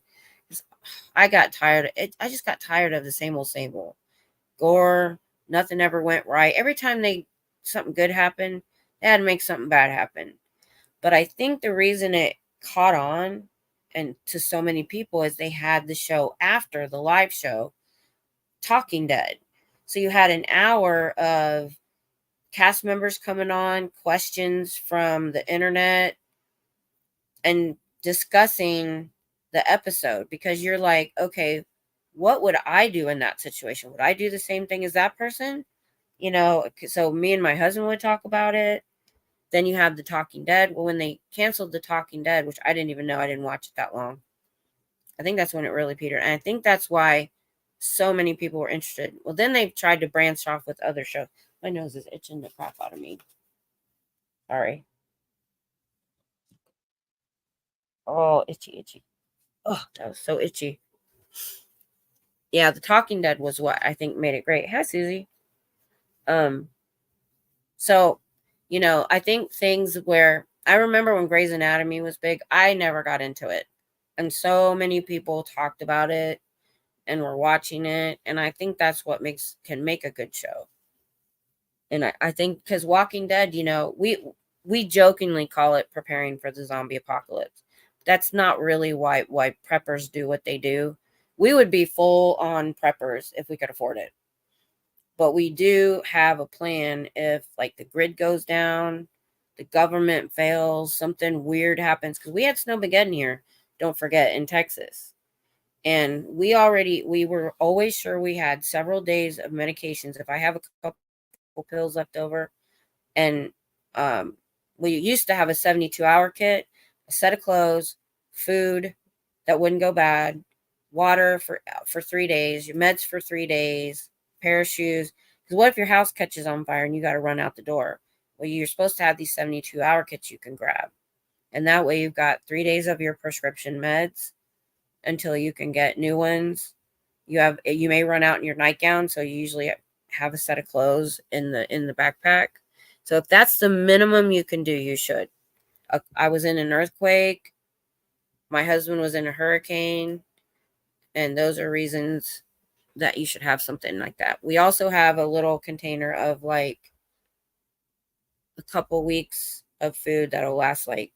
Speaker 1: I got tired. I just got tired of the same old, same old. Gore, nothing ever went right. Every time something good happened, they had to make something bad happen. But I think the reason it caught on and to so many people is they had the show after the live show, Talking Dead. So you had an hour of cast members coming on, questions from the internet, and discussing the episode, because you're like, okay, what would I do in that situation? Would I do the same thing as that person? So me and my husband would talk about it. Then you have the Talking Dead. Well, when they canceled the Talking Dead, which I didn't even know, I didn't watch it that long. I think that's when it really petered. And I think that's why so many people were interested. Well, then they've tried to branch off with other shows. My nose is itching the crap out of me. Sorry. Oh, itchy, itchy. Oh, that was so itchy. Yeah, the Talking Dead was what I think made it great. Hi, Susie. Um, so, I think things where I remember when Grey's Anatomy was big, I never got into it. And so many people talked about it and were watching it. And I think that's what can make a good show. And I think because Walking Dead, we jokingly call it preparing for the zombie apocalypse. That's not really why preppers do what they do. We would be full on preppers if we could afford it. But we do have a plan if like the grid goes down, the government fails, something weird happens. Because we had Snowmageddon here, don't forget, in Texas. And we were always sure we had several days of medications. If I have a couple pills left over, and we used to have a 72-hour kit, a set of clothes, food that wouldn't go bad, water for 3 days, your meds for 3 days, pair of shoes. Because what if your house catches on fire and you got to run out the door? Well, you're supposed to have these 72-hour kits you can grab, and that way you've got 3 days of your prescription meds until you can get new ones. You may run out in your nightgown, so you usually have a set of clothes in the backpack. So if that's the minimum you can do, you should. I was in an earthquake. My husband was in a hurricane, and those are reasons that you should have something like that. We also have a little container of like a couple weeks of food that'll last like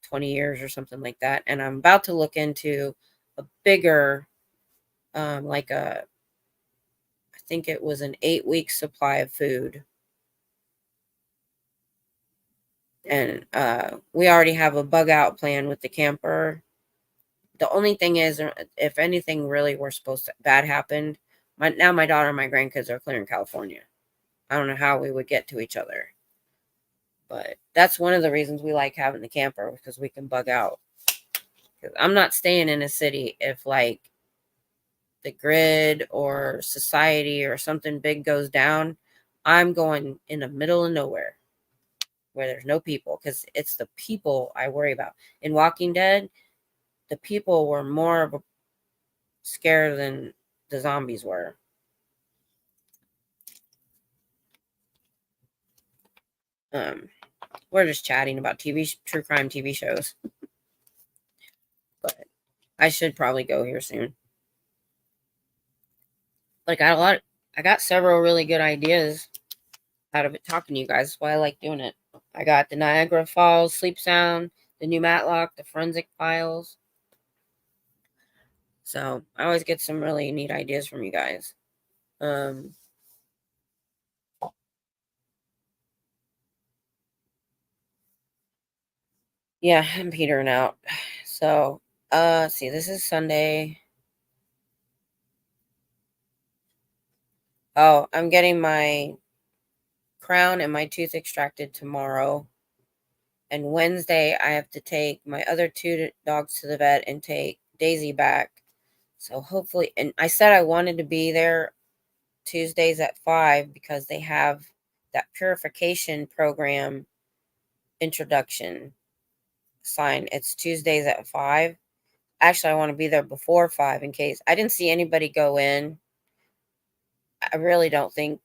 Speaker 1: 20 years or something like that. And I'm about to look into a bigger, like I think it was an 8-week supply of food. And we already have a bug out plan with the camper. The only thing is, if anything really were supposed to bad happened, now my daughter and my grandkids are clear in California. I don't know how we would get to each other. But that's one of the reasons we like having the camper, because we can bug out. Because I'm not staying in a city if like the grid or society or something big goes down. I'm going in the middle of nowhere where there's no people, because it's the people I worry about. In Walking Dead, the people were more of a scare than the zombies were. We're just chatting about true crime TV shows. But I should probably go here soon. Like I got several really good ideas out of it talking to you guys. That's why I like doing it. I got the Niagara Falls Sleep Sound, the new Matlock, the Forensic Files. So I always get some really neat ideas from you guys. Yeah, I'm petering out. So, see, this is Sunday. Oh, I'm getting my crown and my tooth extracted tomorrow. And Wednesday, I have to take my other two dogs to the vet and take Daisy back. So hopefully, and I said I wanted to be there Tuesdays at 5 because they have that purification program introduction sign. It's Tuesdays at 5. Actually, I want to be there before 5 in case. I didn't see anybody go in. I really don't think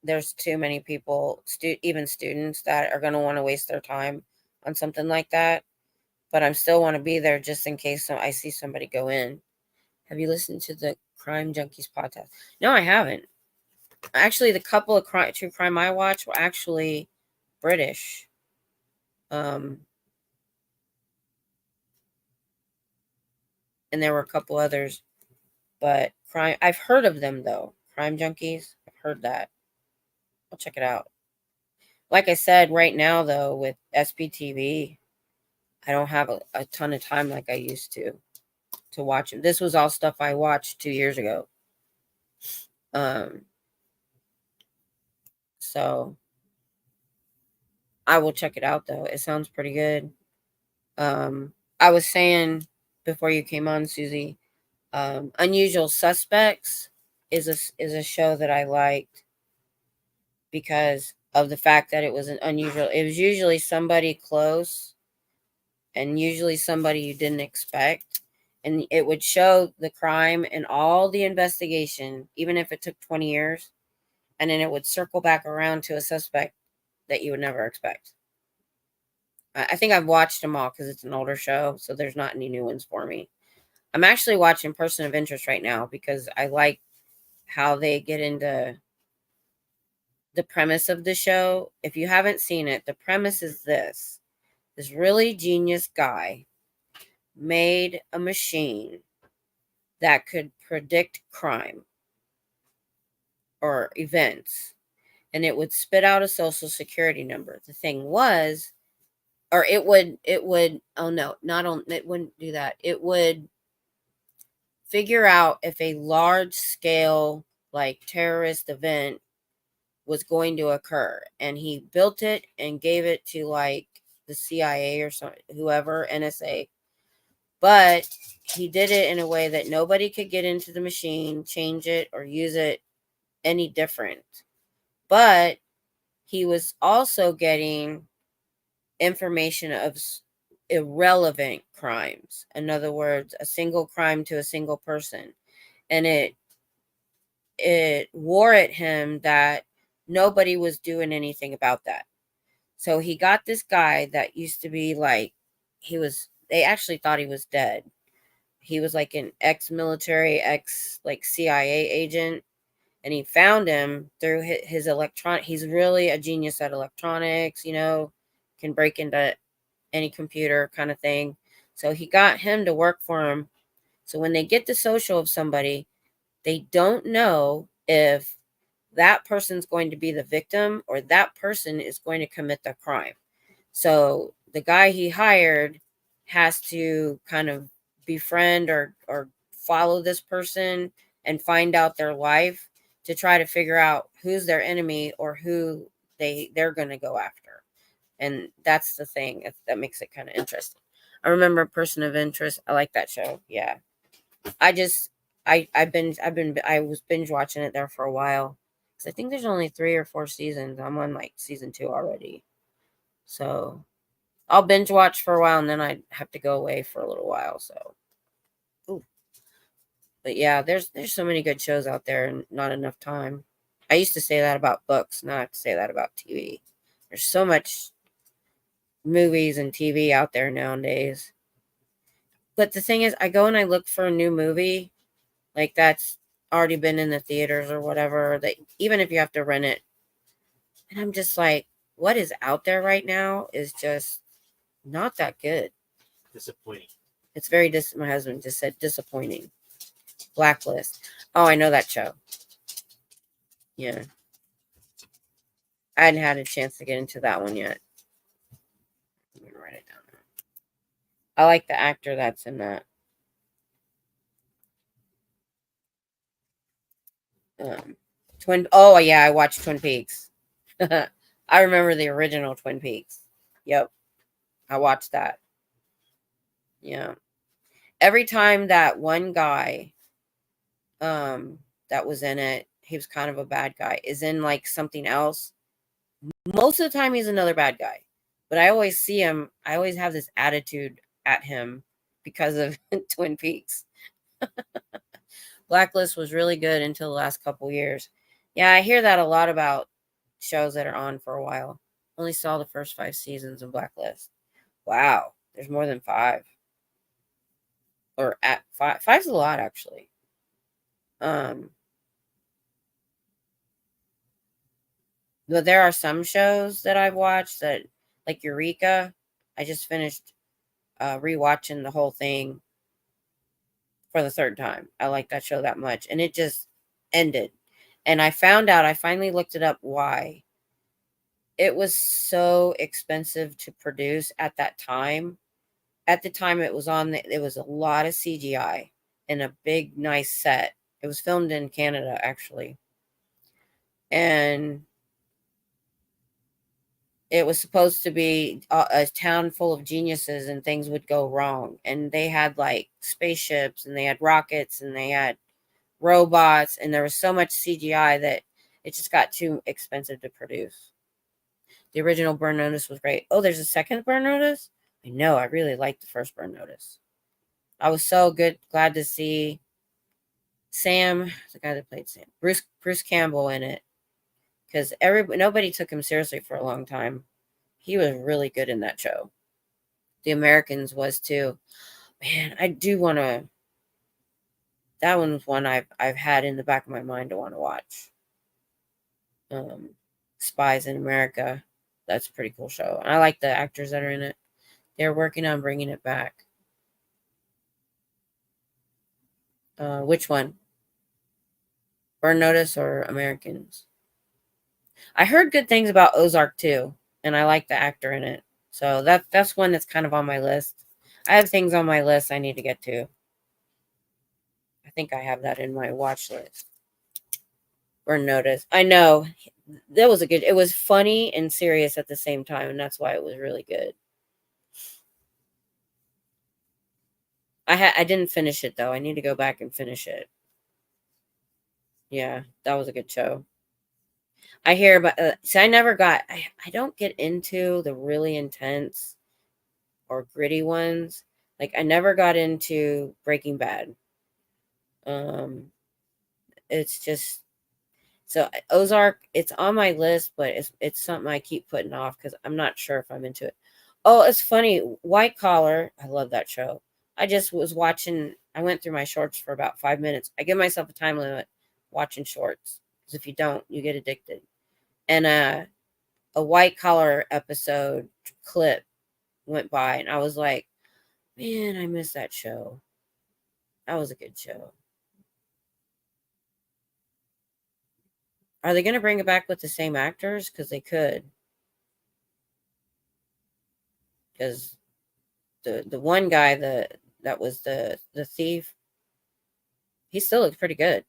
Speaker 1: there's too many people, even students, that are going to want to waste their time on something like that. But I still want to be there just in case I see somebody go in. Have you listened to the Crime Junkies podcast? No, I haven't. Actually, the couple of true crime I watched were actually British. And there were a couple others. But I've heard of them though. Crime Junkies. I've heard that. I'll check it out. Like I said, right now though, with SPTV, I don't have a ton of time like I used to watch them. This was all stuff I watched 2 years ago. So I will check it out though. It sounds pretty good. I was saying before you came on, Susie, Unusual Suspects is a show that I liked because of the fact that it was an unusual. It was usually somebody close and usually somebody you didn't expect. And it would show the crime and all the investigation, even if it took 20 years. And then it would circle back around to a suspect that you would never expect. I think I've watched them all because it's an older show, so there's not any new ones for me. I'm actually watching Person of Interest right now because I like how they get into the premise of the show. If you haven't seen it, the premise is this really genius guy made a machine that could predict crime or events, and it would spit out a social security number. The thing was, or it would, oh no, not on, it wouldn't do that. It would figure out if a large scale, like, terrorist event was going to occur. And he built it and gave it to, like, the CIA or some, whoever, NSA. But he did it in a way that nobody could get into the machine, change it, or use it any different. But he was also getting information of irrelevant crimes. In other words, a single crime to a single person. And it wore at him that nobody was doing anything about that. So he got this guy that used to be like, they actually thought he was dead. He was like an ex-military, like CIA agent. And he found him through his electronic. He's really a genius at electronics, can break into any computer kind of thing. So he got him to work for him. So when they get the social of somebody, they don't know if that person's going to be the victim or that person is going to commit the crime. So the guy he hired has to kind of befriend or follow this person and find out their life to try to figure out who's their enemy or who they're going to go after. And that's the thing that makes it kind of interesting. I remember Person of Interest. I like that show. Yeah. I was binge watching it there for a while. Cause I think there's only 3 or 4 seasons. I'm on like season 2 already. So I'll binge watch for a while and then I have to go away for a little while. So, ooh. But yeah, there's so many good shows out there and not enough time. I used to say that about books. Now I have to say that about TV. There's so much movies and TV out there nowadays. But the thing is, I go and I look for a new movie, like that's already been in the theaters or whatever, that even if you have to rent it. And I'm just like, what is out there right now is just not that good.
Speaker 2: Disappointing.
Speaker 1: It's very my husband just said disappointing. Blacklist. Oh, I know that show. Yeah. I hadn't had a chance to get into that one yet. I'm going to write it down. I like the actor that's in that. Oh yeah, I watched Twin Peaks. I remember the original Twin Peaks. Yep. I watched that. Yeah. Every time that one guy that was in it, he was kind of a bad guy, is in like something else. Most of the time he's another bad guy. But I always see him, I always have this attitude at him because of Twin Peaks. Blacklist was really good until the last couple years. Yeah, I hear that a lot about shows that are on for a while. Only saw the first 5 seasons of Blacklist. Wow, there's more than 5. Or at 5. 5's a lot actually. But there are some shows that I've watched that, like Eureka. I just finished rewatching the whole thing for the 3rd time. I like that show that much, and it just ended. And I found out, I finally looked it up why. It was so expensive to produce at that time. At the time it was on, it was a lot of CGI and a big, nice set. It was filmed in Canada, actually. And it was supposed to be a town full of geniuses and things would go wrong. And they had like spaceships and they had rockets and they had robots. And there was so much CGI that it just got too expensive to produce. The original Burn Notice was great. Oh, there's a second Burn Notice? I know. I really liked the first Burn Notice. I was so glad to see Sam, the guy that played Sam, Bruce Campbell in it, because nobody took him seriously for a long time. He was really good in that show. The Americans was too. Man, I do want to. That one's one I've had in the back of my mind to want to watch. Spies in America. That's a pretty cool show. I like the actors that are in it. They're working on bringing it back. Which one? Burn Notice or Americans? I heard good things about Ozark too, and I like the actor in it. So that's one that's kind of on my list. I have things on my list I need to get to. I think I have that in my watch list. Burn Notice. I know that was it was funny and serious at the same time, and that's why it was really good. I didn't finish it though. I need to go back and finish it. Yeah, that was a good show. I hear about see, I don't get into the really intense or gritty ones. Like I never got into Breaking Bad. It's just so Ozark, it's on my list, but it's something I keep putting off because I'm not sure if I'm into it. Oh, it's funny. White Collar, I love that show. I just was watching, I went through my shorts for about 5 minutes. I give myself a time limit watching shorts. Because if you don't, you get addicted. And a White Collar episode clip went by and I was like, man, I miss that show. That was a good show. Are they going to bring it back with the same actors? Because they could. Because the one guy that was the thief, he still looks pretty good.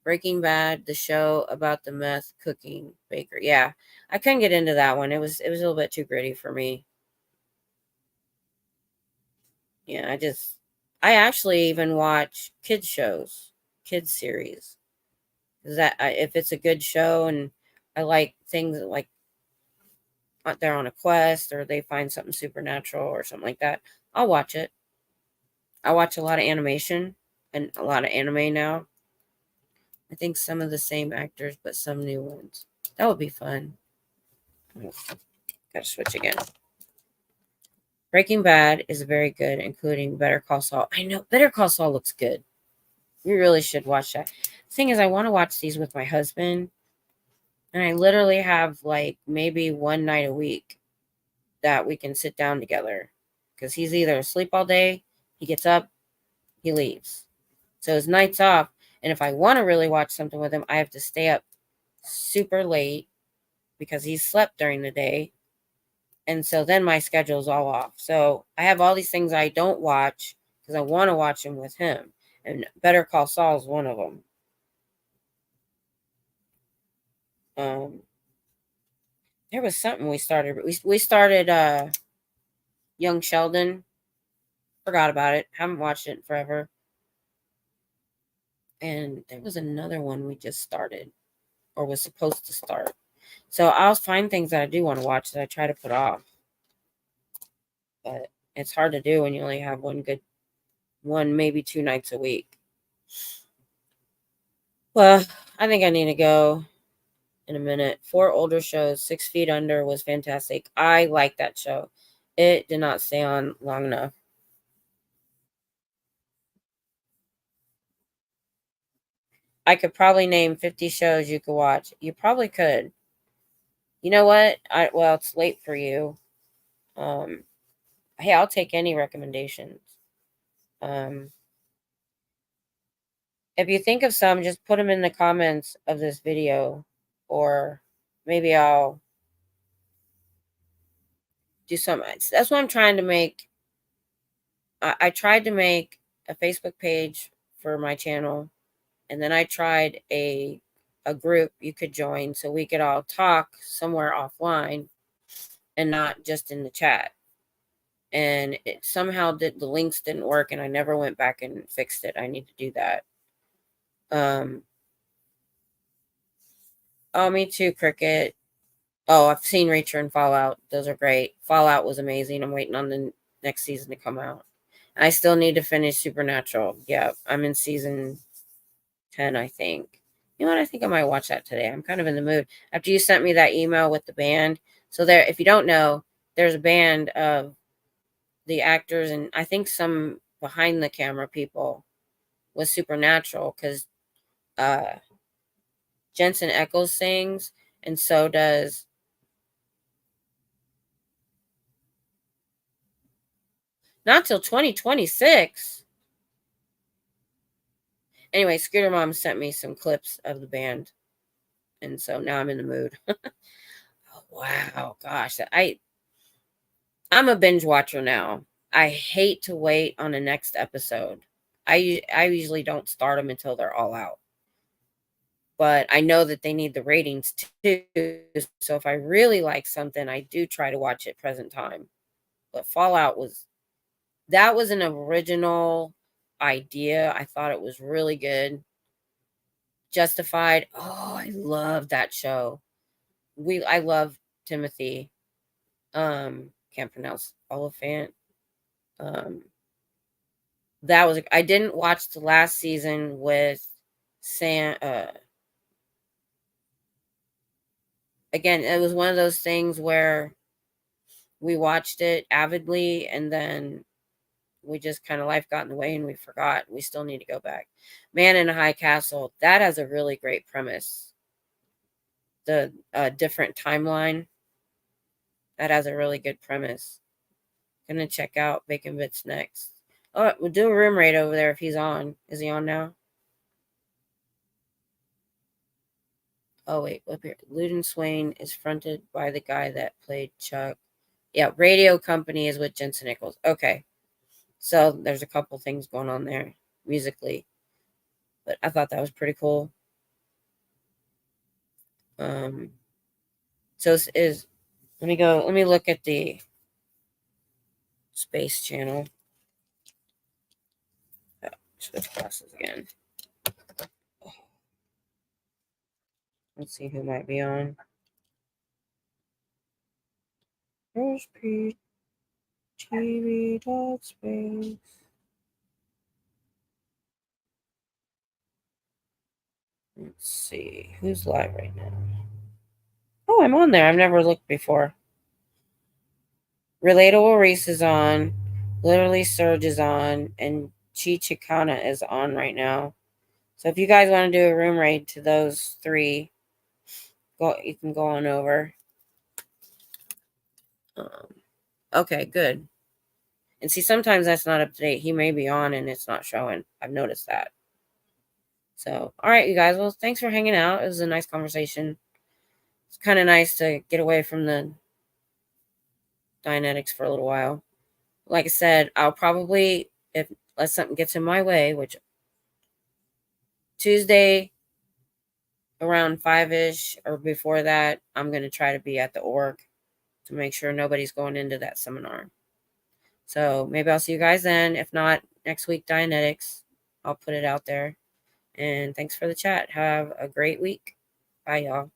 Speaker 1: Breaking Bad, the show about the meth cooking baker. Yeah, I couldn't get into that one. It was a little bit too gritty for me. Yeah, I actually even watch kids shows, kids series. If it's a good show and I like things like they're on a quest or they find something supernatural or something like that, I'll watch it. I watch a lot of animation and a lot of anime now. I think some of the same actors, but some new ones. That would be fun. Gotta switch again. Breaking Bad is very good, including Better Call Saul. I know Better Call Saul looks good. You really should watch that. The thing is, I want to watch these with my husband, and I literally have like maybe one night a week that we can sit down together because he's either asleep all day, he gets up, he leaves. So his night's off. And if I want to really watch something with him, I have to stay up super late because he slept during the day. And so then my schedule's all off. So I have all these things I don't watch because I want to watch them with him. And Better Call Saul is one of them. There was something we started. We started Young Sheldon. Forgot about it. Haven't watched it in forever. And there was another one we just started or was supposed to start. So I'll find things that I do want to watch that I try to put off. But it's hard to do when you only have one, maybe 2 nights a week. Well, I think I need to go in a minute. 4 older shows. 6 Feet Under was fantastic. I like that show. It did not stay on long enough. I could probably name 50 shows you could watch. You probably could. You know what? Well, it's late for you. Hey, I'll take any recommendations. Um, if you think of some, just put them in the comments of this video, or maybe I'll do something. That's what I'm trying to make. I tried to make a Facebook page for my channel, and then I tried a group you could join so we could all talk somewhere offline and not just in the chat. And it somehow the links didn't work, and I never went back and fixed it. I need to do that. Oh, me too, Cricket. Oh, I've seen Reacher and Fallout. Those are great. Fallout was amazing. I'm waiting on the next season to come out. And I still need to finish Supernatural. Yeah, I'm in season 10, I think. You know what? I think I might watch that today. I'm kind of in the mood. After you sent me that email with the band. So there, if you don't know, there's a band of the actors and I think some behind the camera people with Supernatural because Jensen Ackles sings and so does not till 2026. Anyway, Scooter Mom sent me some clips of the band, and so now I'm in the mood. Oh, wow, gosh, I'm a binge watcher now. I hate to wait on the next episode. I usually don't start them until they're all out, but I know that they need the ratings too. So if I really like something, I do try to watch it present time. But Fallout was an original idea. I thought it was really good. Justified. Oh, I love that show. I love Timothy. Can't pronounce Oliphant. That was I didn't watch the last season with Sam. Again, it was one of those things where we watched it avidly and then we just kind of life got in the way and we forgot. We still need to go back. Man in a High Castle. That has a really great premise. The different timeline. That has a really good premise. Gonna check out Bacon Bits next. Oh, we'll do a room raid over there if he's on. Is he on now? Oh wait, up here. Luden Swain is fronted by the guy that played Chuck. Yeah, Radio Company is with Jensen Ackles. Okay. So there's a couple things going on there musically. But I thought that was pretty cool. So let me look at the Space Channel. Oh, switch glasses again. Let's see who might be on. There's TV.space. Let's see who's live right now. Oh, Oh, I'm on there. I've never looked before. Relatable Reese is on. Literally Surge is on. And Chi Chicana is on right now. So if you guys want to do a room raid to those three, you can go on over. Okay, good. And see, sometimes that's not up to date. He may be on and it's not showing. I've noticed that. So, all right, you guys. Well, thanks for hanging out. It was a nice conversation. It's kind of nice to get away from the Dianetics for a little while. Like I said, I'll probably, unless something gets in my way, which Tuesday around 5-ish or before that, I'm going to try to be at the org to make sure nobody's going into that seminar. So maybe I'll see you guys then. If not, next week, Dianetics. I'll put it out there. And thanks for the chat. Have a great week. Bye, y'all.